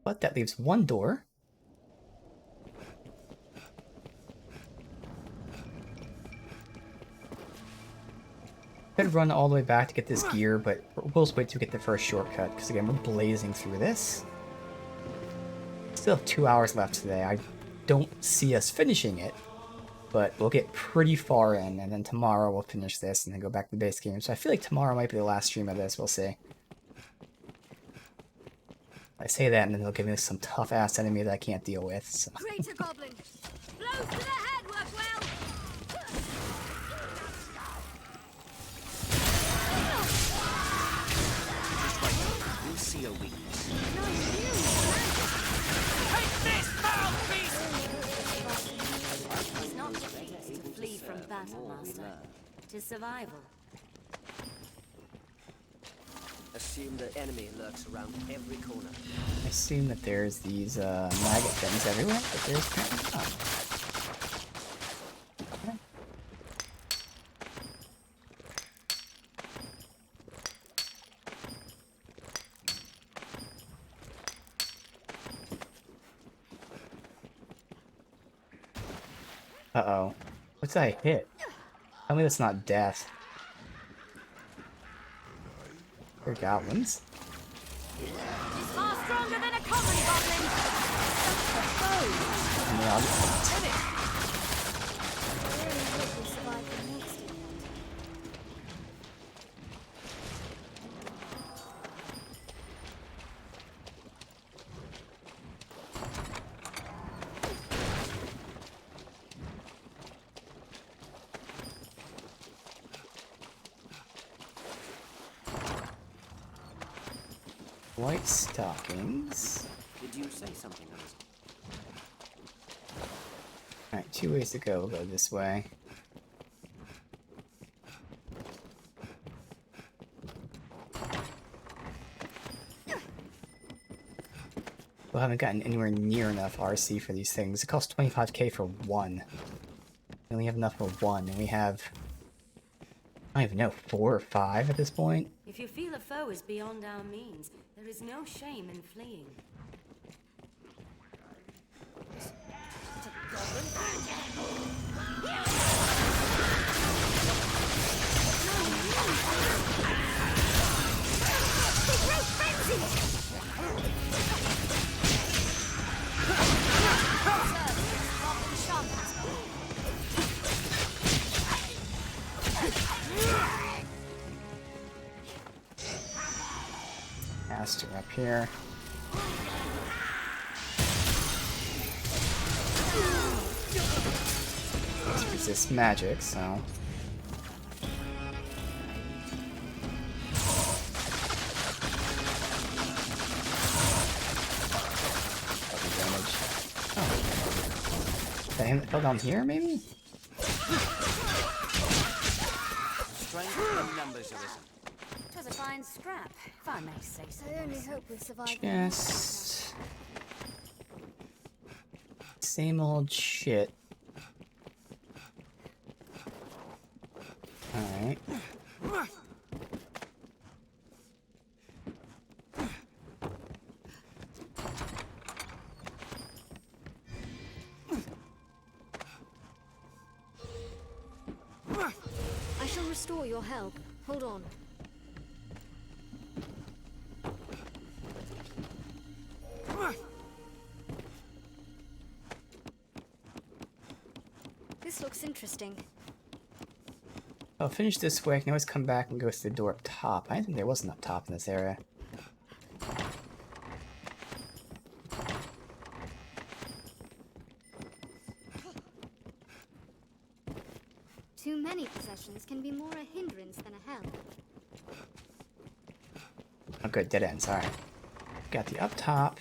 But that leaves 1 door. Could run all the way back to get this gear, but we'll just wait to get the first shortcut, because again, we're blazing through this. Still have 2 hours left today. I don't see us finishing it, but we'll get pretty far in, and then tomorrow we'll finish this and then go back to the base game. So I feel like tomorrow might be the last stream of this, we'll see. I say that, and then they'll give me some tough-ass enemy that I can't deal with. So. Greater Goblin! Blows to the head work well! We'll see a weakness. It's not defeat to flee from battle, Master. It is survival. Assume the enemy lurks around every corner. I assume that there's these maggot things everywhere, but there's apparently not. Okay. Uh-oh. What's that I hit? Tell me that's not death. They're goblins. He's far stronger than a common goblin. Yeah, I really hope we survive the next event. white stockings. Did you say something, Arisen? Alright, 2 ways to go. We'll go this way. We haven't gotten anywhere near enough RC for these things. It costs 25k for one. We only have enough for one, and we have... I don't even know, 4 or 5 at this point? If you feel a foe is beyond our means, there is no shame in fleeing. Master up here. Let's resist magic, so... Damage. Oh. Did I fell down here, maybe? Strength in numbers, Arisen. It was a fine scrap, if I may say so. I only hope we survive. Just... same old shit. Alright. I shall restore your help. Hold on. This looks interesting. I'll finish this way. I can always come back and go through the door up top. I didn't think there was an up top in this area. Too many possessions can be more a hindrance than a help. Oh good, dead ends, alright. Got the up top.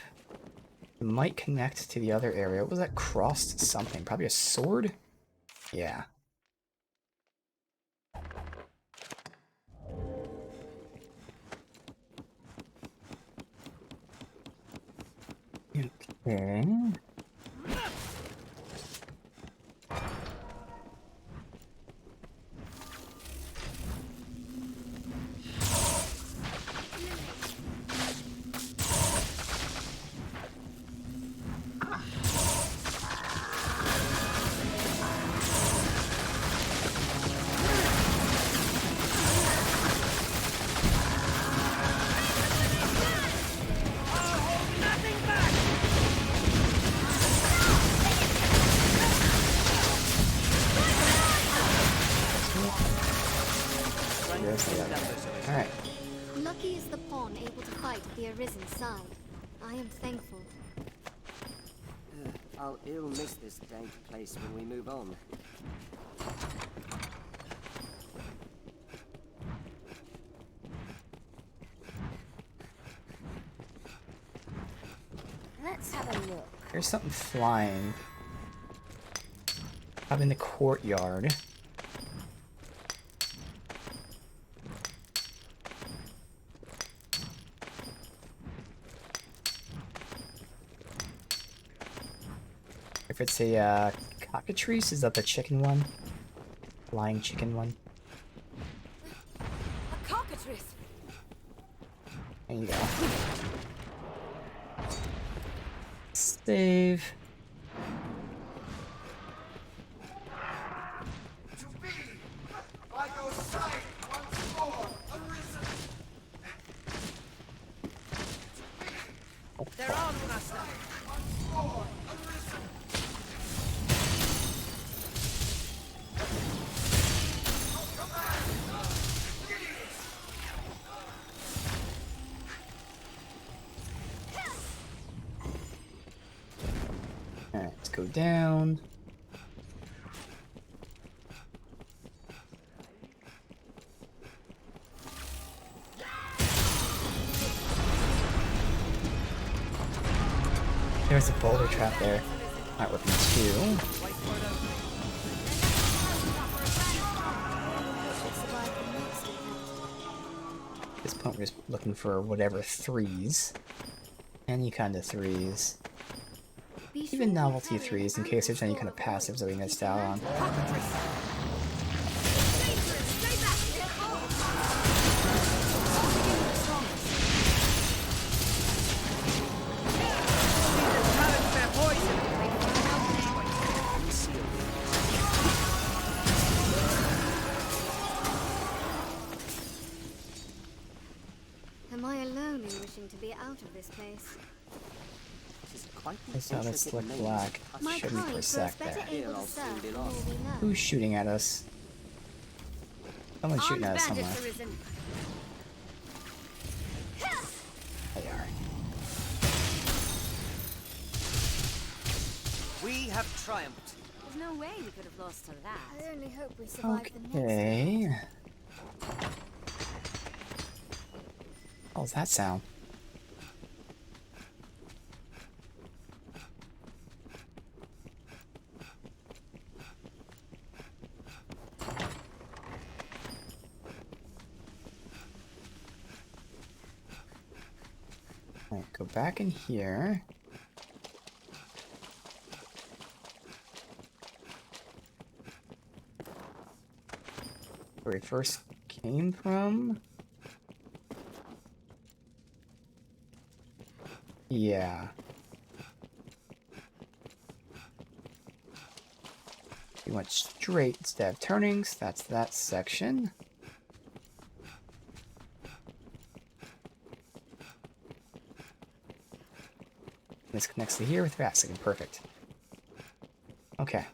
Might connect to the other area. What was that crossed something? Probably a sword? Yeah. Okay. Alright. Lucky is the pawn able to fight at the Arisen side. I am thankful. I'll ill miss this dank place when we move on. Let's have a look. There's something flying. Up in the courtyard. If it's a cockatrice, is that the chicken one? Flying chicken one? A cockatrice! There you go. They're on, Master. Alright, let's go down. There's a boulder trap there. Not working too. At this point, we're just looking for whatever threes. Any kind of threes. Even novelty threes, in case there's any kind of passives that we missed out on. Am I alone in wishing to be out of this place? It's not a slick black. My Should be kind for a grows sec better there. able to serve the more we know. Who's shooting at us? Someone's shooting at us Armed somewhere. bandits, Arisen. They are. We have triumphed. There's no way we could have lost to that. I only hope we survive the next. Okay. What was that sound? Alright, go back in here. Where we first came from? Yeah. We went straight instead of turnings. That's that section. This connects to here with Vasican. Perfect. Okay.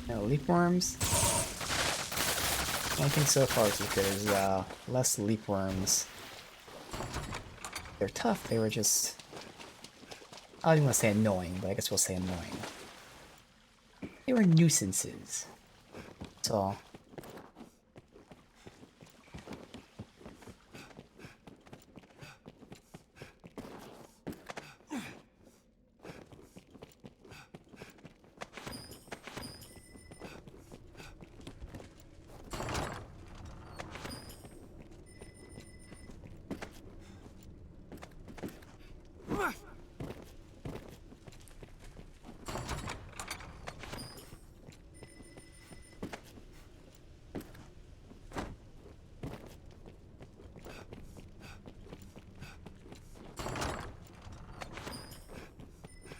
No leap worms. One thing so far is that there's less leap worms. They're tough, they were just... I don't even want to say annoying, but I guess we'll say annoying. They were nuisances. That's all.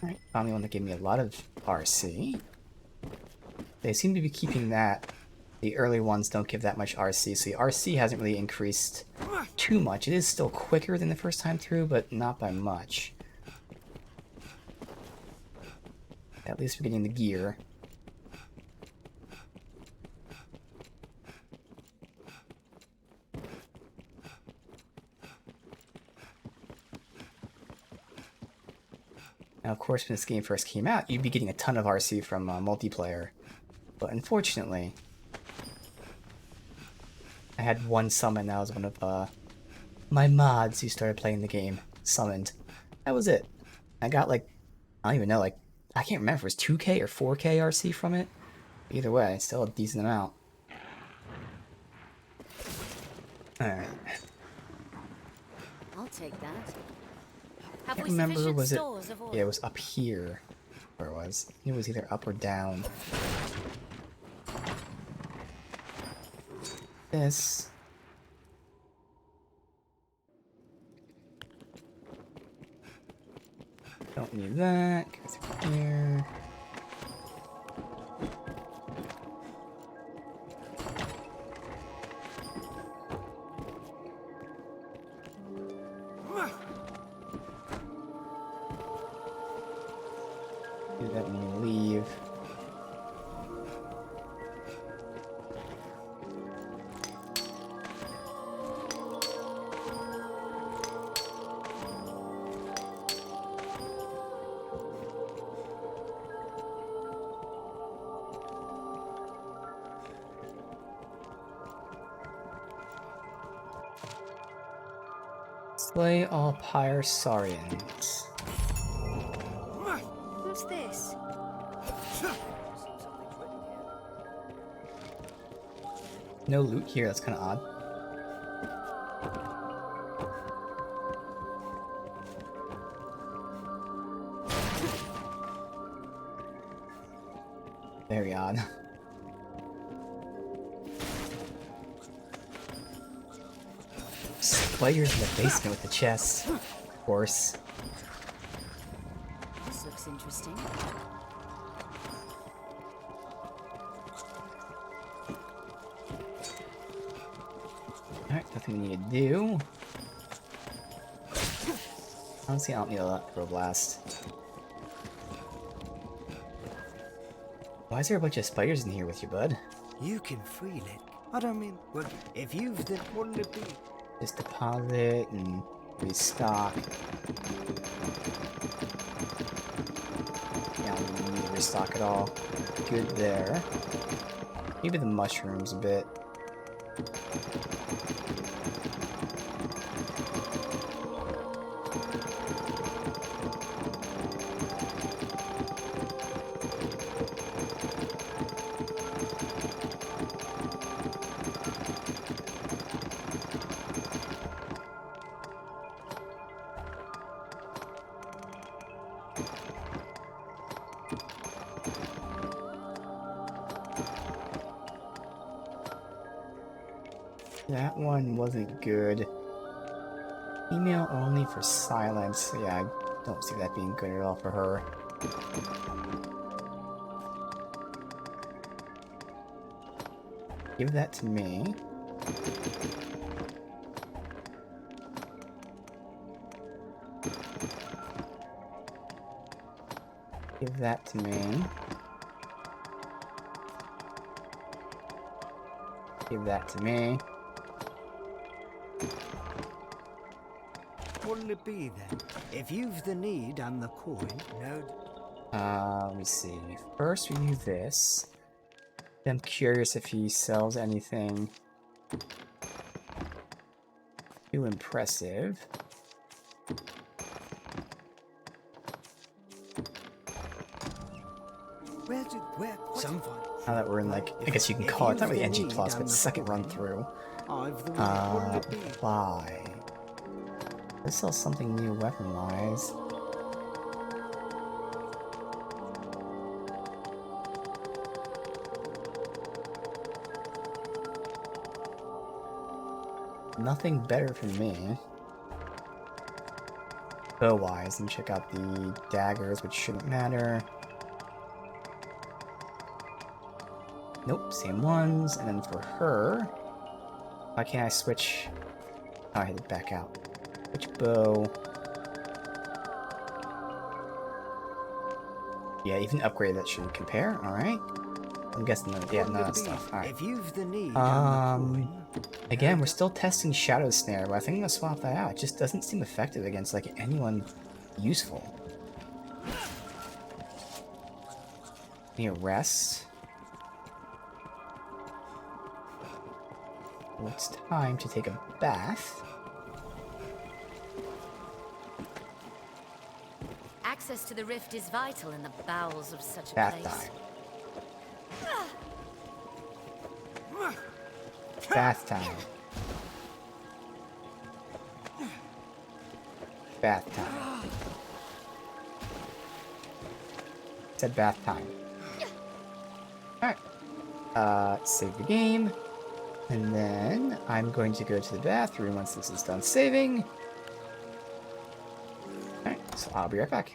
Alright, found the one that gave me a lot of RC. They seem to be keeping that. The early ones don't give that much RC, so the RC hasn't really increased too much. It is still quicker than the first time through, but not by much. At least we're getting the gear. Now, of course, when this game first came out, you'd be getting a ton of RC from multiplayer. But unfortunately, I had one summon. That was one of my mods who started playing the game summoned. That was it. I got like, I don't even know, like, I can't remember if it was 2k or 4k RC from it. Either way, it's still a decent amount. Alright. I'll take that. I Have can't we remember, sufficient was it? stores of oil? Yeah, it was up here. Where it was. It was either up or down. This. Don't need that. Go through here. leave. Slay all Pyre-Saurians. What's this? No loot here, that's kind of odd. Very odd. Spiders in the basement with the chests. Of course. This looks interesting. Alright, nothing we need to do. Honestly, I don't need a Electroblast. Why is there a bunch of spiders in here with you, bud? You can feel it. I don't mean, well, if you've the wouldn't it be? Just deposit and restock. Yeah, I don't need to restock at all. Good there. Maybe the mushrooms a bit. That one wasn't good. Email only for silence. Yeah, I don't see that being good at all for her. Give that to me. Give that to me. Give that to me. What'll it be then? If you've the need and the coin, no. Let me see. First we do this. I'm curious if he sells anything too impressive. Some fun. Now that we're in, like, I guess you can call it not really NG Plus, but second run through. Buy. Let's sell something new weapon-wise. Nothing better for me. Bow-wise, and check out the daggers, which shouldn't matter. Nope, same ones. And then for her, why can't I switch? Oh, I had to back out. Switch bow. Yeah, even upgrade that shouldn't compare. All right. I'm guessing that, yeah, none of that stuff. All right. If you've the need, again, we're still testing Shadow Snare, but I think I'm gonna swap that out. It just doesn't seem effective against like anyone useful. Need a rest. Well, it's time to take a bath. Access to the rift is vital in the bowels of such a Bath place. time. Bath time. Bath time. Said bath time. Alright. Save the game. And then I'm going to go to the bathroom once this is done saving. Alright, so I'll be right back.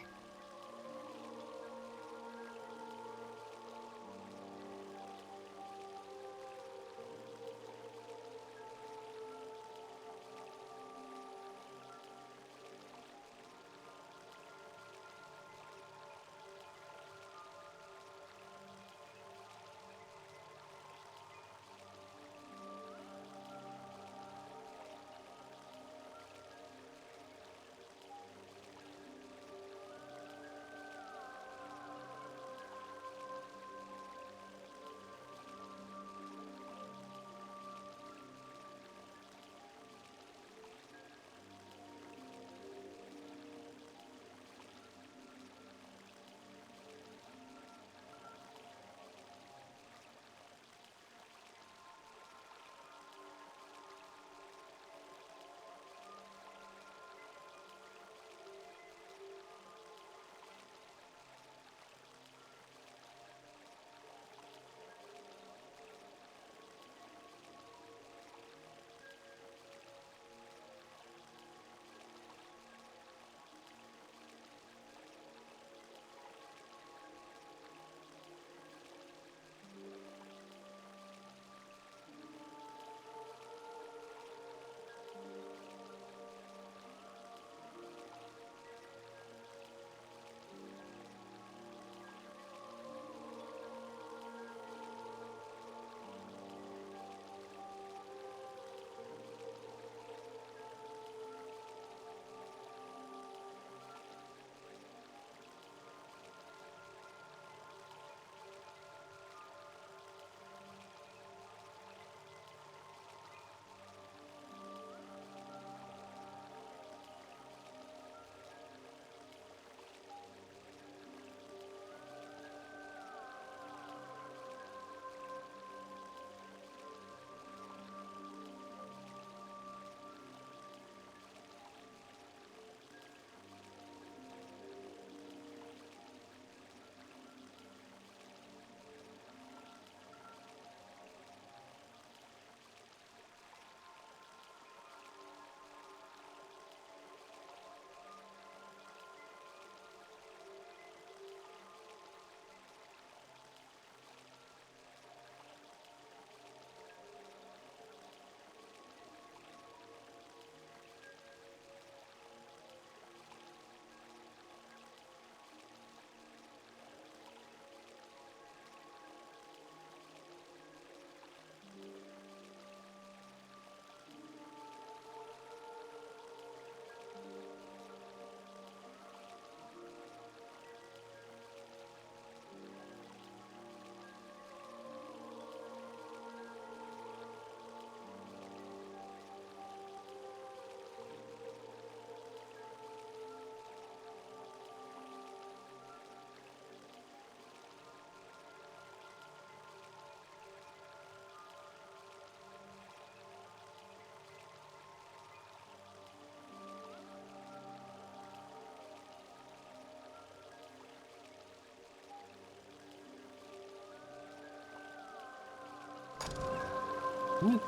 Ooh,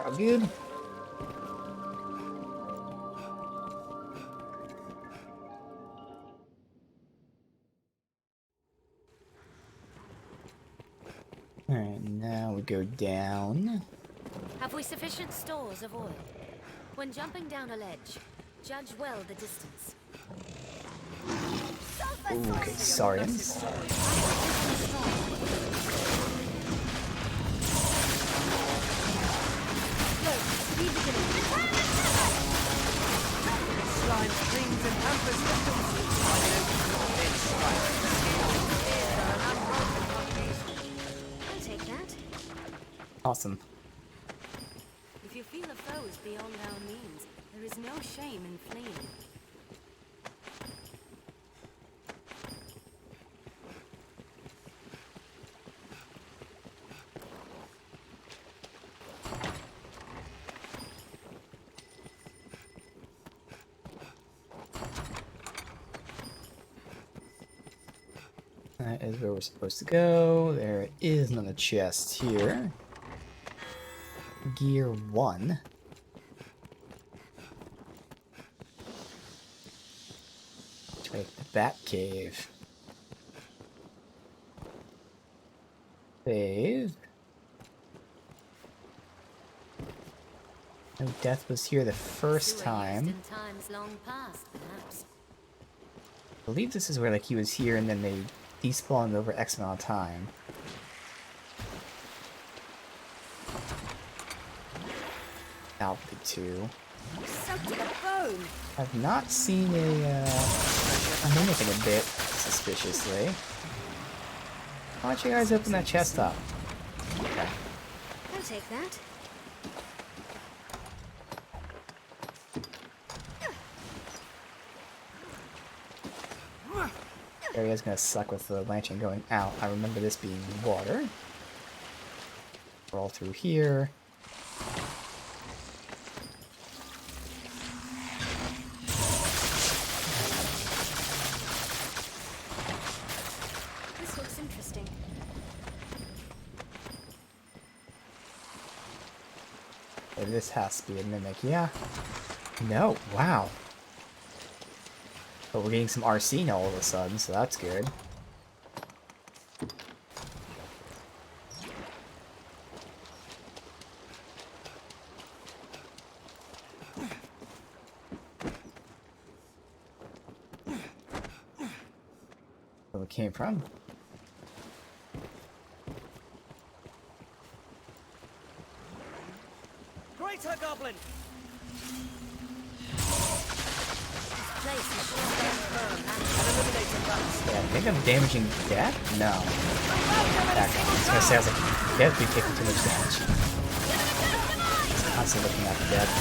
all good. Alright, now we go down. Have we sufficient stores of oil? When jumping down a ledge, judge well the distance. Ooh, okay, Saurians. Slime clings and hampers I'll take that. Awesome. If you feel a foe is beyond our means, there is no shame in fleeing. That is where we're supposed to go. There is another chest here. Gear 1. Take the Bat Cave. Save. No, Death was here the first time. In times long past, perhaps. I believe this is where like he was here and then they despawned over X amount of time. Alpha 2. soaked to the bone. I've not seen a mimic in a bit, suspiciously. Why don't you guys open that chest up? Okay. I'll take that. Area's gonna suck with the lantern going out. I remember this being water. We're all through here. This looks interesting. Maybe this has to be a mimic. Yeah. No. Wow. But we're getting some RC now all of a sudden, so that's good. Where it came from. Greater Goblin! Yeah, I think I'm damaging Death? No. Back. I was gonna say, I was like, Death be taking too much damage. Constantly looking at the Death.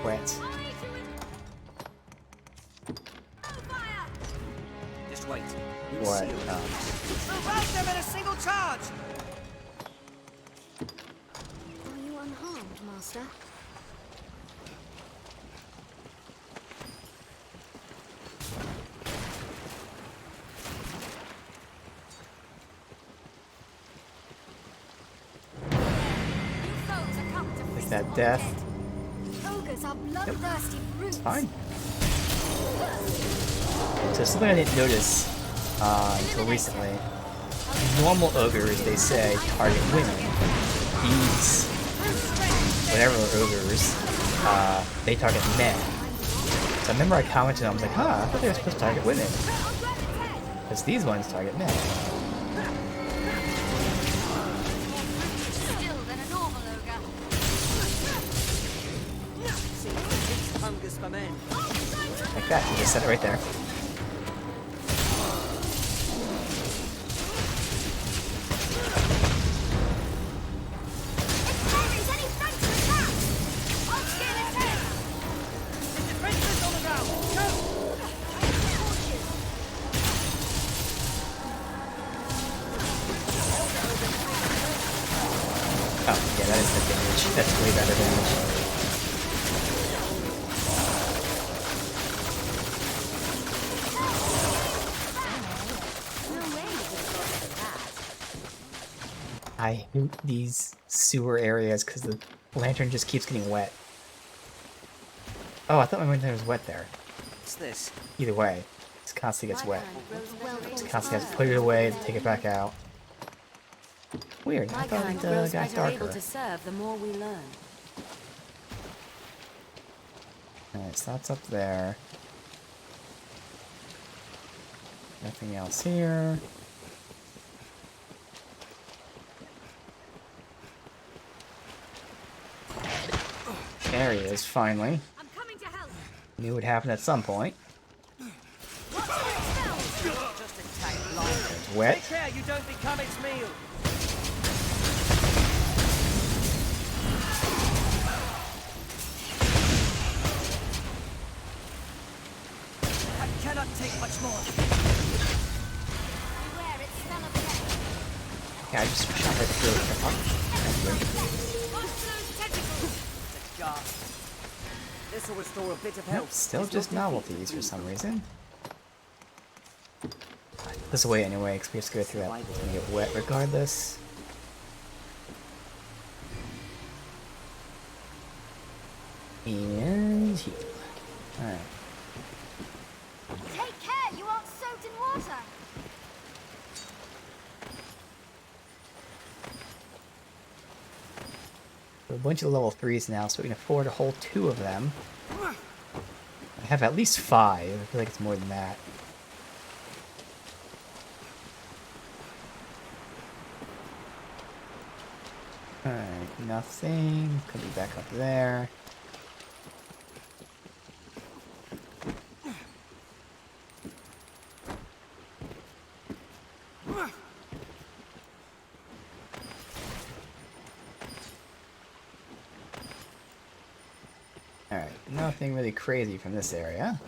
Wet. Just wait. What? Arouse them in a single charge! Are you unharmed, Master? Is that Death? Ogres are bloodthirsty brutes. Fine. So something I didn't notice until recently. Normal ogres, they say, target women. These, whatever ogres, they target men. So I remember I commented, I was like, huh, I thought they were supposed to target women. Because these ones target men. Still than a normal ogre. Hungers for men. Like that, you just said it right there. Oh, yeah, that is the damage. That's way better damage. I hate these sewer areas because the lantern just keeps getting wet. Oh, I thought my lantern was wet there. What's this? Either way, it constantly gets wet. Just constantly have to put it away to take it back out. Weird. I thought it got darker. to serve the more we learn. Alright, so that's up there. Nothing else here. There he is, finally. I'm coming to help. Knew it would happen at some point. Just attack lightning. It's wet. Take care you don't become its meal. I cannot take much more. Beware, it's smell of death. Yeah, I just shot right through it. This will restore a bit of Nope, health. still It's just not novelties for some reason. This way anyway, because we have to go through that. It's gonna get wet regardless. And heal. Alright. Take care, you aren't soaked in water. A bunch of level 3s now, so we can afford to hold 2 of them. I have at least 5. I feel like it's more than that. Alright, nothing. Could be back up there. Alright, nothing really crazy from this area.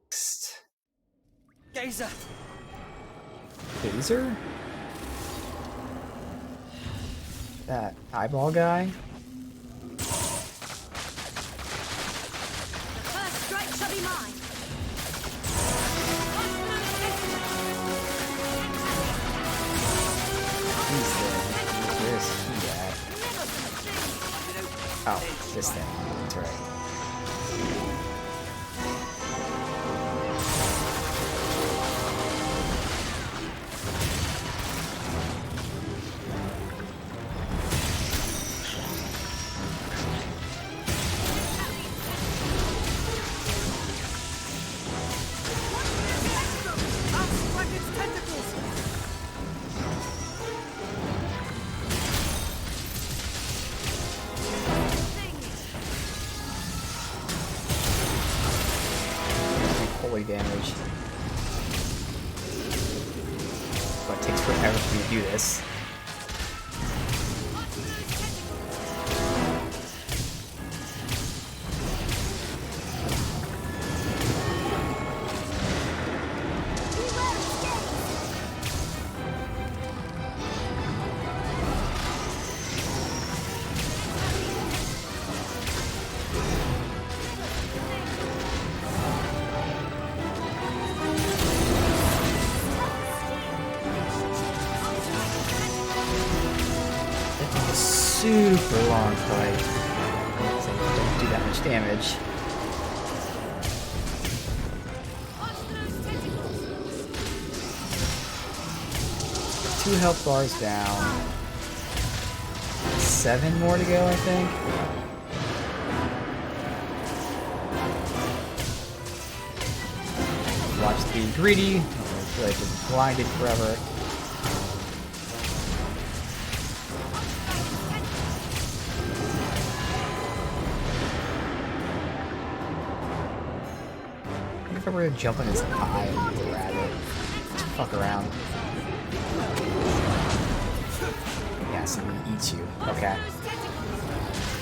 Next. Gazer. Gazer? That eyeball guy? The first strike shall be mine. He's there. Where's he at? Oh, this thing. That's right. Outstrike its tentacles. Holy damage. But it takes forever for me to do this. Super long fight. So don't do that much damage. Two health bars down. 7 more to go, I think. Watch being greedy. I feel like it's blinded forever. If I were to jump on his eye and grab it, just fuck around. Yeah, so he eats you. Okay.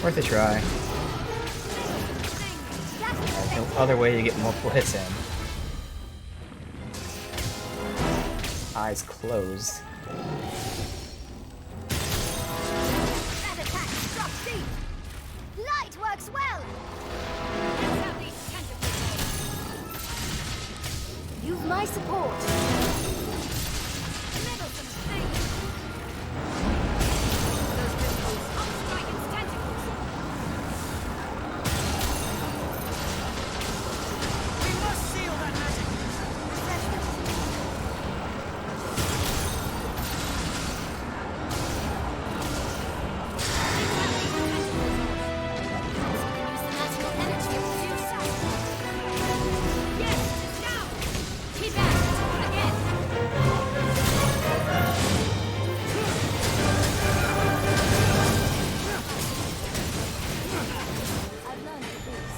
Worth a try. There's no other way to get multiple hits in. Eyes closed. That attack struck deep. Light works well. You've my support.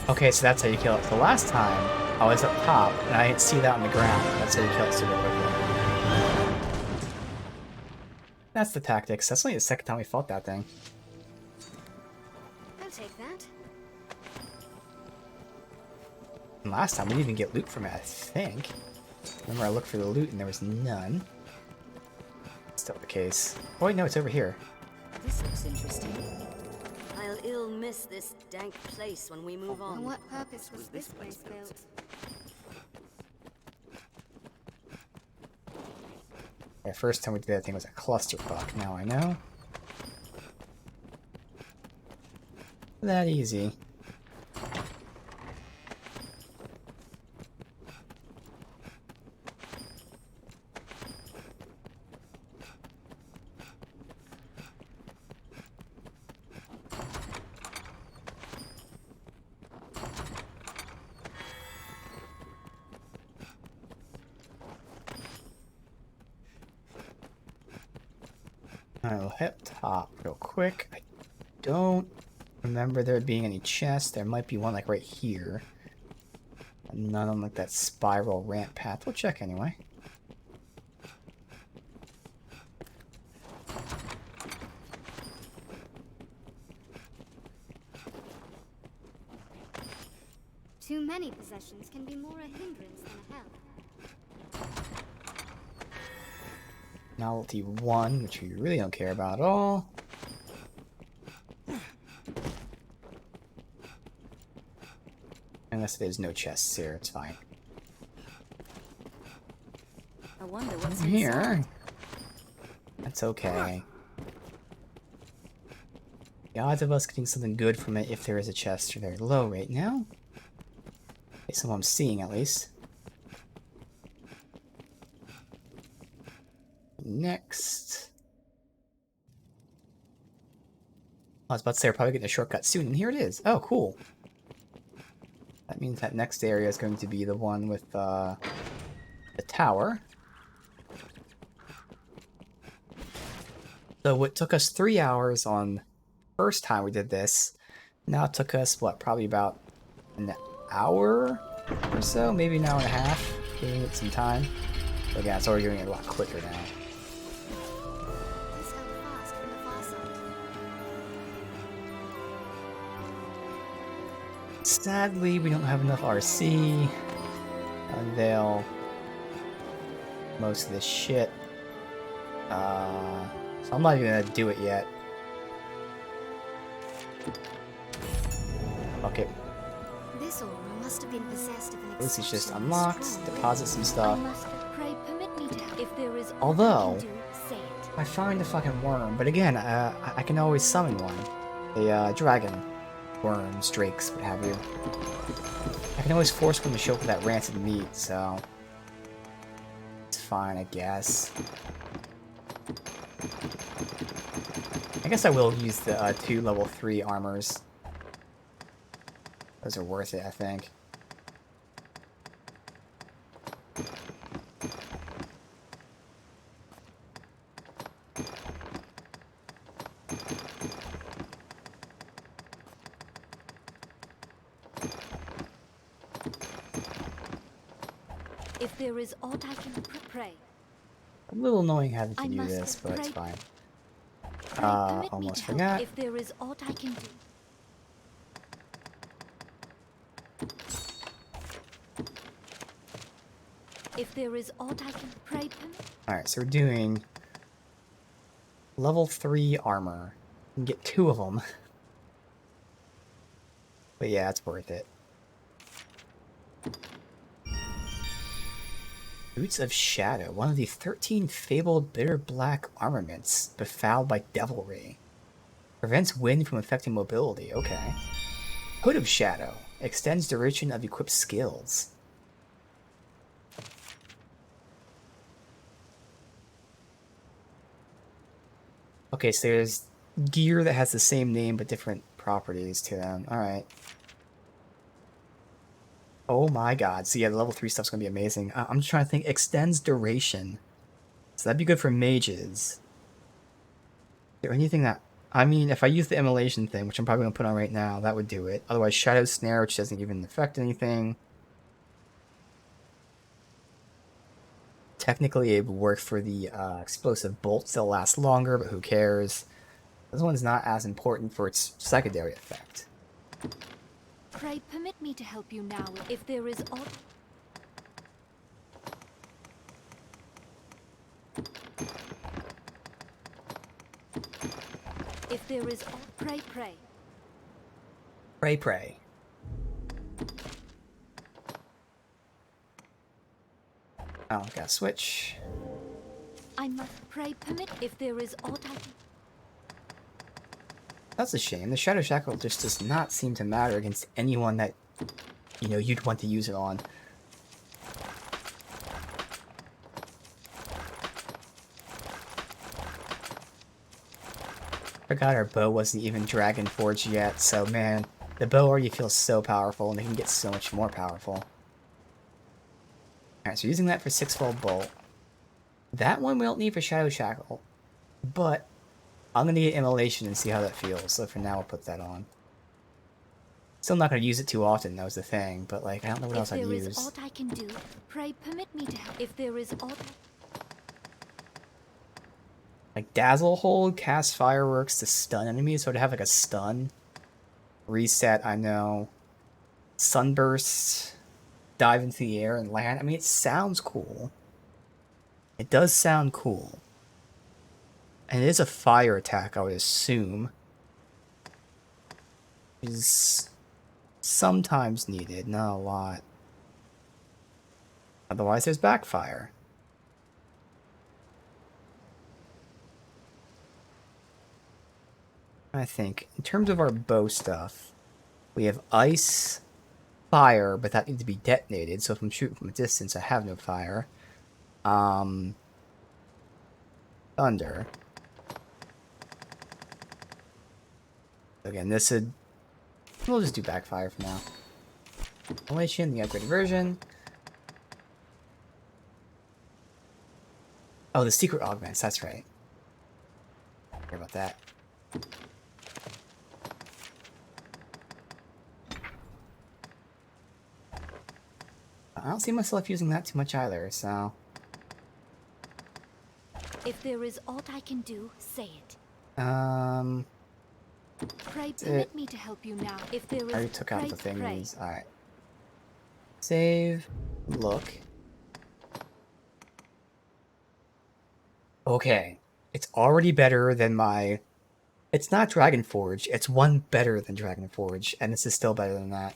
Okay, so that's how you kill it. The last time, I was up top, and I didn't see that on the ground. That's how you kill it super quickly. That's the tactics. That's only the second time we fought that thing. I'll take that. And last time, we didn't even get loot from it, I think. Remember, I looked for the loot, and there was none. Still the case. Oh, wait, no, it's over here. This looks interesting. I'll ill miss this dank place when we move on. For what purpose was this place built? The first time we did that thing was a clusterfuck. Now I know. That easy. I'll hit top real quick. I don't remember there being any chests. There might be one like right here. None on like that spiral ramp path. We'll check anyway. Too many possessions can be more a hindrance than a help. Novelty 1, which we really don't care about at all. Unless there's no chests here, it's fine. I wonder what's Here. inside. That's okay. The odds of us getting something good from it, if there is a chest, are very low right now. Based on what I'm seeing, at least. Next. I was about to say we're probably getting a shortcut soon, and here it is. Oh, cool. That means that next area is going to be the one with the tower. So what took us 3 hours on the first time we did this, now it took us, what, probably about an hour or so? Maybe an hour and a half, giving it some time. But yeah, it's already doing it a lot quicker now. This held fast from the far side. Sadly, we don't have enough RC. Unveil most of this shit. So I'm not even gonna do it yet. Okay. This aura must have been possessed of an At least it's just exceptionally unlocked, strong deposit some I stuff. must pray permit me to. If there is Although, I can do, say it. I find a fucking worm, but again, I can always summon one. A dragon. Worms, drakes, what have you. I can always force one to show up with that rancid meat, so... It's fine, I guess. I guess I will use the 2 level 3 armors. Those are worth it, I think. If there is aught I can pray. A little annoying having to I do must this, but it's pray- fine. Pray permit me Almost to help forgot. if there is aught I can do. If there is aught I can pray permit. Alright, so we're doing level 3 armor. You can get 2 of them. But yeah, it's worth it. Boots of Shadow, one of the 13 fabled bitter black armaments befouled by devilry. Prevents wind from affecting mobility, okay. Hood of Shadow, extends duration of equipped skills. Okay, so there's gear that has the same name but different properties to them. Alright. Oh my god. So yeah, the level 3 stuff's gonna be amazing. I'm just trying to think. Extends duration. So that'd be good for mages. Is there anything that... I mean, if I use the immolation thing, which I'm probably gonna put on right now, that would do it. Otherwise, Shadow Snare, which doesn't even affect anything. Technically, it would work for the explosive bolts. They'll last longer, but who cares? This one's not as important for its secondary effect. Pray permit me to help you now if there is aught. If there is aught, pray, pray. Pray, pray. Oh, gotta switch. I must pray permit if there is aught I can. That's a shame. The Shadow Shackle just does not seem to matter against anyone that, you know, you'd want to use it on. Forgot our bow wasn't even Dragon Forged yet, so man, the bow already feels so powerful and it can get so much more powerful. Alright, so using that for 6-fold bolt. That one we don't need for Shadow Shackle, but I'm going to get Immolation and see how that feels, so for now I'll put that on. Still not going to use it too often, that was the thing, but like, I don't know what else I'd use. If there is aught I can do, pray permit me to help. If there is aught... Like, Dazzle Hold, cast fireworks to stun enemies, so to have like a stun. Reset, I know. Sunburst, dive into the air and land. I mean, it sounds cool. It does sound cool. And it is a fire attack, I would assume. Is sometimes needed, not a lot. Otherwise, there's backfire. I think, in terms of our bow stuff, we have ice, fire, but that needs to be detonated, so if I'm shooting from a distance, I have no fire. Thunder. Again, this would... We'll just do backfire for now. Immolation, the upgraded version. Oh, the secret augments, that's right. Sorry about that. I don't see myself using that too much either, so... If there is aught I can do, say it. Pray permit me to help you now. If there is... I already took out the pray. thingies. Alright. Save. Look. Okay. It's already better than my... It's not Dragon Forge. It's one better than Dragon Forge, and this is still better than that.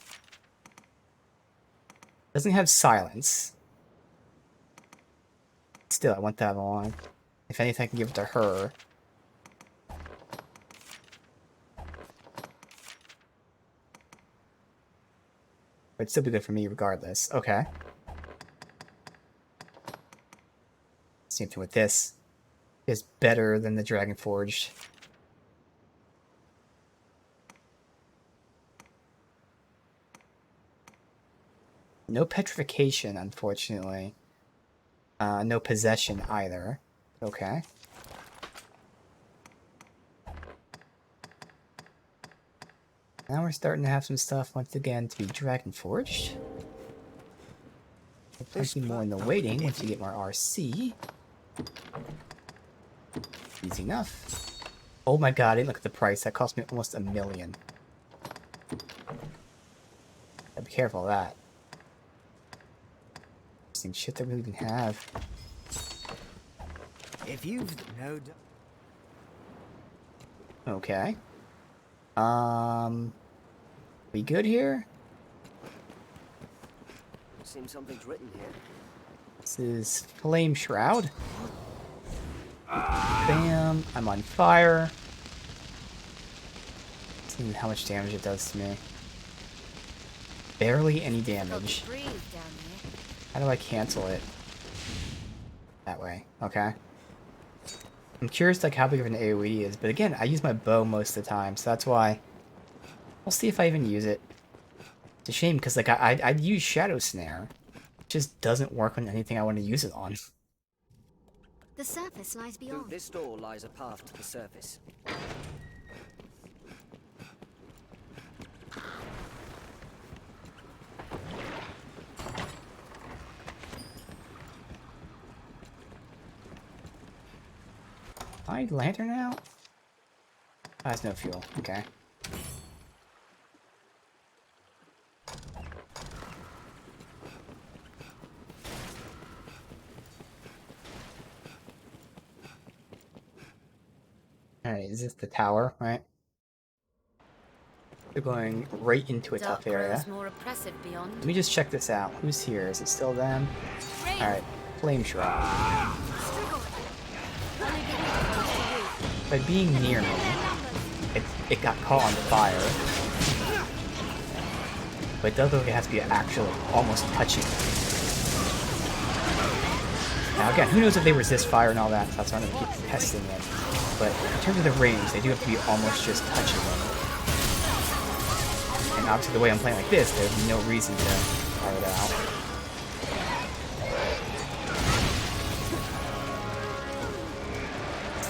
Doesn't have silence. Still, I want that on. If anything, I can give it to her. But it'd still be good for me regardless. Okay. Same thing with this. It's better than the Dragon Forged. No petrification, unfortunately. No possession either. Okay. Now we're starting to have some stuff once again to be Dragon Forged. Plenty more in the waiting once you get more RC. Easy enough. Oh my god, I didn't look at the price. That cost me almost $1 million. Gotta be careful of that. Interesting shit that we even have. If you've no... Okay. We good here? Seems something's written here. This is Flame Shroud. Bam, I'm on fire. See how much damage it does to me. Barely any damage. How do I cancel it? That way, okay. I'm curious like how big of an AoE is, but again, I use my bow most of the time, so that's why. We'll see if I even use it. It's a shame, because like I'd use Shadow Snare. It just doesn't work on anything I want to use it on. The surface lies Through beyond. this door lies a path to the surface. I lantern out? Oh, there's no fuel. Okay. Alright, is this the tower, right? We're going right into a tough area. More oppressive beyond. Let me just check this out. Who's here? Is it still them? Alright, Flame Shroud. By being near me, it got caught on fire. But it does look like it has to be actually almost touching it. Now again, who knows if they resist fire and all that, so that's why I'm going to keep testing it. But in terms of the range, they do have to be almost just touching them. And obviously the way I'm playing like this, there's no reason to fire it out.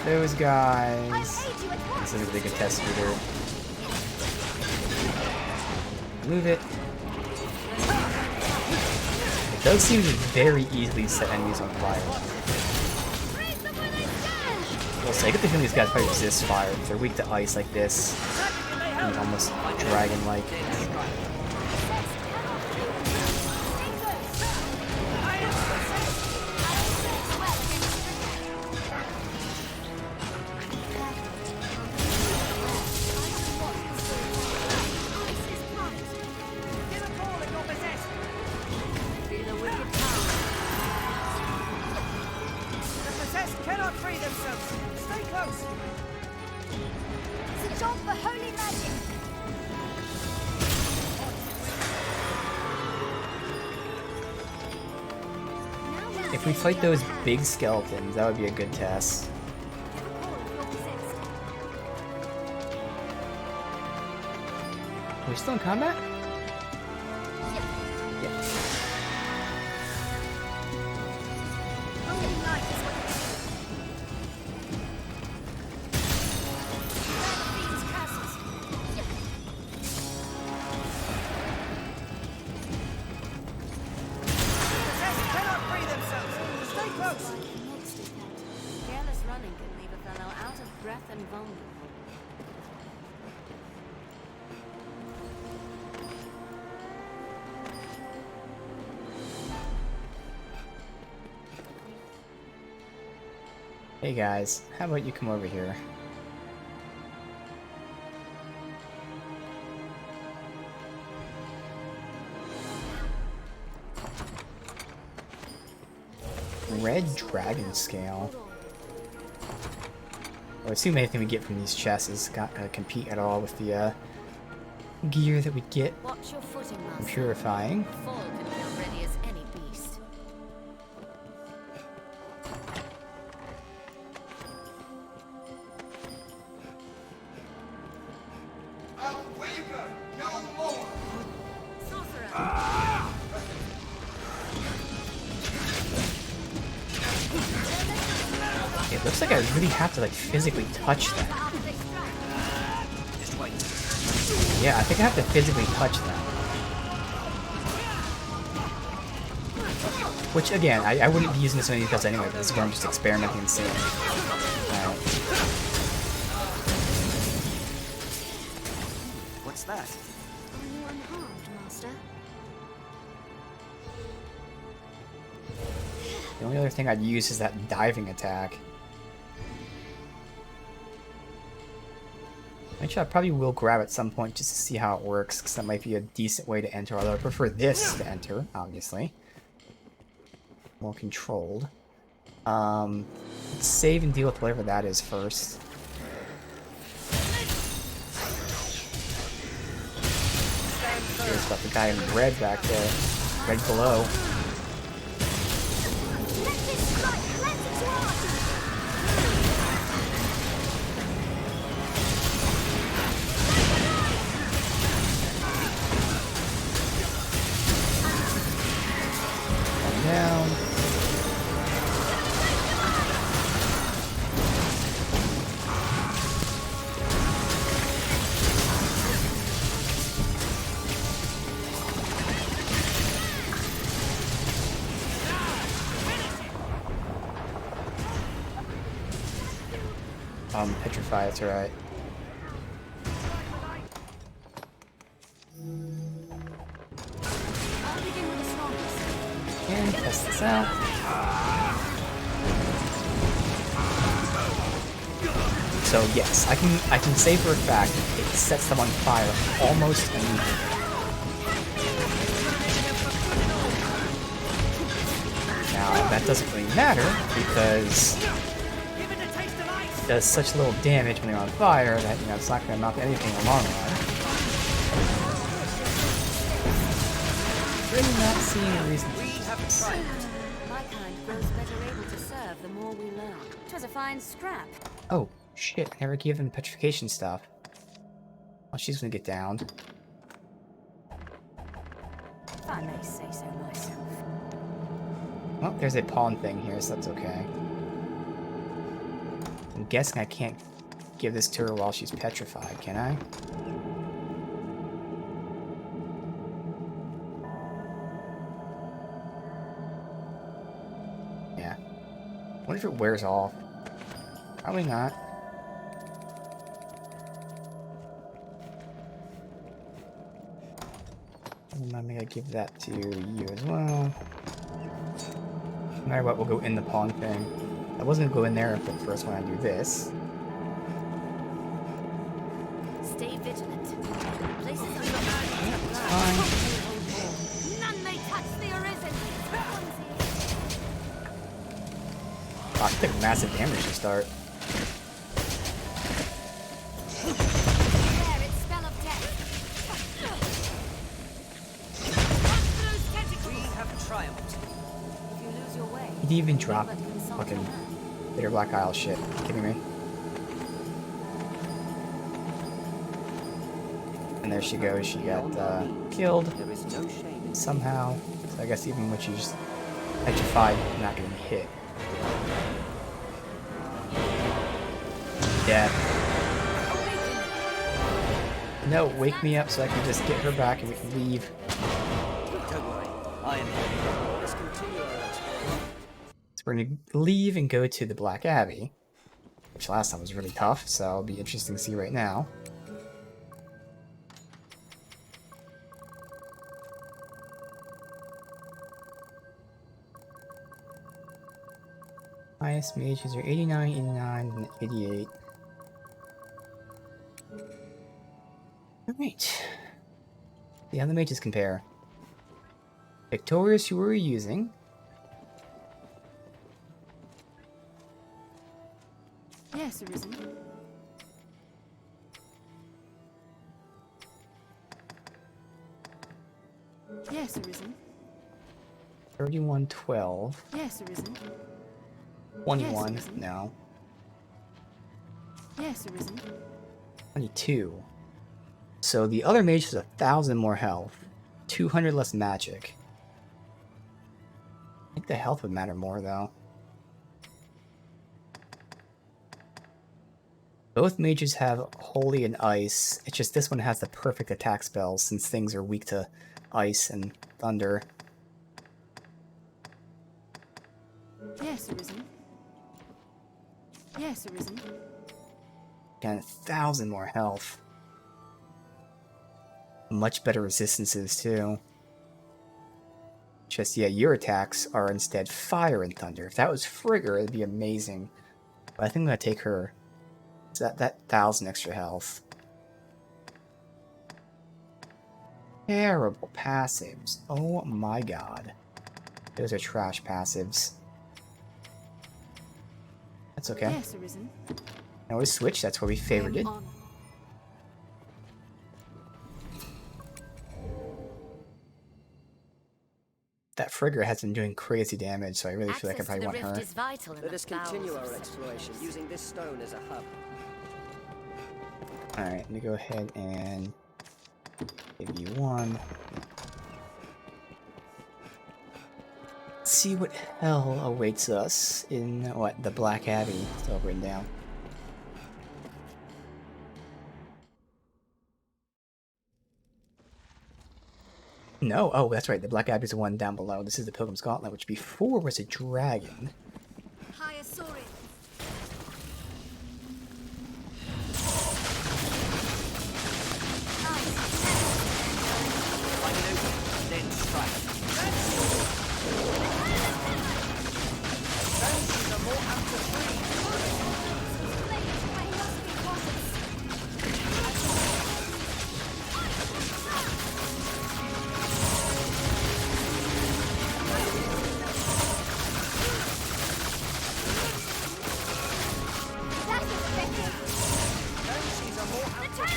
Those guys. This is a big test meter. Move it. It does seem to very easily set enemies on fire. Well, so I get the feeling these guys probably resist fire. If they're weak to ice like this, and almost dragon-like. Cannot free themselves. Stay close. It's a job for holy magic. If we fight those big skeletons, that would be a good test. Are we still in combat? Yeah. Careless running can leave a fellow out of breath and vulnerable. Hey guys, how about you come over here? Red Dragon Scale. I assume anything we get from these chests is not going to compete at all with the gear that we get Watch your footing, from Master. purifying. Fall can kill ready as any beast. I'll waver no more. It looks like I really have to like physically touch them. Just wait. Yeah, I think I have to physically touch them. Which again, I wouldn't be using this on any details anyway, but this is where I'm just experimenting and seeing. What's that? Are you unharmed, Master? The only other thing I'd use is that diving attack. Actually, I probably will grab at some point just to see how it works, because that might be a decent way to enter, although I prefer this to enter, obviously. more controlled. Let's save and deal with whatever that is first. There's about the guy in red back there. Red below. Down. Petrify, it's alright. And test this out. So yes, I can say for a fact it sets them on fire almost immediately. Now that doesn't really matter because it does such little damage when they're on fire that it's not going to knock anything in the long run. Really not seeing a reason to do this. My kind grows better able to serve the more we learn. 'Twas a fine scrap. Oh, shit, I never gave them the petrification stuff. Oh, she's gonna get downed. If I may say so myself. Well, there's a pawn thing here, so that's okay. I'm guessing I can't give this to her while she's petrified, can I? Yeah. What if it wears off? Probably not. And I'm gonna give that to you as well. No matter what, we'll go in the pawn thing. I wasn't gonna go in there for the first one. I do this. Stay vigilant. Places on It's fine. None may touch the Arisen. Oh, I took massive damage to start. There, its spell of death. We have triumphed. If you lose your way, He didn't even drop but consult fucking your man. Bitter Black Isle shit. Are you kidding me? And there she goes. She got killed There is no shame in somehow. So I guess even when she's petrified, not getting hit. Death. No, wake me up so I can just get her back and we can leave. Don't worry, I am here. Let's continue our exploration. So we're gonna leave and go to the Black Abbey, which last time was really tough, so it'll be interesting to see right now. Highest mages are 89, 89, and 88. Alright. See how the mages compare. Victorious, who were we using? Yes, Arisen. Yes, Arisen. 31, 12. Yes, Arisen. 21, Yes, no. Yes, Arisen. 22. So the other mage has 1,000 more health. 200 less magic. I think the health would matter more, though. Both mages have Holy and Ice. It's just this one has the perfect attack spells, since things are weak to Ice and Thunder. Yes, Arisen. Yes, Arisen. And 1,000 more health. Much better resistances, too. Just, yeah, your attacks are instead Fire and Thunder. If that was Frigger, it'd be amazing. But I think I'm going to take her. So that 1,000 extra health. Terrible passives. Oh my god. Those are trash passives. That's okay. Yes, Arisen. Now we switch, that's where we favored it. On. That Frigger has been doing crazy damage, so I really feel like I Access probably to want the rift her. is vital in Let the us continue bowels our of exploration Cerberus. using this stone as a hub. Alright, let me go ahead and give you one. Let's see what hell awaits us in, what, the Black Abbey. Still written down. No, oh, that's right, the Black Abbey is the one down below. This is the Pilgrim's Gauntlet, which before was a dragon. Higher soaring. Find it open, then strike. Banshees are more apt to free. Banshees are more apt to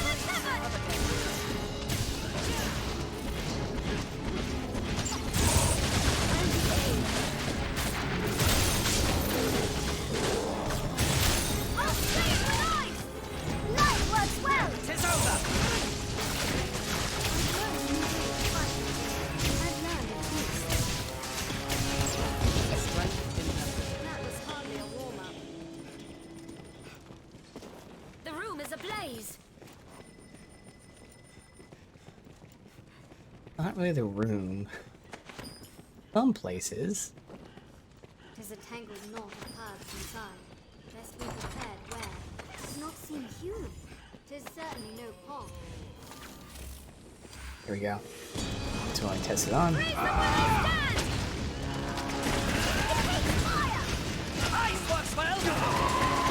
Tis over! The room is ablaze. Not really the room. Some places. Tis a tangled knot of paths inside. Best be prepared where. Does not seem human. Tis certainly no pond. Here we go. So I test it on. Ice works well!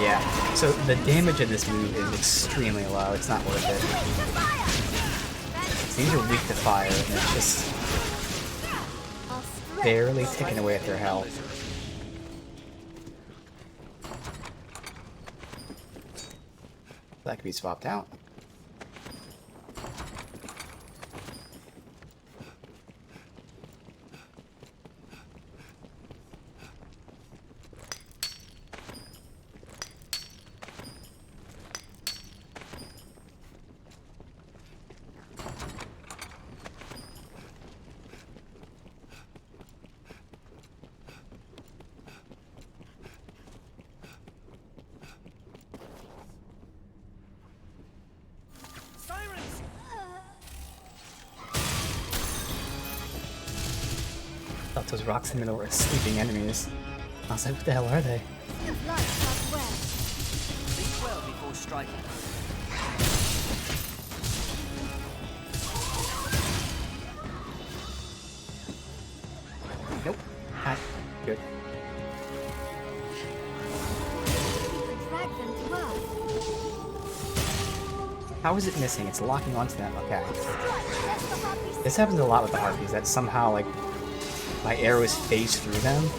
Yeah, so the damage of this move is extremely low. It's not worth it. These are weak to fire, and it's just barely ticking away at their health. That could be swapped out. Sirens! Thought those rocks in the middle were sleeping enemies. I was like, what the hell are they? Think well before striking. Nope. Hi. Good. Drag them to earth. How is it missing? It's locking onto them. Okay. This happens a lot with the harpies, that somehow, like, my arrows phase through them.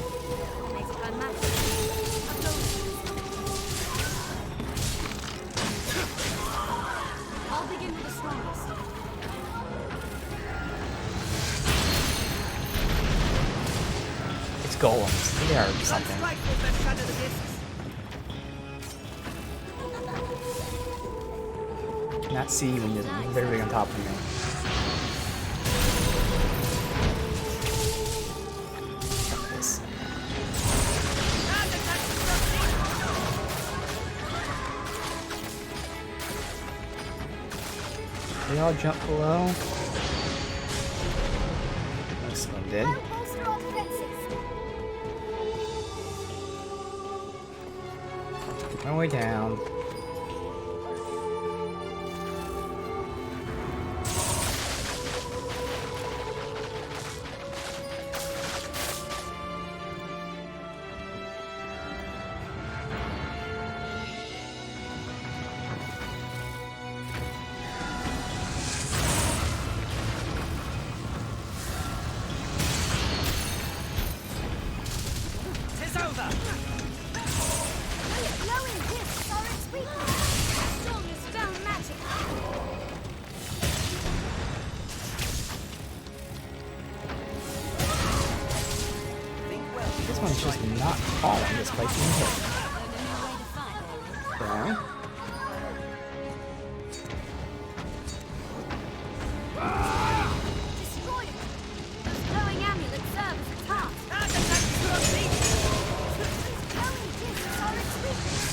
I'll begin with the strongest. It's golems. They are something. Strike will best shatter the discs. Not see when you're literally on top of me. This. They all jump below. Most of them did. Bolster our defenses. My way down. Glowing discs are its weakness. Strong as stone magic. This one's just not falling despite being hit. Okay. Destroy it. Those glowing amulets serve as a task. These glowing discs are its weakness.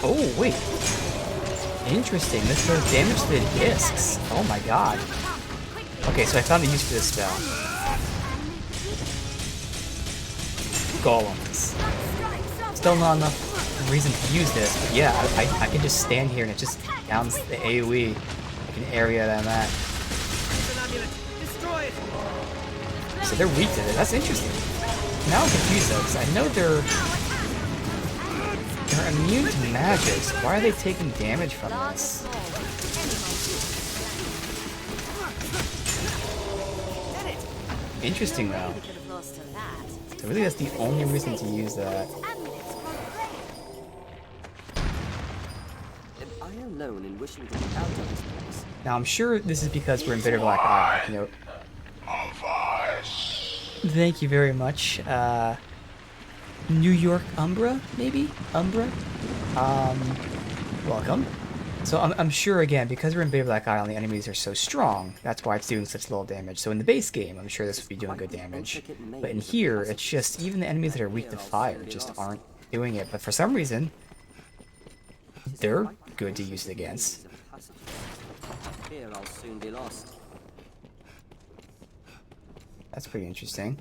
Oh, wait. Interesting. This does damage to the discs. Oh my god. Okay, so I found the use for this spell. Golems. Still not enough reason to use this, but yeah, I can just stand here and it just downs the AoE like an area that I'm at. So they're weak to it. That's interesting. Now I'm confused though, because I know they're immune to magic, so why are they taking damage from this? Interesting though. So really that's the only reason to use that. Am I alone in wishing to get out of this place? Now I'm sure this is because we're in Bitter Black Isle. You know. Thank you very much. New York Umbra, maybe? Umbra? Welcome. So I'm sure, again, because we're in Bitter Black Isle and the enemies are so strong, that's why it's doing such little damage. So in the base game, I'm sure this would be doing good damage. But in here, it's just, even the enemies that are weak to fire just aren't doing it. But for some reason, they're good to use it against. Fear I'll soon be lost. That's pretty interesting.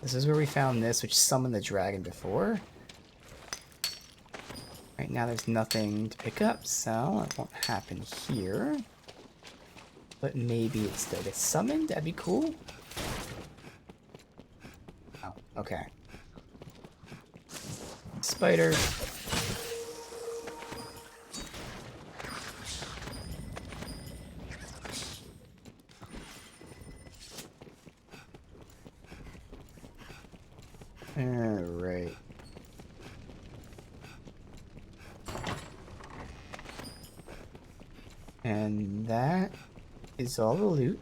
This is where we found this, which summoned the dragon before. Right now there's nothing to pick up, so it won't happen here. But maybe it still gets summoned, that'd be cool. Oh, okay. Spider. Alright. And that is all the loot.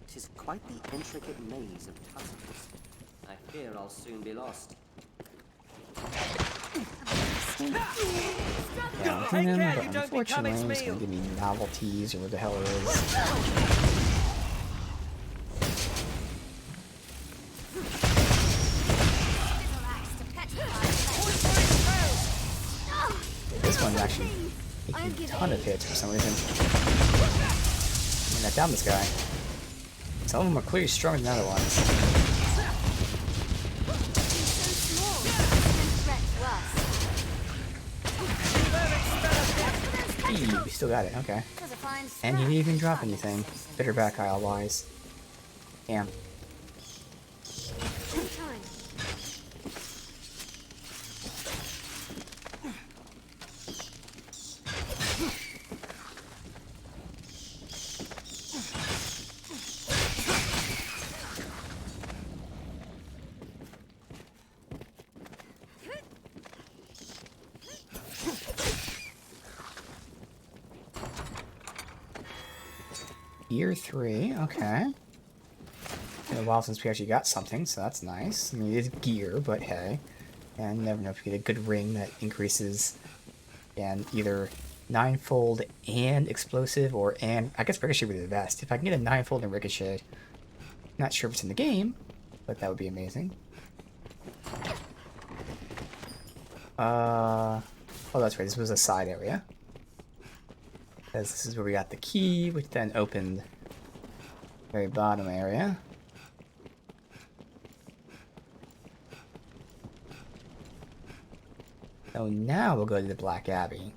It is quite the intricate maze of tunnels. I fear I'll soon be lost. Down him, but unfortunately, he's gonna give me novelties or what the hell it is. This one's actually making a ton of hits for some reason. I'm gonna down this guy. Some of them are clearly stronger than other ones. Eee, we still got it, okay. And he didn't even drop anything, Bitter Back Isle wise. Damn. Year 3, okay. Been a while since we actually got something, so that's nice. I mean, it is gear, but hey. And you never know if you get a good ring that increases, and either ninefold and explosive, or and I guess ricochet would be the best. If I can get a ninefold and ricochet, not sure if it's in the game, but that would be amazing. Oh, that's right. This was a side area. Because this is where we got the key, which then opened the very bottom area. So now we'll go to the Black Abbey.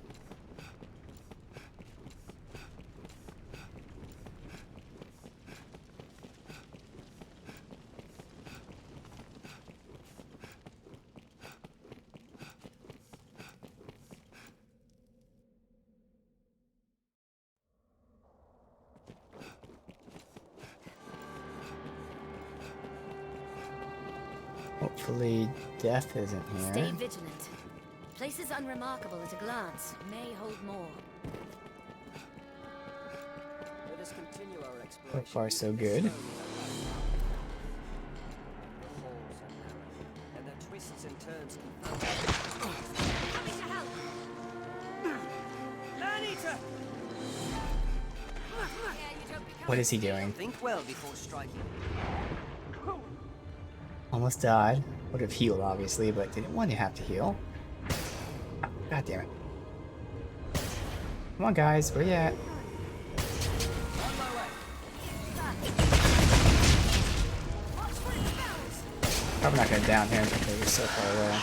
Hopefully death isn't Stay here. vigilant. Places unremarkable at a glance may hold more. Let us continue our So exploration. far so good. The halls are narrow, and their twists and turns Coming to help! Man-eater! What is he doing? Think well before striking. Almost died. Would have healed, obviously, but didn't want to have to heal. God damn it. Come on, guys. Where you at? On my way. Probably not going down here because we're so far away.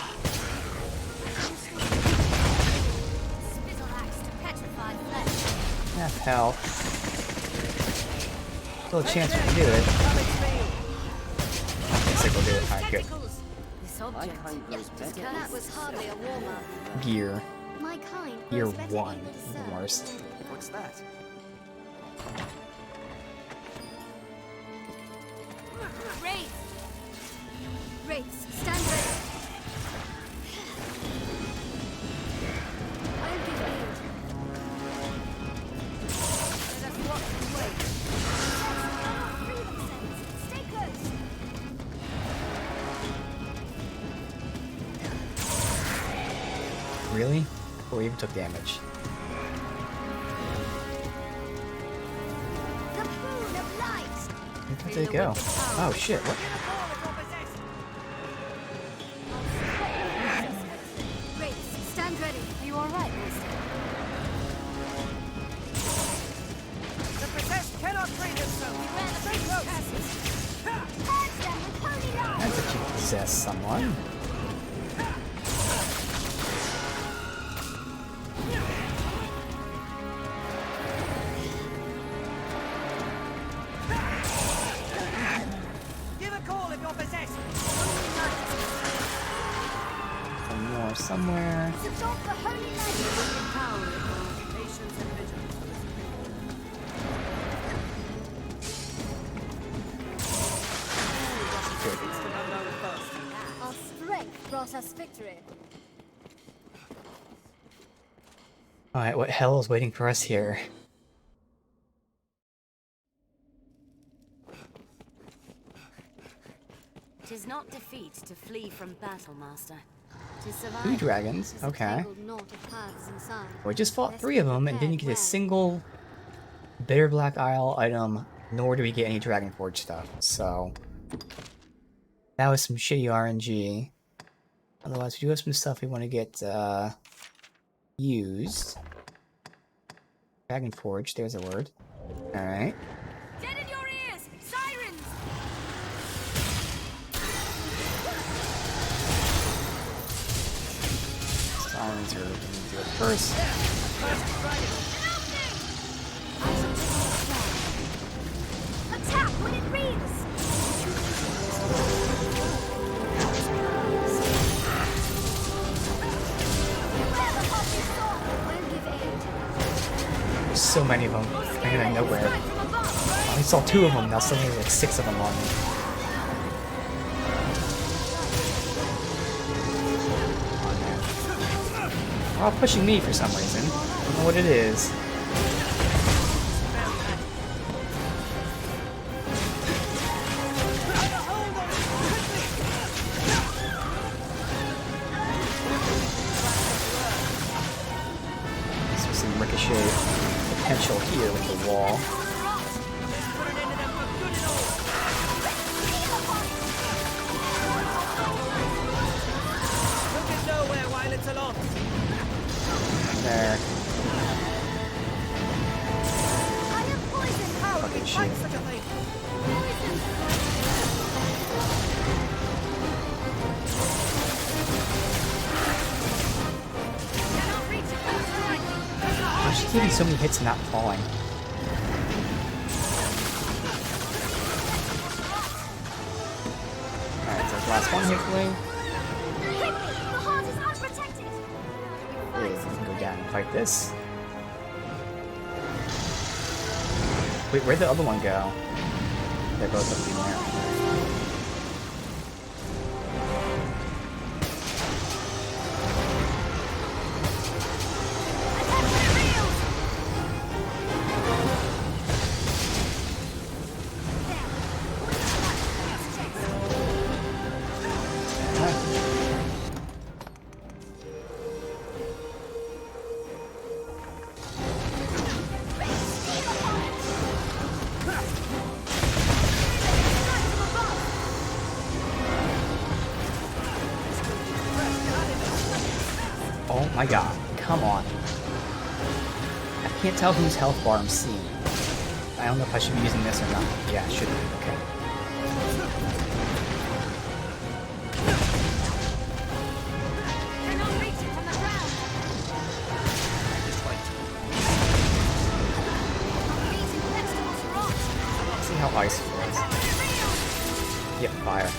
Spittle axe to petrified flesh. Half health. Still a chance we can do it. Looks like we'll do it. Alright, good. This object. That was hardly a warm-up. Gear. My kind Year grows better 1 in the is the sun. worst. What's that? Wraith! Wraiths, stand ready. I'll give aid. Let us watch and wait. Free themselves. Stay close. Really? Or even took damage. The boon of light. Where did it go? Oh shit, what? Wraiths, stand ready. Are you alright, Master? The possessed cannot free themselves. Stay close. Purge them with holy light. That's if you possess someone. Give a call if you're possessed. Some more somewhere. It's absorbed the holy light. Power requires patience and vigilance. Our strength brought us victory. Alright, what hell is waiting for us here? Tis not defeat to flee from battle, Master. To survive. 2 dragons, is a okay. tangled knot of paths inside. We just fought 3 of them and didn't get a single Bitter Black Isle item, nor do we get any Dragonforge stuff, so... That was some shitty RNG. Otherwise, we do have some stuff we want to get, used. Dragonforge, there's a word. Alright. Dead in your ears! Sirens! Sirens are going to do it first. Attack when it reads! Beware the holy sword! I'll give aid. There's so many of them. Coming out of nowhere. I only saw 2 of them, now suddenly like 6 of them on me. They're all pushing me for some reason. I don't know what it is. So some ricochet potential here with the wall. Look at nowhere while it's aloft. There. I am poisoned! How Fucking can you shit. fight such a thing? Oh, she's getting so many hits and not falling. Alright, so the last one, hopefully. Quickly! The heart is unprotected! Is we can go down and fight this. Wait, where'd the other one go? They're both up in there. my god, come on. I can't tell whose health bar I'm seeing. I don't know if I should be using this or not. Yeah, I should be, okay. See how ice feels. Yep, fire.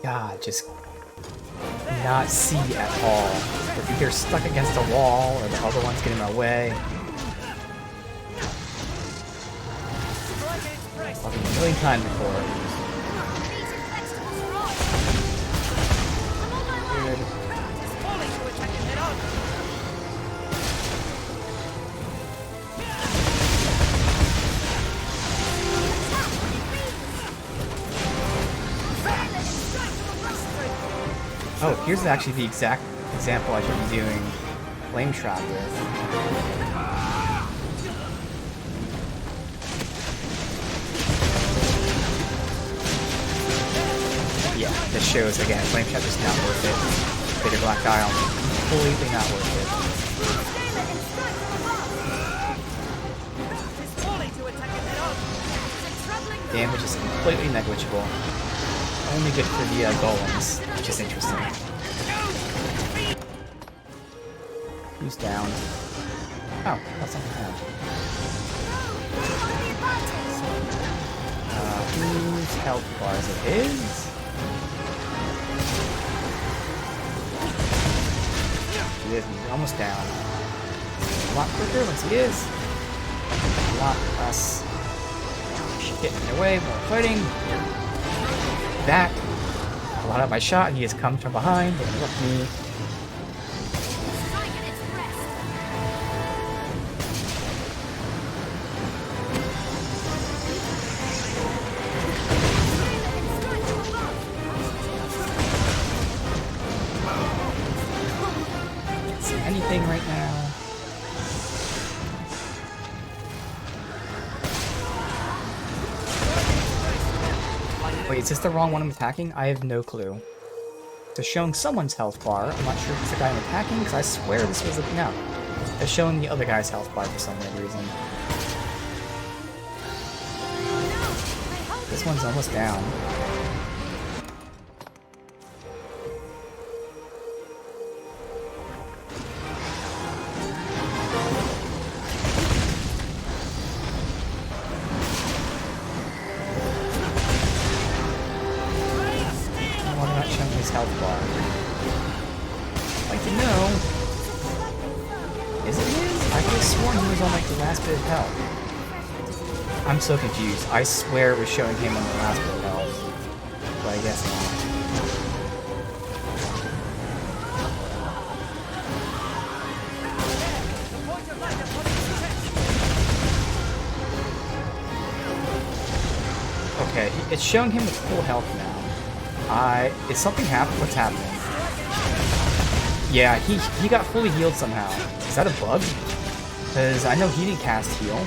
God, just not see at all. They're either stuck against a wall or the other one's getting in my way. Fucking a million times before. Good. Oh, here's actually the exact example I should be doing Flame Trap with. Yeah, this shows again, Flame Trap is not worth it. Bitter Black Isle, completely not worth it. Damage is completely negligible. Only good for the golems, which is interesting. Who's down? Oh, that's not bad. Whose health bar is it? His? He is, he's almost down. A lot quicker once he is. A lot less shit in their way, more fighting. That. A lot of my shot, he has come from behind and left me. Can't see anything right now. Wait, is this the wrong one I'm attacking? I have no clue. They're showing someone's health bar. I'm not sure if it's the guy I'm attacking, because I swear this was a... No. They're showing the other guy's health bar for some weird reason. This one's almost down. Health bar. I'd like to know. Is it his? I could have sworn he was on like the last bit of health. I'm so confused. I swear it was showing him on the last bit of health. But I guess not. Okay, it's showing him with full health now. Is something happening? What's happening? Yeah, he got fully healed somehow. Is that a bug? Because I know he didn't cast heal.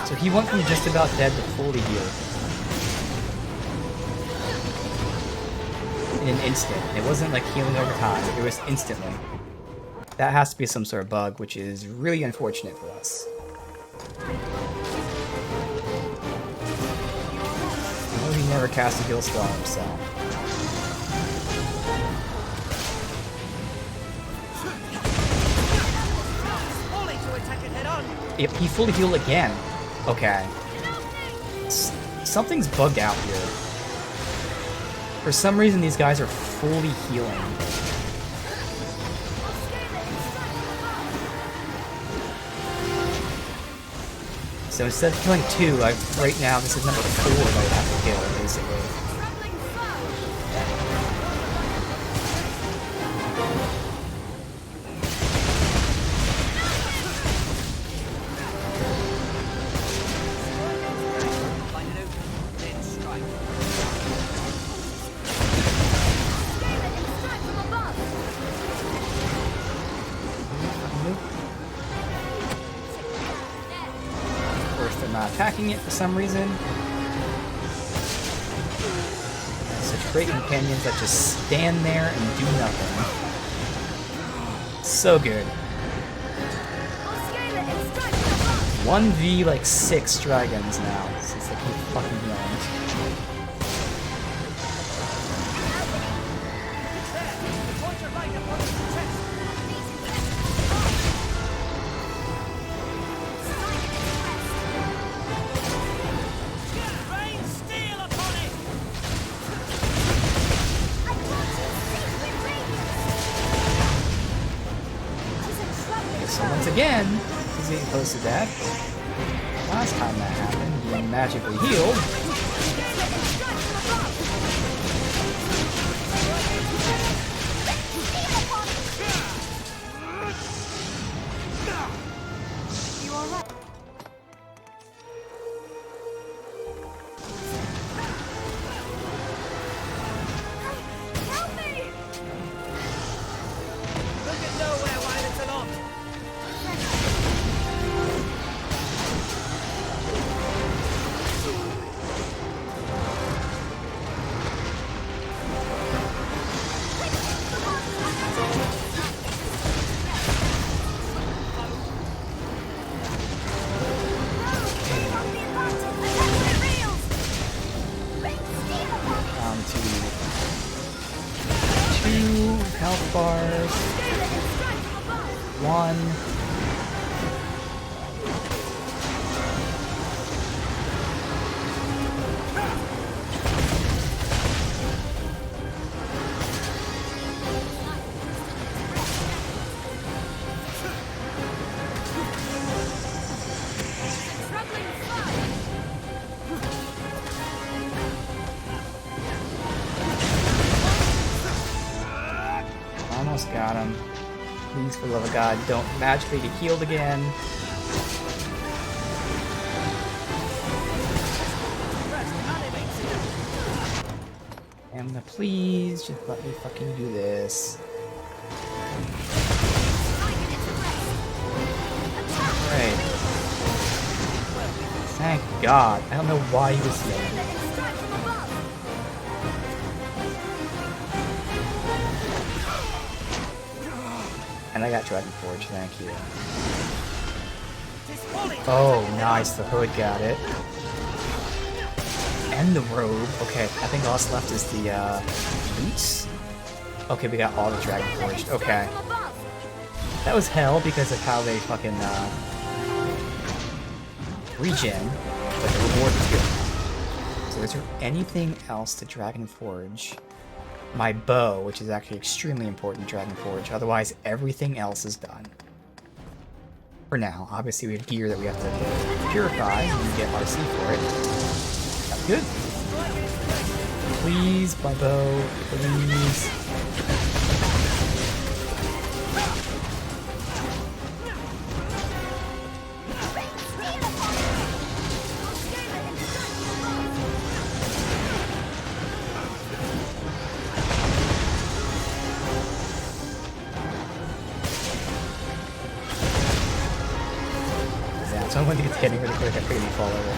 So he went from just about dead to fully healed. In an instant. It wasn't like healing over time, it was instantly. That has to be some sort of bug, which is really unfortunate for us. He never cast a heal spell on himself. Yep, he fully healed again. Okay. Something's bugged out here. For some reason, these guys are fully healing. So instead of killing 2, right now this is number 4 that I have to kill, basically. not attacking it for some reason. Such great companions that just stand there and do nothing. So good. 1v like 6 dragons now, since they keep fucking healing. So once again, he's getting close to death. Last time that happened, being magically healed. You alright? Help me! Look at nowhere while it's aloft. Down to 2 health bars. 1. Almost got him. Please, for the love of God, don't magically get healed again. Emma, please, just let me fucking do this. Right. Thank God. I don't know why he was healing. And I got Dragon Forge, thank you. Oh, nice, the hood got it. And the robe. Okay, I think all that's left is the boots. Okay, we got all the Dragon Forged. Okay. That was hell because of how they fucking regen, but the reward is good. So is there anything else to Dragon Forge? My bow, which is actually extremely important in Dragon Forge, otherwise everything else is done. For now, obviously we have gear that we have to purify and get RC for it. That's good. Please, my bow, please. So I wanted to get the hitting really quick, I figured he'd fall over.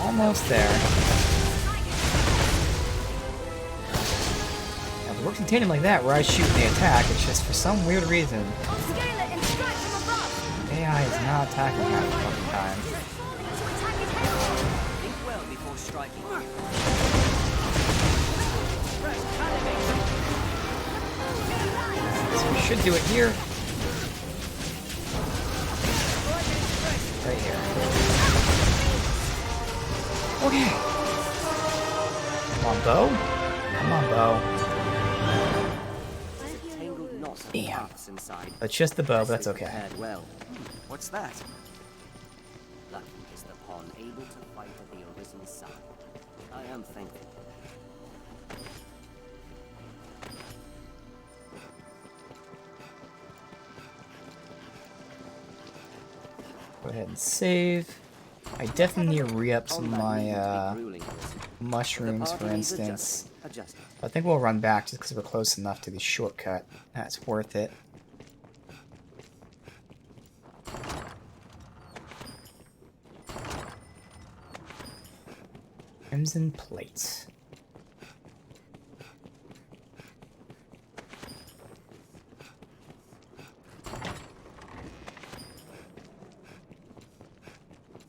Almost there. Now, if it works in tandem like that, where I shoot and they attack, it's just for some weird reason. AI is not attacking half the fucking time. Think well before striking. So we should do it here. Right here. Okay. Come on, Bo. Come on, Bo. Tangled knots of Damn. paths inside. It's just the bow, but that's Nicely okay. prepared well. What's that? Lucky is the pawn able to fight at the Arisen side. I am thankful. Go ahead and save. I definitely need to re-up some of my mushrooms, for instance. I think we'll run back just because we're close enough to the shortcut. That's worth it. Crimson plate.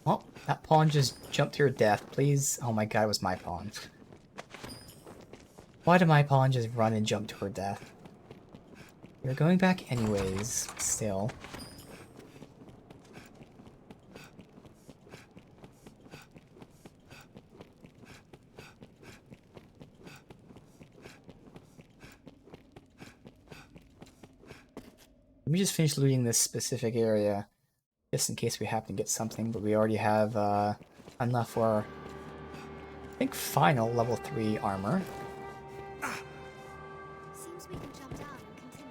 Oh, that pawn just jumped to her death. Please. Oh my god, it was my pawn. Why did my pawn just run and jump to her death? You're going back anyways, still. Let me just finish looting this specific area, just in case we happen to get something, but we already have enough for our, I think, final level 3 armor. Seems we can jump down and continue.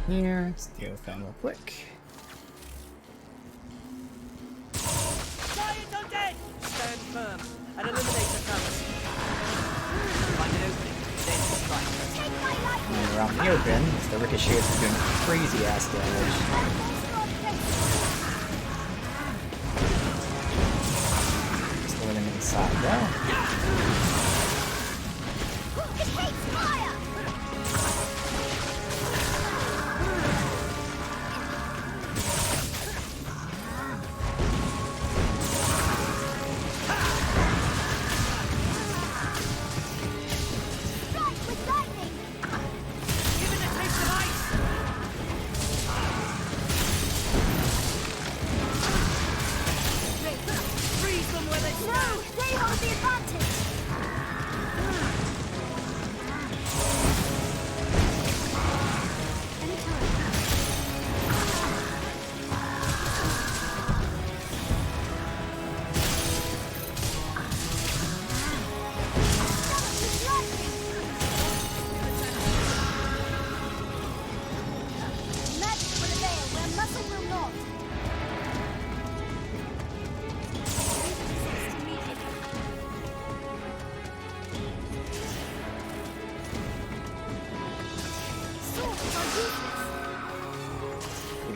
Here, let's deal with them real quick. Giant undead! Stand firm and eliminate the fallacy. Find an opening, then strike. And around the open, the ricochets are doing crazy ass damage. Just throwing them inside though.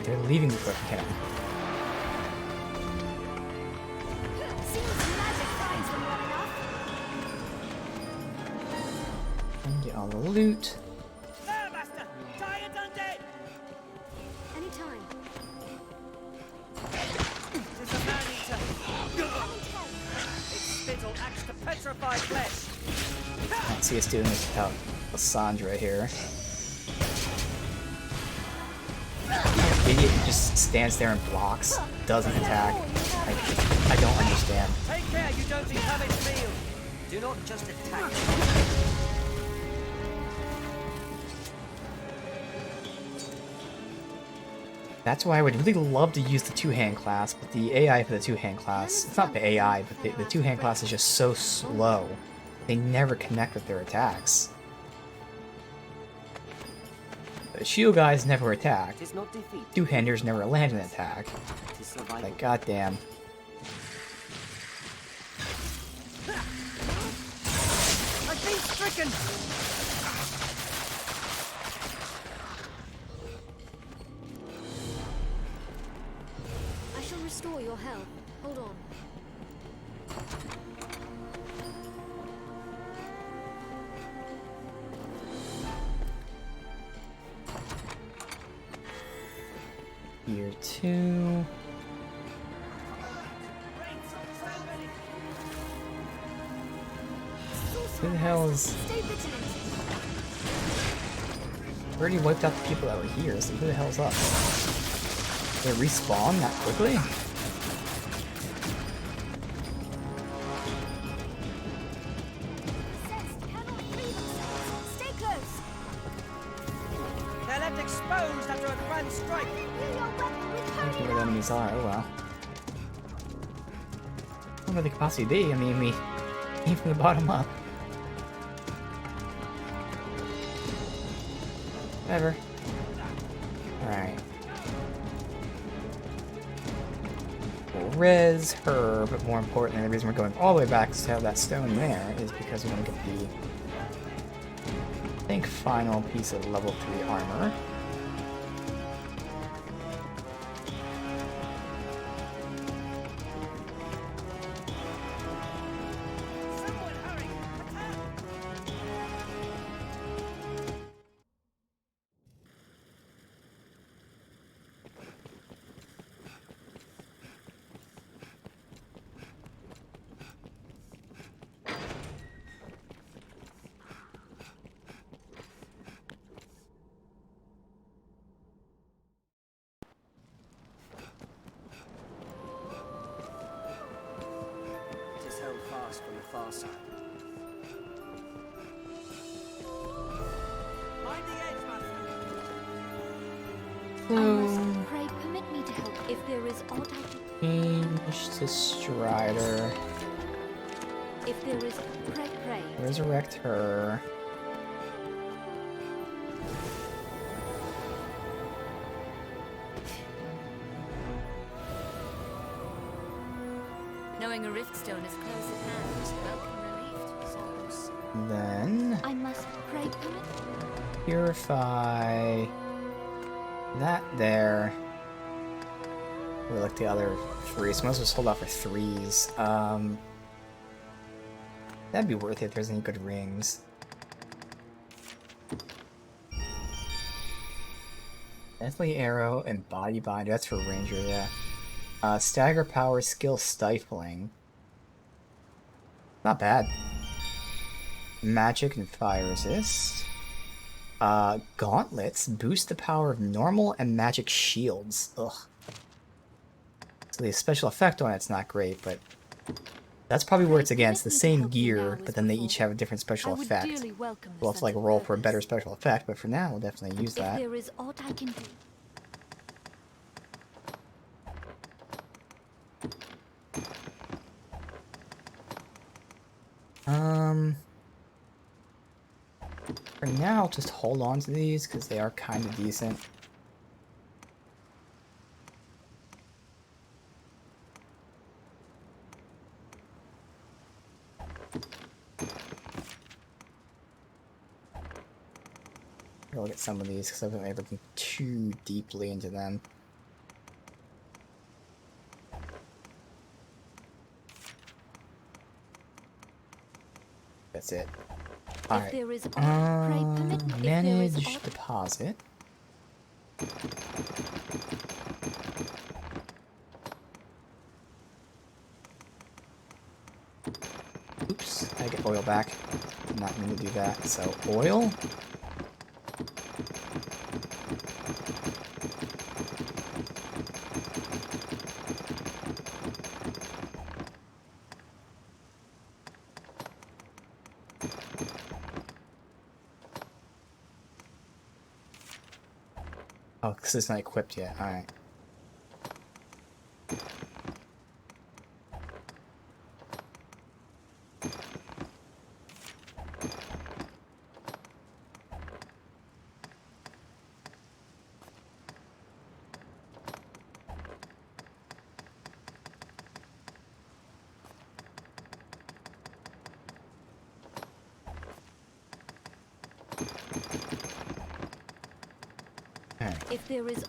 They're leaving before I can. And get all the loot. There, master! Giant undead! Anytime. Tis a man-eater! Its spittle acts to petrify flesh! I don't see us doing this without Lysandra here. Idiot just stands there and blocks, doesn't attack. I don't understand. Take care you don't become its meal! Do not just attack. That's why I would really love to use the two-hand class, but the AI for the two-hand class, it's not the AI, but the two-hand class is just so slow. They never connect with their attacks. The shield guys never attack. Two-handers never land an attack. Like, goddamn. I've been stricken! I shall restore your health. Hold on. Here too. Who the hell is... Stay vigilant. We already wiped out the people that were here, so who the hell's up? They respawn that quickly? Stay close. They're left exposed after a grand strike. I don't know where the enemies are, oh well. I don't know where they could possibly be, I mean, we came from the bottom up. Whatever. Alright. We'll res her, but more importantly, the reason we're going all the way back to have that stone there is because we want to get the, I think, final piece of level 3 armor. It is held fast from the far side. Mind the edge, Master. I must pray permit me to help if there is aught I can. Change to Strider. If there is, pray. Resurrect her. Knowing a rift stone is close at hand is welcome relief to souls. Then I must pray permit. purify that there. We like the other 3, so let's just hold off for 3s. That'd be worth it if there's any good rings. Deathly Arrow and Body Bind, that's for Ranger, yeah. Stagger Power, Skill Stifling. Not bad. Magic and Fire Resist. Gauntlets boost the power of normal and magic shields. Ugh. So the special effect on it's not great, but that's probably where it's against the same gear, but then they each have a different special effect. We'll have to like roll for a better special effect, but for now we'll definitely use that. If there is aught I can do. For now, I'll just hold on to these because they are kind of decent. I'll look at some of these because I haven't been looking too deeply into them. That's it. Alright. Manage deposit. Oops, I get oil back. Did not mean to do that. So, oil. Oh, because it's not equipped yet. Alright. If there is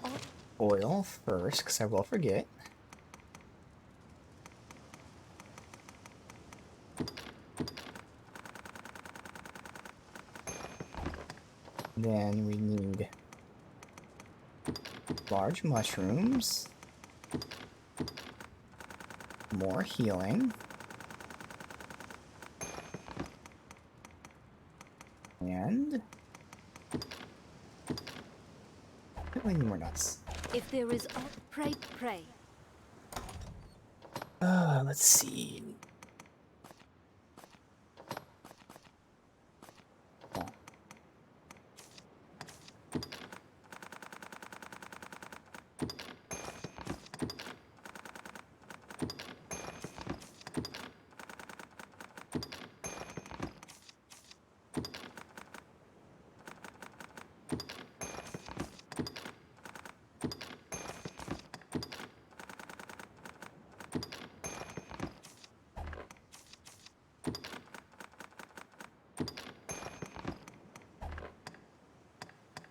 oil first, because I will forget. Then we need Large mushrooms. More healing. And... we need more nuts. If there is aught, pray, pray. Let's see. Oh.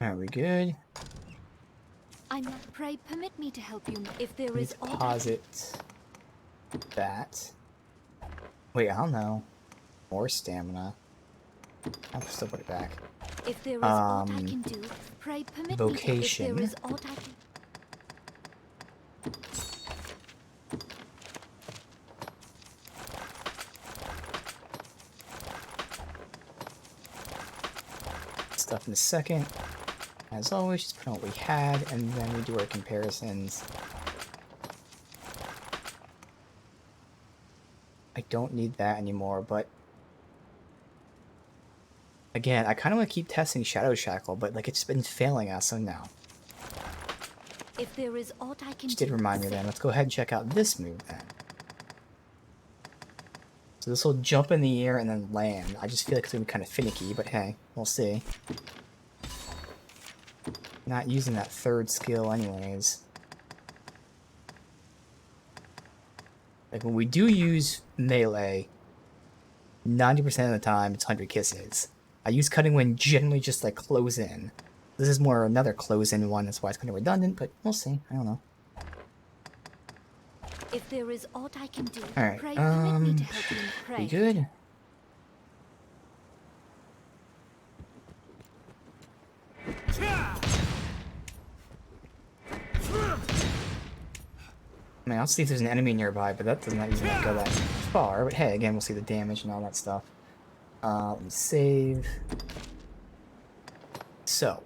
Are we good? I not pray permit me to help you if there Let's is aught. deposit that. Wait, I don't know. More stamina. I'll still put it back. If there is aught I can do, pray permit vocation. me to, if there is aught I can. Stuff in a second. As always, just put on what we had, and then we do our comparisons. I don't need that anymore, but... again, I kind of want to keep testing Shadow Shackle, but like it's been failing us, so now. If there is aught I can Just did remind me then. Let's go ahead and check out this move then. So this will jump in the air and then land. I just feel like it's going to be kind of finicky, but hey, we'll see. Not using that third skill anyways. Like when we do use melee, 90% of the time it's 100 kisses. I use Cutting Wind generally just like close in. This is more another close in one, that's why it's kind of redundant, but we'll see. I don't know. If there is aught I can do, Alright, pray permit me to help you pray. we good? I mean, I'll see if there's an enemy nearby, but that does not usually go that far. But hey, again, we'll see the damage and all that stuff. Let me save. So,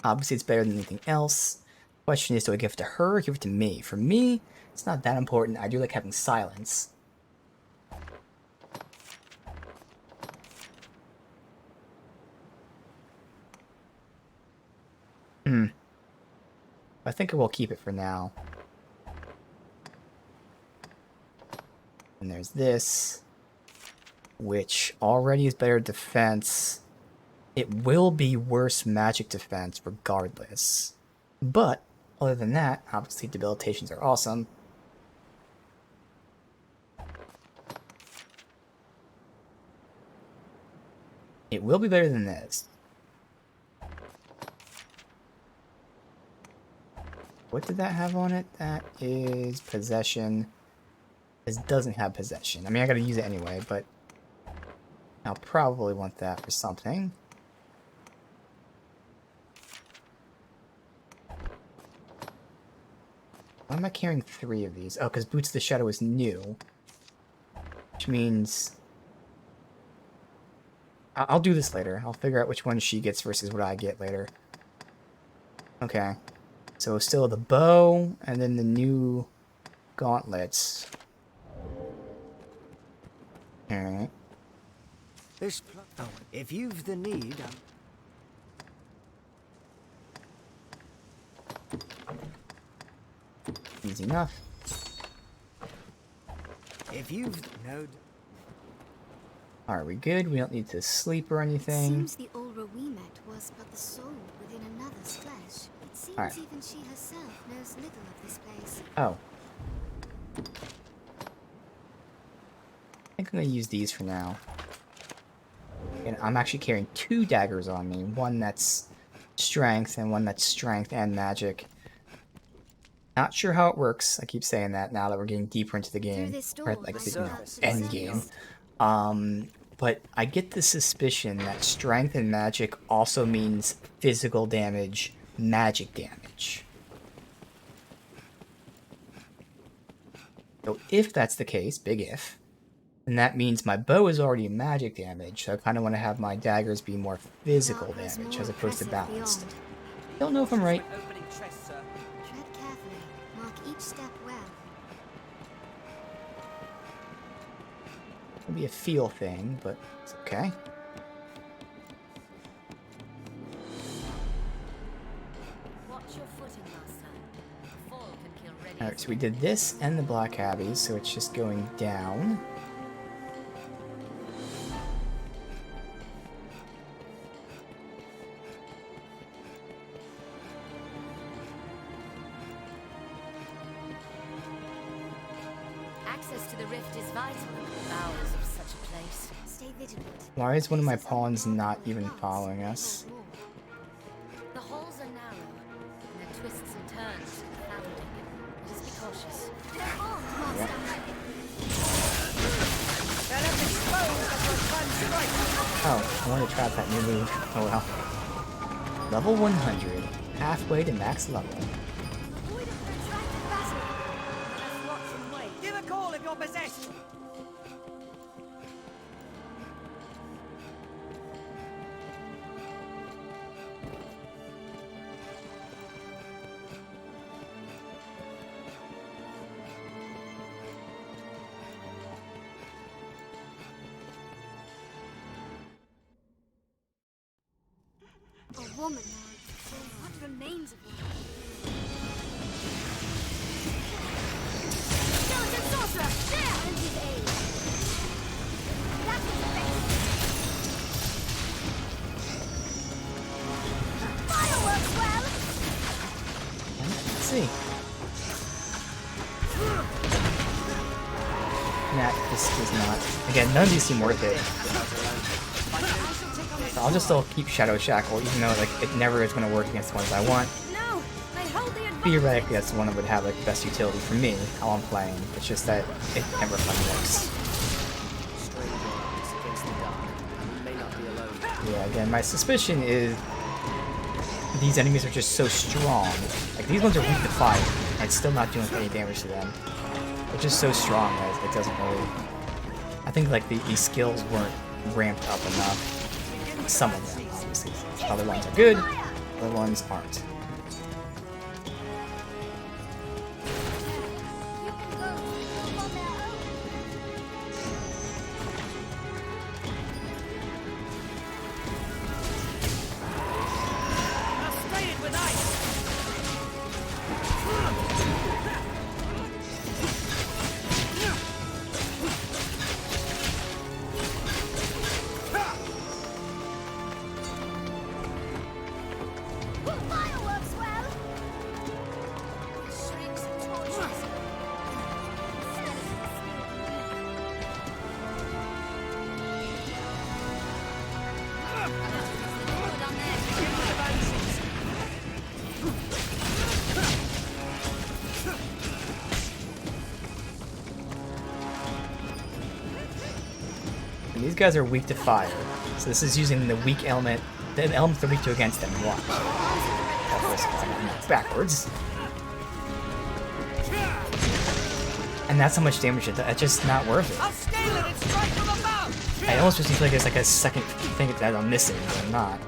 obviously it's better than anything else. Question is, do I give it to her or give it to me? For me, it's not that important. I do like having silence. I think I will keep it for now. And there's this, which already is better defense. It will be worse magic defense regardless. But, other than that, obviously debilitations are awesome. It will be better than this. What did that have on it? That is possession. This doesn't have possession. I mean, I gotta use it anyway, but I'll probably want that for something. Why am I carrying 3 of these? Oh, because Boots of the Shadow is new. Which means... I'll do this later. I'll figure out which one she gets versus what I get later. Okay. So still the bow, and then the new gauntlets. Alright. Oh, if you've the need, Easy enough. If you've no. Are we good? We don't need to sleep or anything. Seems the aura we met was but the soul within another's flesh. It seems Alright. even she herself knows little of this place. Oh. I think I'm gonna use these for now. And I'm actually carrying 2 daggers on me. One that's strength and one that's strength and magic. Not sure how it works. I keep saying that now that we're getting deeper into the game. Or like the end game. But I get the suspicion that strength and magic also means physical damage, magic damage. much. So if that's the case, big if, then that means my bow is already magic damage, so I kind of want to have my daggers be more physical damage as opposed to balanced. Don't know if I'm right. Opening chest, sir. Tread carefully. Mark each step well. It'll be a feel thing, but it's okay. Watch your footing, Master. A fall can kill ready. Alright, so we did this and the Black Abbeys, so it's just going down. Access to the rift is vital in the bowels of such a place. Stay vigilant. Why is one of my pawns not even following us? The holes are narrow, and their twists and turns confounding. Let us be cautious. Yep. Oh, I want to trap that new move. Oh well. Level 100. Halfway to max level. Give a call if you're possessed. A woman. What remains of her? Skeleton sorcerer! There! And his aid. That was effective. Fireworks, well! Let's see. Nah, this does not. Again, none of these seem worth it. So I'll just still keep Shadow Shackle, even though like it never is going to work against the ones I want. No! I hold the advantage! Theoretically, that's the one that would have like the best utility for me, how I'm playing. It's just that it never fucking works. Yeah, again, my suspicion is these enemies are just so strong. Like, these ones are weak to fire, and it's still not doing any damage to them. They're just so strong that it doesn't really... I think, like, these skills weren't ramped up enough. Some of them, obviously. Other ones are good, other ones aren't. These guys are weak to fire, so this is using the weak element. The elements are weak to against them. Watch. Backwards. And that's how much damage it does. It's just not worth it. I almost just feel like there's like a second thing that I'm missing, but I'm not.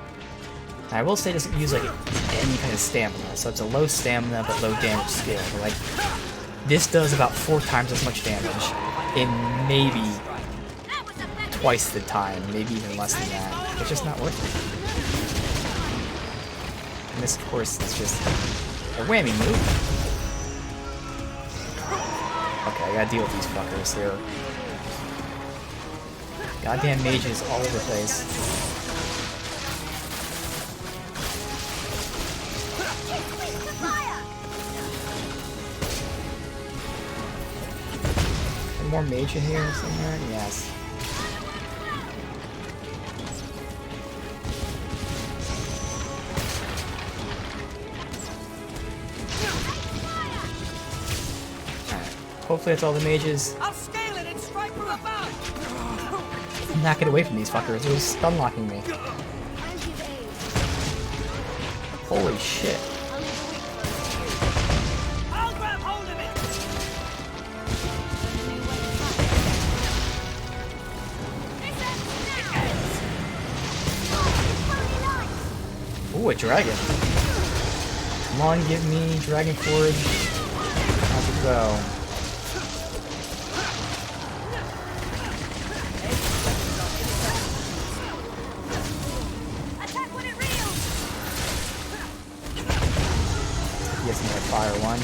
And I will say it doesn't use like any kind of stamina, so it's a low stamina but low damage skill. But, like, this does about 4 times as much damage in maybe twice the time, maybe even less than that. It's just not worth it. And this, of course, is just a whammy move. Okay, I gotta deal with these fuckers here. Goddamn mages all over the place. More mage in here somewhere? Yes. Hopefully that's all the mages. I'll scale it and strike from above. Knock it away from these fuckers. It was stun locking me. Holy shit. Ooh, a dragon. Come on, give me Dragon Forge. How's it go? Yes, another fire one.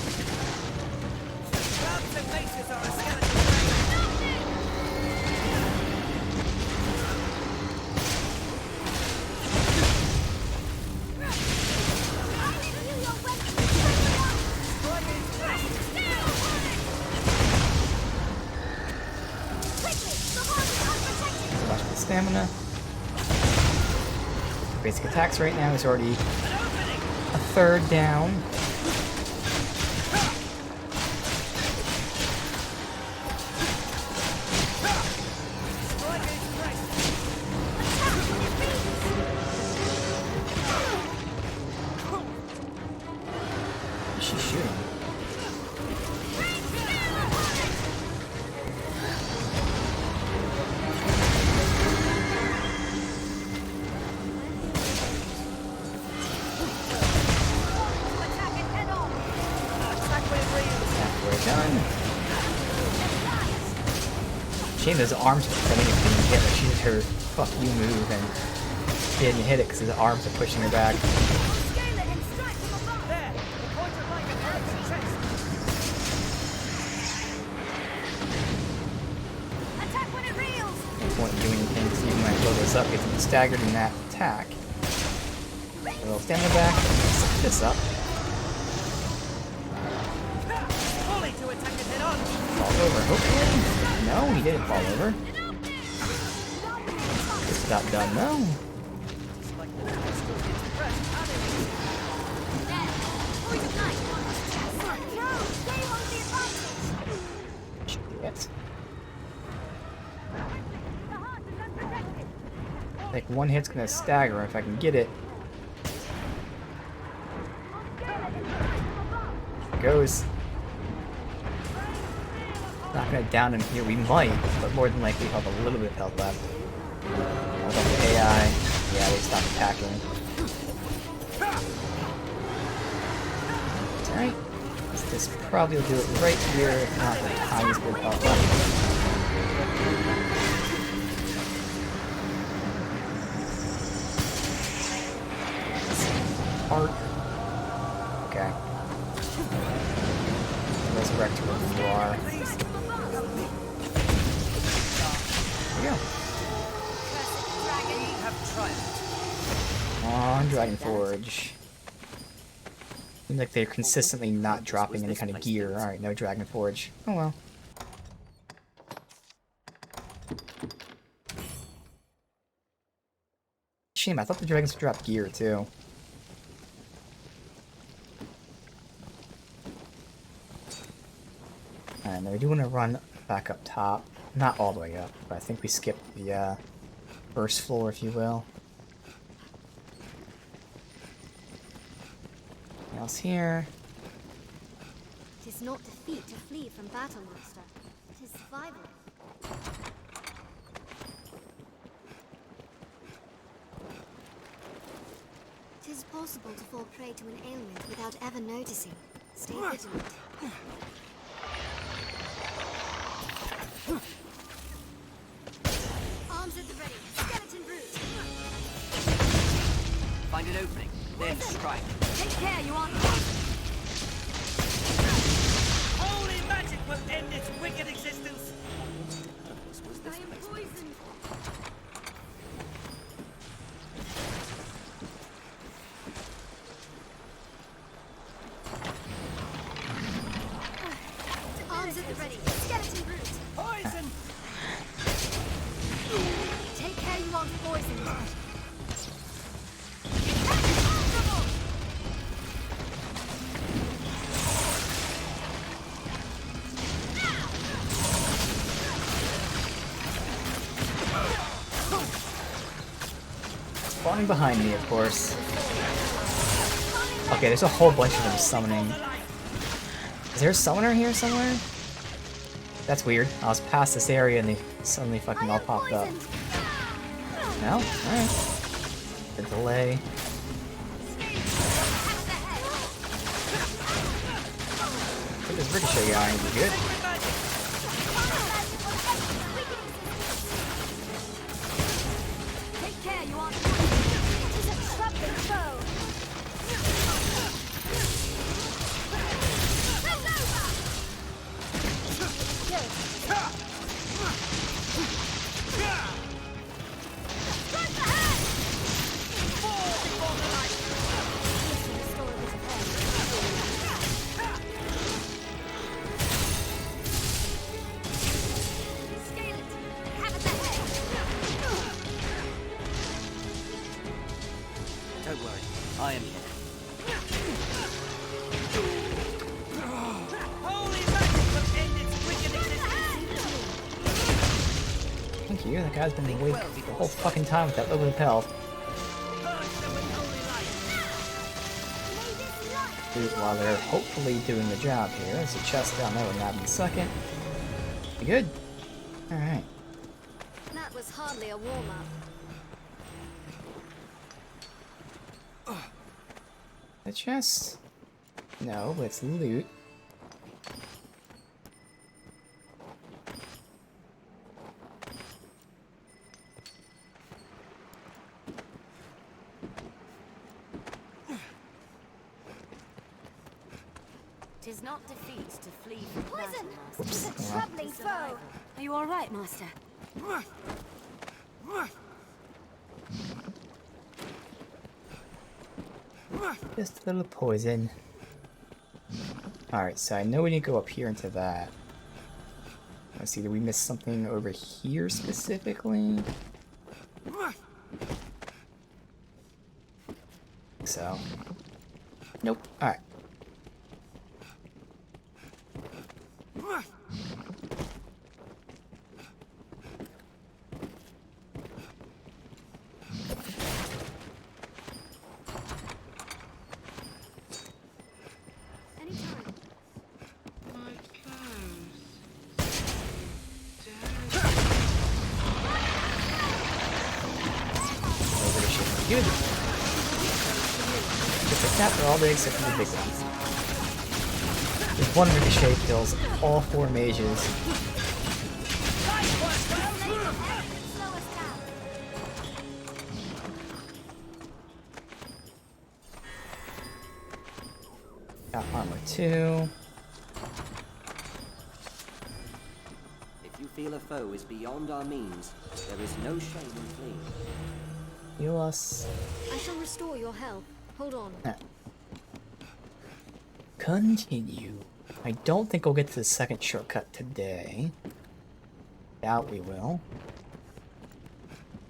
Watch the stamina. Basic attacks right now is already a third down. She's shooting. Shame those arms are pretending it's being hit, but she did her fuck you move and she didn't hit it because his arms are pushing her back. No point in doing anything because even when I blow this up, it's staggered in that attack. A little stamina back, set this up. Fall over, hopefully. No, he didn't fall over. This got done, no. Shit. Like one hit's gonna stagger if I can get it. Goes. Not gonna down him here, we might, but more than likely have a little bit of health left. Hold on to AI. Yeah, they stopped attacking. Alright. This probably will do it right here, if not the tiniest bit of health left. Heart. Okay. Resurrect her where you are. There we go. Come on, Dragon Forge. Seems like they're consistently not dropping any kind of gear. Alright, no Dragon Forge. Oh well. Shame, I thought the dragons would drop gear too. And I do want to run back up top. Not all the way up, but I think we skipped the first floor, if you will. Anything else here? It is not defeat to flee from battle, master. It is survival. It is possible to fall prey to an ailment without ever noticing. Stay vigilant. Arms at the ready. Skeleton root. Find an opening, then strike. Take care, you aren't. Holy magic will end its wicked existence. I am poisoned. Arms at the ready. Skeleton root. Poison! Take care, you aren't poisoned. Spawning behind me, of course. Okay, there's a whole bunch of them summoning. Is there a summoner here somewhere? That's weird. I was past this area and they suddenly fucking all popped up. No? Alright. The delay. Ricochet guy would be good. Take care, you aren't. It is a troubling foe. Don't worry, I am here. Holy magic will end its wicked existence! Thank you, that guy's been awake the whole fucking time with that little bit of health. While they're hopefully doing the job here, there's a chest down there, we'll nab in a second. You good? Alright. That was hardly a warm-up. The chest? No, but it's loot. Tis not defeat to flee from Poison! battle, It is Master. a troubling foe. Are you all right, Master? Just a little poison. Alright, so I know we need to go up here into that. Let's see, did we miss something over here specifically? So. Nope. Alright. Anytime. Good. Just like that for all day except for the big ones. There's one ricochet kills all 4 mages. Got armor 2. If you feel a foe is beyond our means, there is no shame in fleeing. Heal us. I shall restore your health. Hold on. Continue. I don't think we'll get to the second shortcut today. Doubt we will.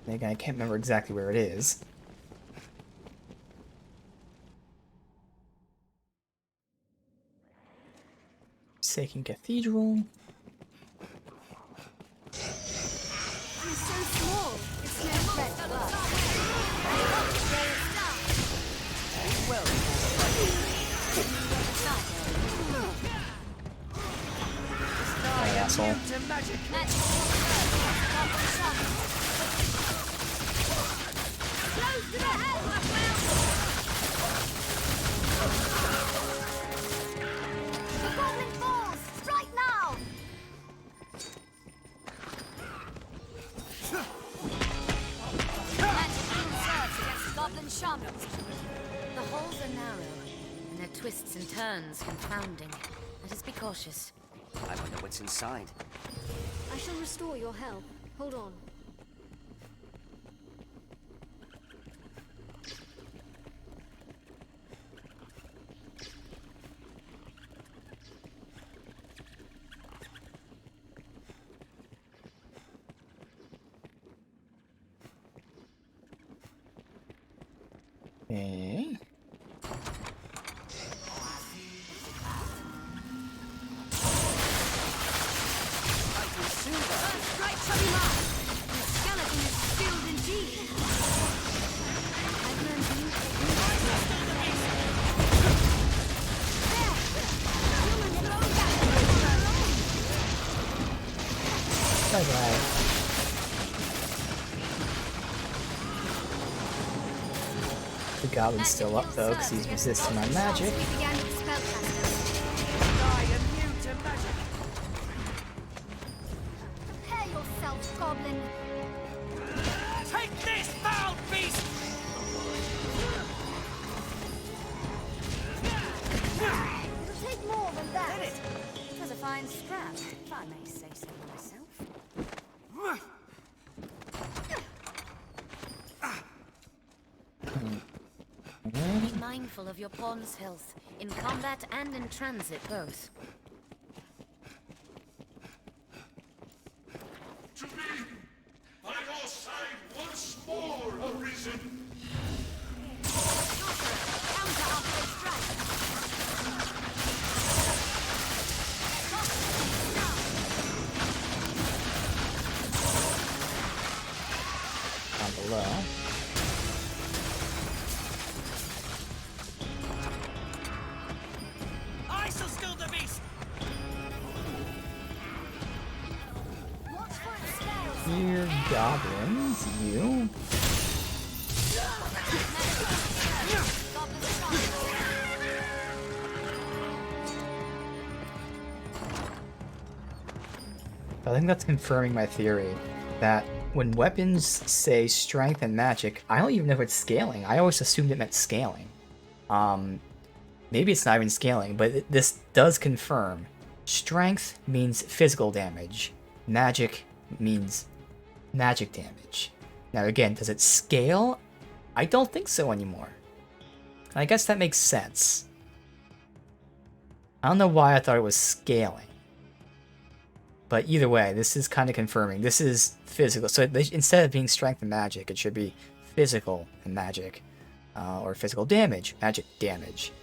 Again, I can't remember exactly where it is. Forsaken Cathedral. I'm so small. It's no threat to us. Well, Hey, asshole. to magic. Close to the head, the goblin falls! Strike now! Magic serves against goblin shamans. The holes are narrow, and their twists and turns confounding. Let us be cautious. I wonder what's inside. I shall restore your health. Hold on. Okay. Strike chubby mark! The skeleton is skilled indeed. I've learned new Bye-bye. The goblin's still up though, because he's resisting my magic. We began with spellcasters. I am new when... Take this, foul beast! It'll take more than that. Did it? It was a fine scrap, if I may say so myself. Be mindful of your pawn's health, in combat and in transit both. To be by your side once more, Arisen. Counter after strike. Down below. I shall still the beast! Watch for its scales. Here, goblins, you. I think that's confirming my theory that when weapons say strength and magic, I don't even know if it's scaling. I always assumed it meant scaling. Maybe it's not even scaling, but this does confirm. Strength means physical damage. Magic means magic damage. Now again, does it scale? I don't think so anymore. I guess that makes sense. I don't know why I thought it was scaling. But either way, this is kind of confirming. This is physical. So instead of being strength and magic, it should be physical and magic. Or physical damage, magic damage.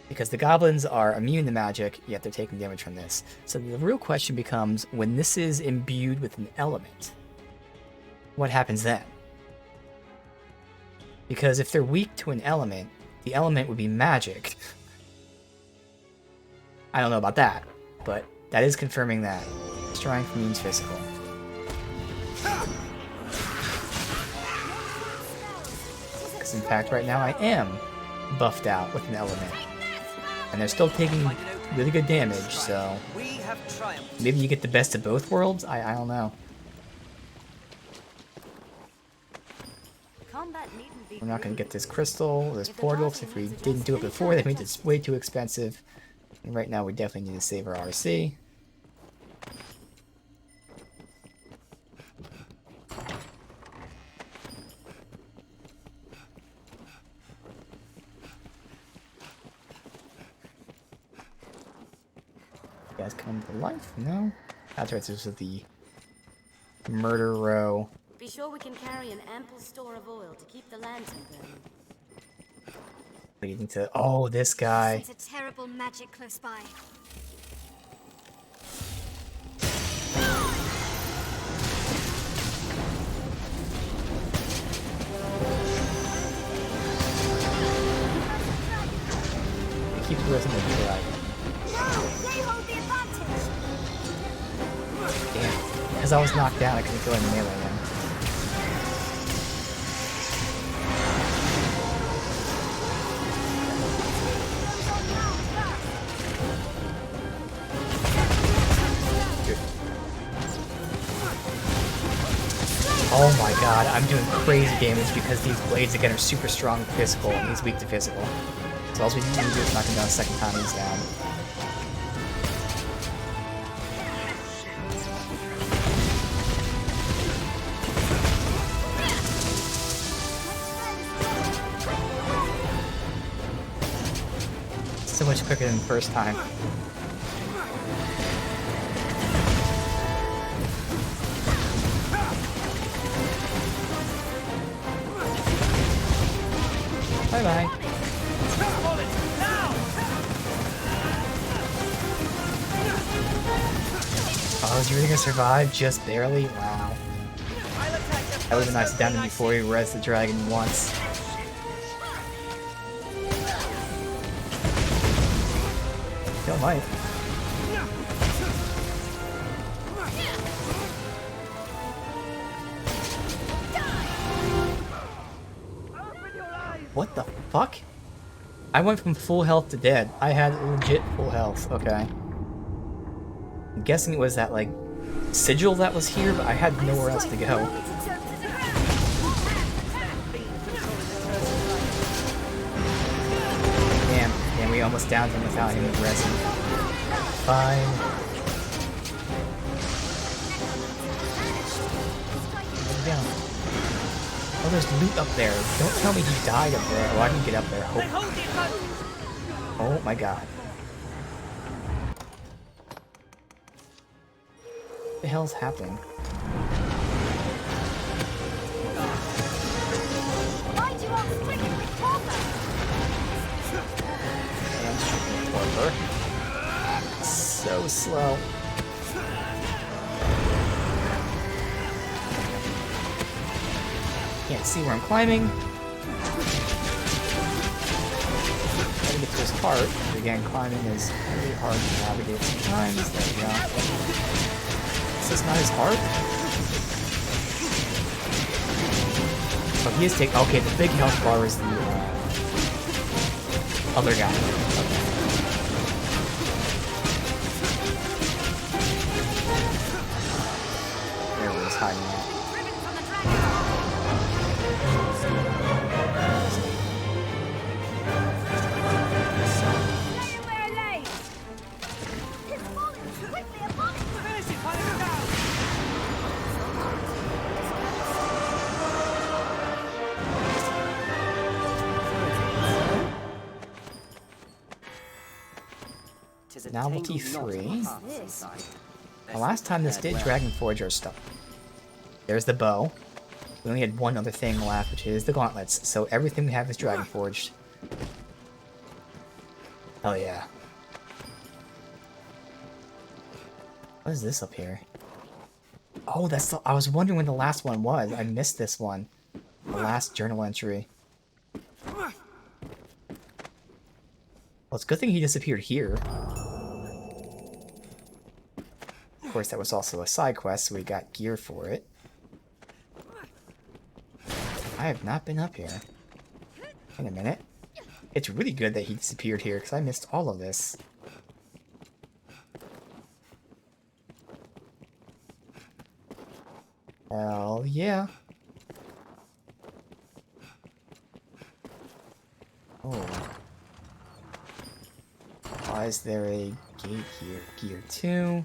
Because the goblins are immune to magic, yet they're taking damage from this. So the real question becomes, when this is imbued with an element, what happens then? Because if they're weak to an element, the element would be magic. I don't know about that, but that is confirming that strength means physical. Because in fact, right now I am buffed out with an element. And they're still taking really good damage, so maybe you get the best of both worlds? I don't know. We're not going to get this crystal, this portal, because if we didn't do it before, that means it's way too expensive. And right now we definitely need to save our RC. You guys come to life? No? That's right, this is the murder row. Be sure we can carry an ample store of oil to keep the lantern burning. Leading to, oh, this guy. It's a terrible magic close by. He keeps whizzing the dragon. They hold the advantage. Damn. Because I was knocked down, I couldn't go in melee him. Oh my god, I'm doing crazy damage because these blades again are super strong physical and he's weak to physical. So all we need to do is knock him down a second time he's down. So much quicker than the first time. Bye-bye. Oh, is he really gonna survive? Just barely? Wow. That was a nice down him before he res the dragon once. Still might. What the fuck? I went from full health to dead. I had legit full health. Okay. I'm guessing it was that, like, sigil that was here, but I had nowhere else to go. Damn, and we almost downed him without him resin. Fine. Down. Oh, there's loot up there. Don't tell me he died up there. Oh, I didn't get up there. Oh my god. What the hell's happening? So slow. Can't see where I'm climbing. Gotta get to this part. But again, climbing is really hard to navigate sometimes. There we go. Is this not his heart? Oh, he is taking. Okay, the big health bar is the other guy. Okay. There he is hiding out. Novelty 3. The last time this did Dragon Forge our stuff. There's the bow. We only had one other thing left, which is the gauntlets. So everything we have is Dragon Forged. Hell yeah. What is this up here? Oh, that's the, I was wondering when the last one was. I missed this one. The last journal entry. Well, it's a good thing he disappeared here. Of course, that was also a side quest, so we got gear for it. I have not been up here. Wait a minute. It's really good that he disappeared here, because I missed all of this. Hell yeah. Oh. Why is there a gate here? Gear 2.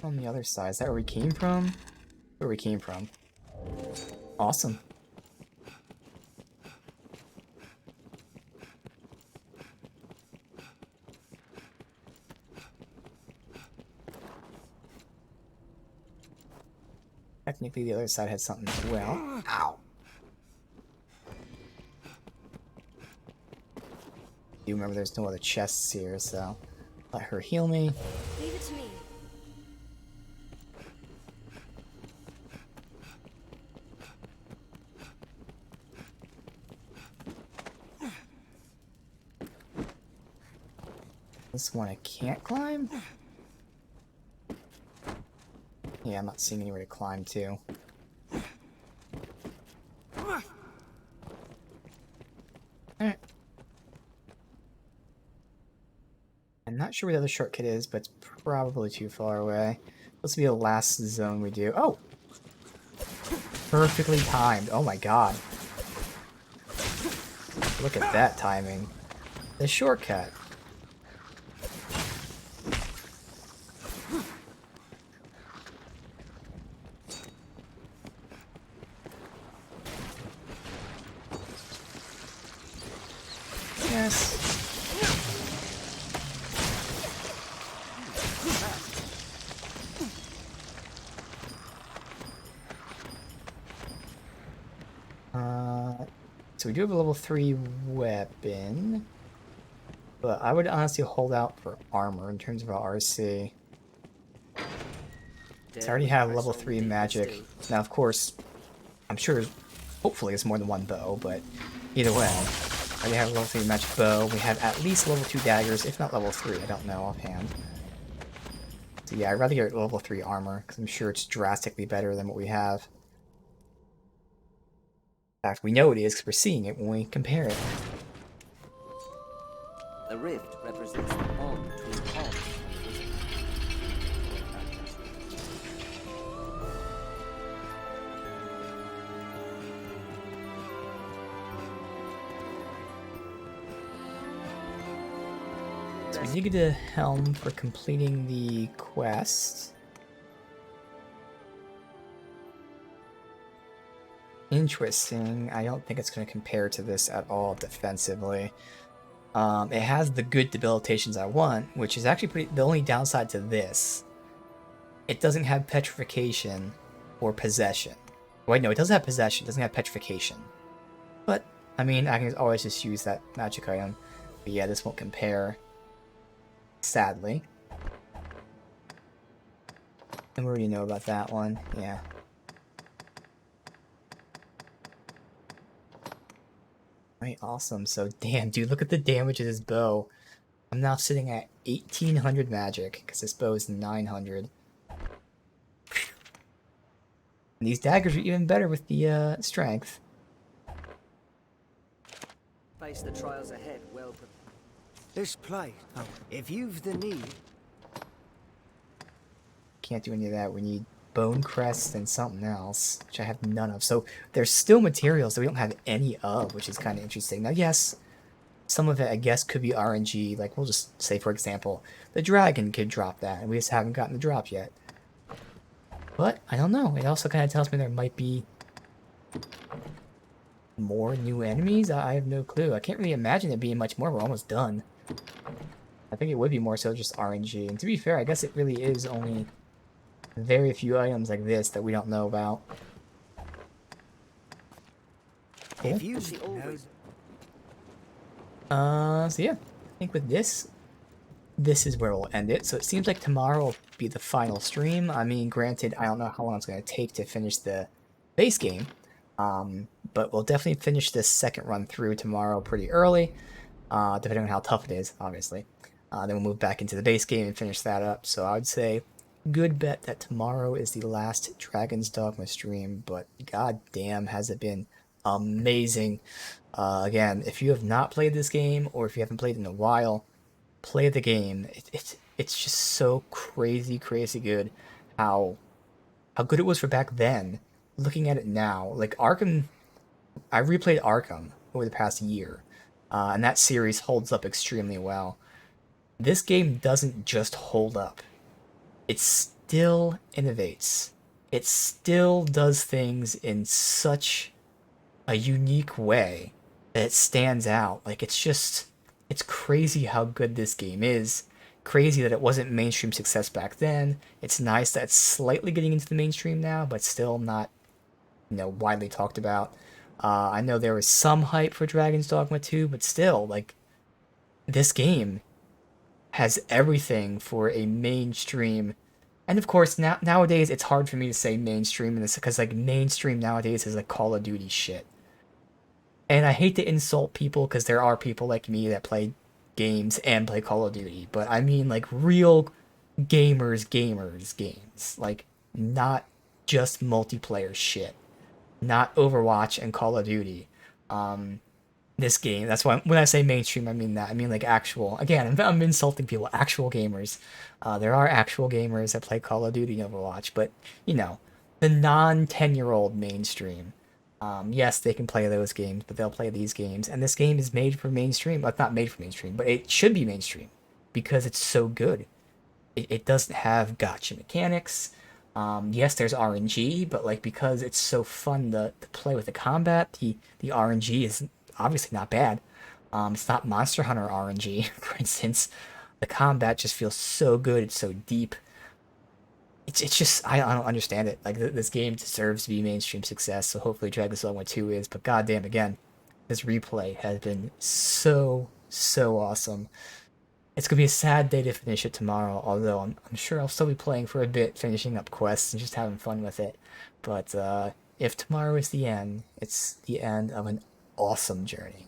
On the other side, is that where we came from? Where we came from. Awesome. Technically, the other side had something as well. Ow! You remember there's no other chests here, so let her heal me. Leave it to me. This one I can't climb? Yeah, I'm not seeing anywhere to climb to. Alright. I'm not sure where the other shortcut is, but it's probably too far away. This will be the last zone we do. Oh! Perfectly timed. Oh my god. Look at that timing. The shortcut. Yes. So we do have a level 3 weapon, but I would honestly hold out for armor in terms of our RC. So I already have level 3 magic. Now, of course, I'm sure, hopefully it's more than one bow, but either way, I already have a level 3 magic bow. We have at least level 2 daggers, if not level 3. I don't know offhand. So yeah, I'd rather get level 3 armor, because I'm sure it's drastically better than what we have. In fact, we know it is because we're seeing it when we compare it. The rift represents the bond between Odd and the wizard. So we did get a helm for completing the quest. Interesting. I don't think it's going to compare to this at all defensively. It has the good debilitations I want, which is actually pretty. The only downside to this, it doesn't have petrification or possession. Wait, no, it doesn't have possession. It doesn't have petrification. But I mean, I can always just use that magic item. But yeah, this won't compare. Sadly. And what do you know about that one? Yeah. Right, awesome. So, damn, dude, look at the damage of this bow. I'm now sitting at 1800 magic, because this bow is 900. And these daggers are even better with the strength. Face the trials ahead well prepared. This plate, if you've the need. Can't do any of that. We need bone crests and something else, which I have none of. So there's still materials that we don't have any of, which is kind of interesting. Now, yes, some of it, I guess, could be RNG. Like, we'll just say, for example, the dragon could drop that, and we just haven't gotten the drop yet. But, I don't know. It also kind of tells me there might be more new enemies. I have no clue. I can't really imagine it being much more. We're almost done. I think it would be more so just RNG. And to be fair, I guess it really is only very few items like this that we don't know about. Cool. If you So yeah, I think with this is where we'll end it. So it seems like tomorrow will be the final stream. I mean, granted, I don't know how long it's going to take to finish the base game, but we'll definitely finish this second run through tomorrow pretty early, depending on how tough it is, obviously. Then we'll move back into the base game and finish that up. So I would say good bet that tomorrow is the last Dragon's Dogma stream, but god damn has it been amazing. Again, if you have not played this game, or if you haven't played in a while, play the game. It's just so crazy good how good it was for back then. Looking at it now, like Arkham, I replayed Arkham over the past year, and that series holds up extremely well. This game doesn't just hold up. It still innovates. It still does things in such a unique way that it stands out. Like, it's crazy how good this game is. Crazy that it wasn't mainstream success back then. It's nice that it's slightly getting into the mainstream now, but still not, widely talked about. I know there was some hype for Dragon's Dogma 2, but still, like, this game has everything for a mainstream. And of course, nowadays it's hard for me to say mainstream in this, because like mainstream nowadays is like Call of Duty shit. And I hate to insult people, because there are people like me that play games and play Call of Duty, but I mean like real gamers games, like not just multiplayer shit, not Overwatch and Call of Duty. This game, that's why when I say mainstream, I mean that. I mean like actual, again, I'm insulting people, actual gamers. There are actual gamers that play Call of Duty and Overwatch, but the non-10-year-old mainstream, yes, they can play those games, but they'll play these games, and this game is made for mainstream. Well, it's not made for mainstream, but it should be mainstream because it's so good. It doesn't have gotcha mechanics. Yes, there's RNG, but like because it's so fun to play with the combat, the RNG is obviously not bad. It's not Monster Hunter RNG, for instance. The combat just feels so good. It's so deep. It's just, I don't understand it. Like, this game deserves to be mainstream success, so hopefully Dragon's Dogma 2 is. But goddamn, again, this replay has been so awesome. It's going to be a sad day to finish it tomorrow, although I'm sure I'll still be playing for a bit, finishing up quests and just having fun with it. But if tomorrow is the end, it's the end of an awesome journey.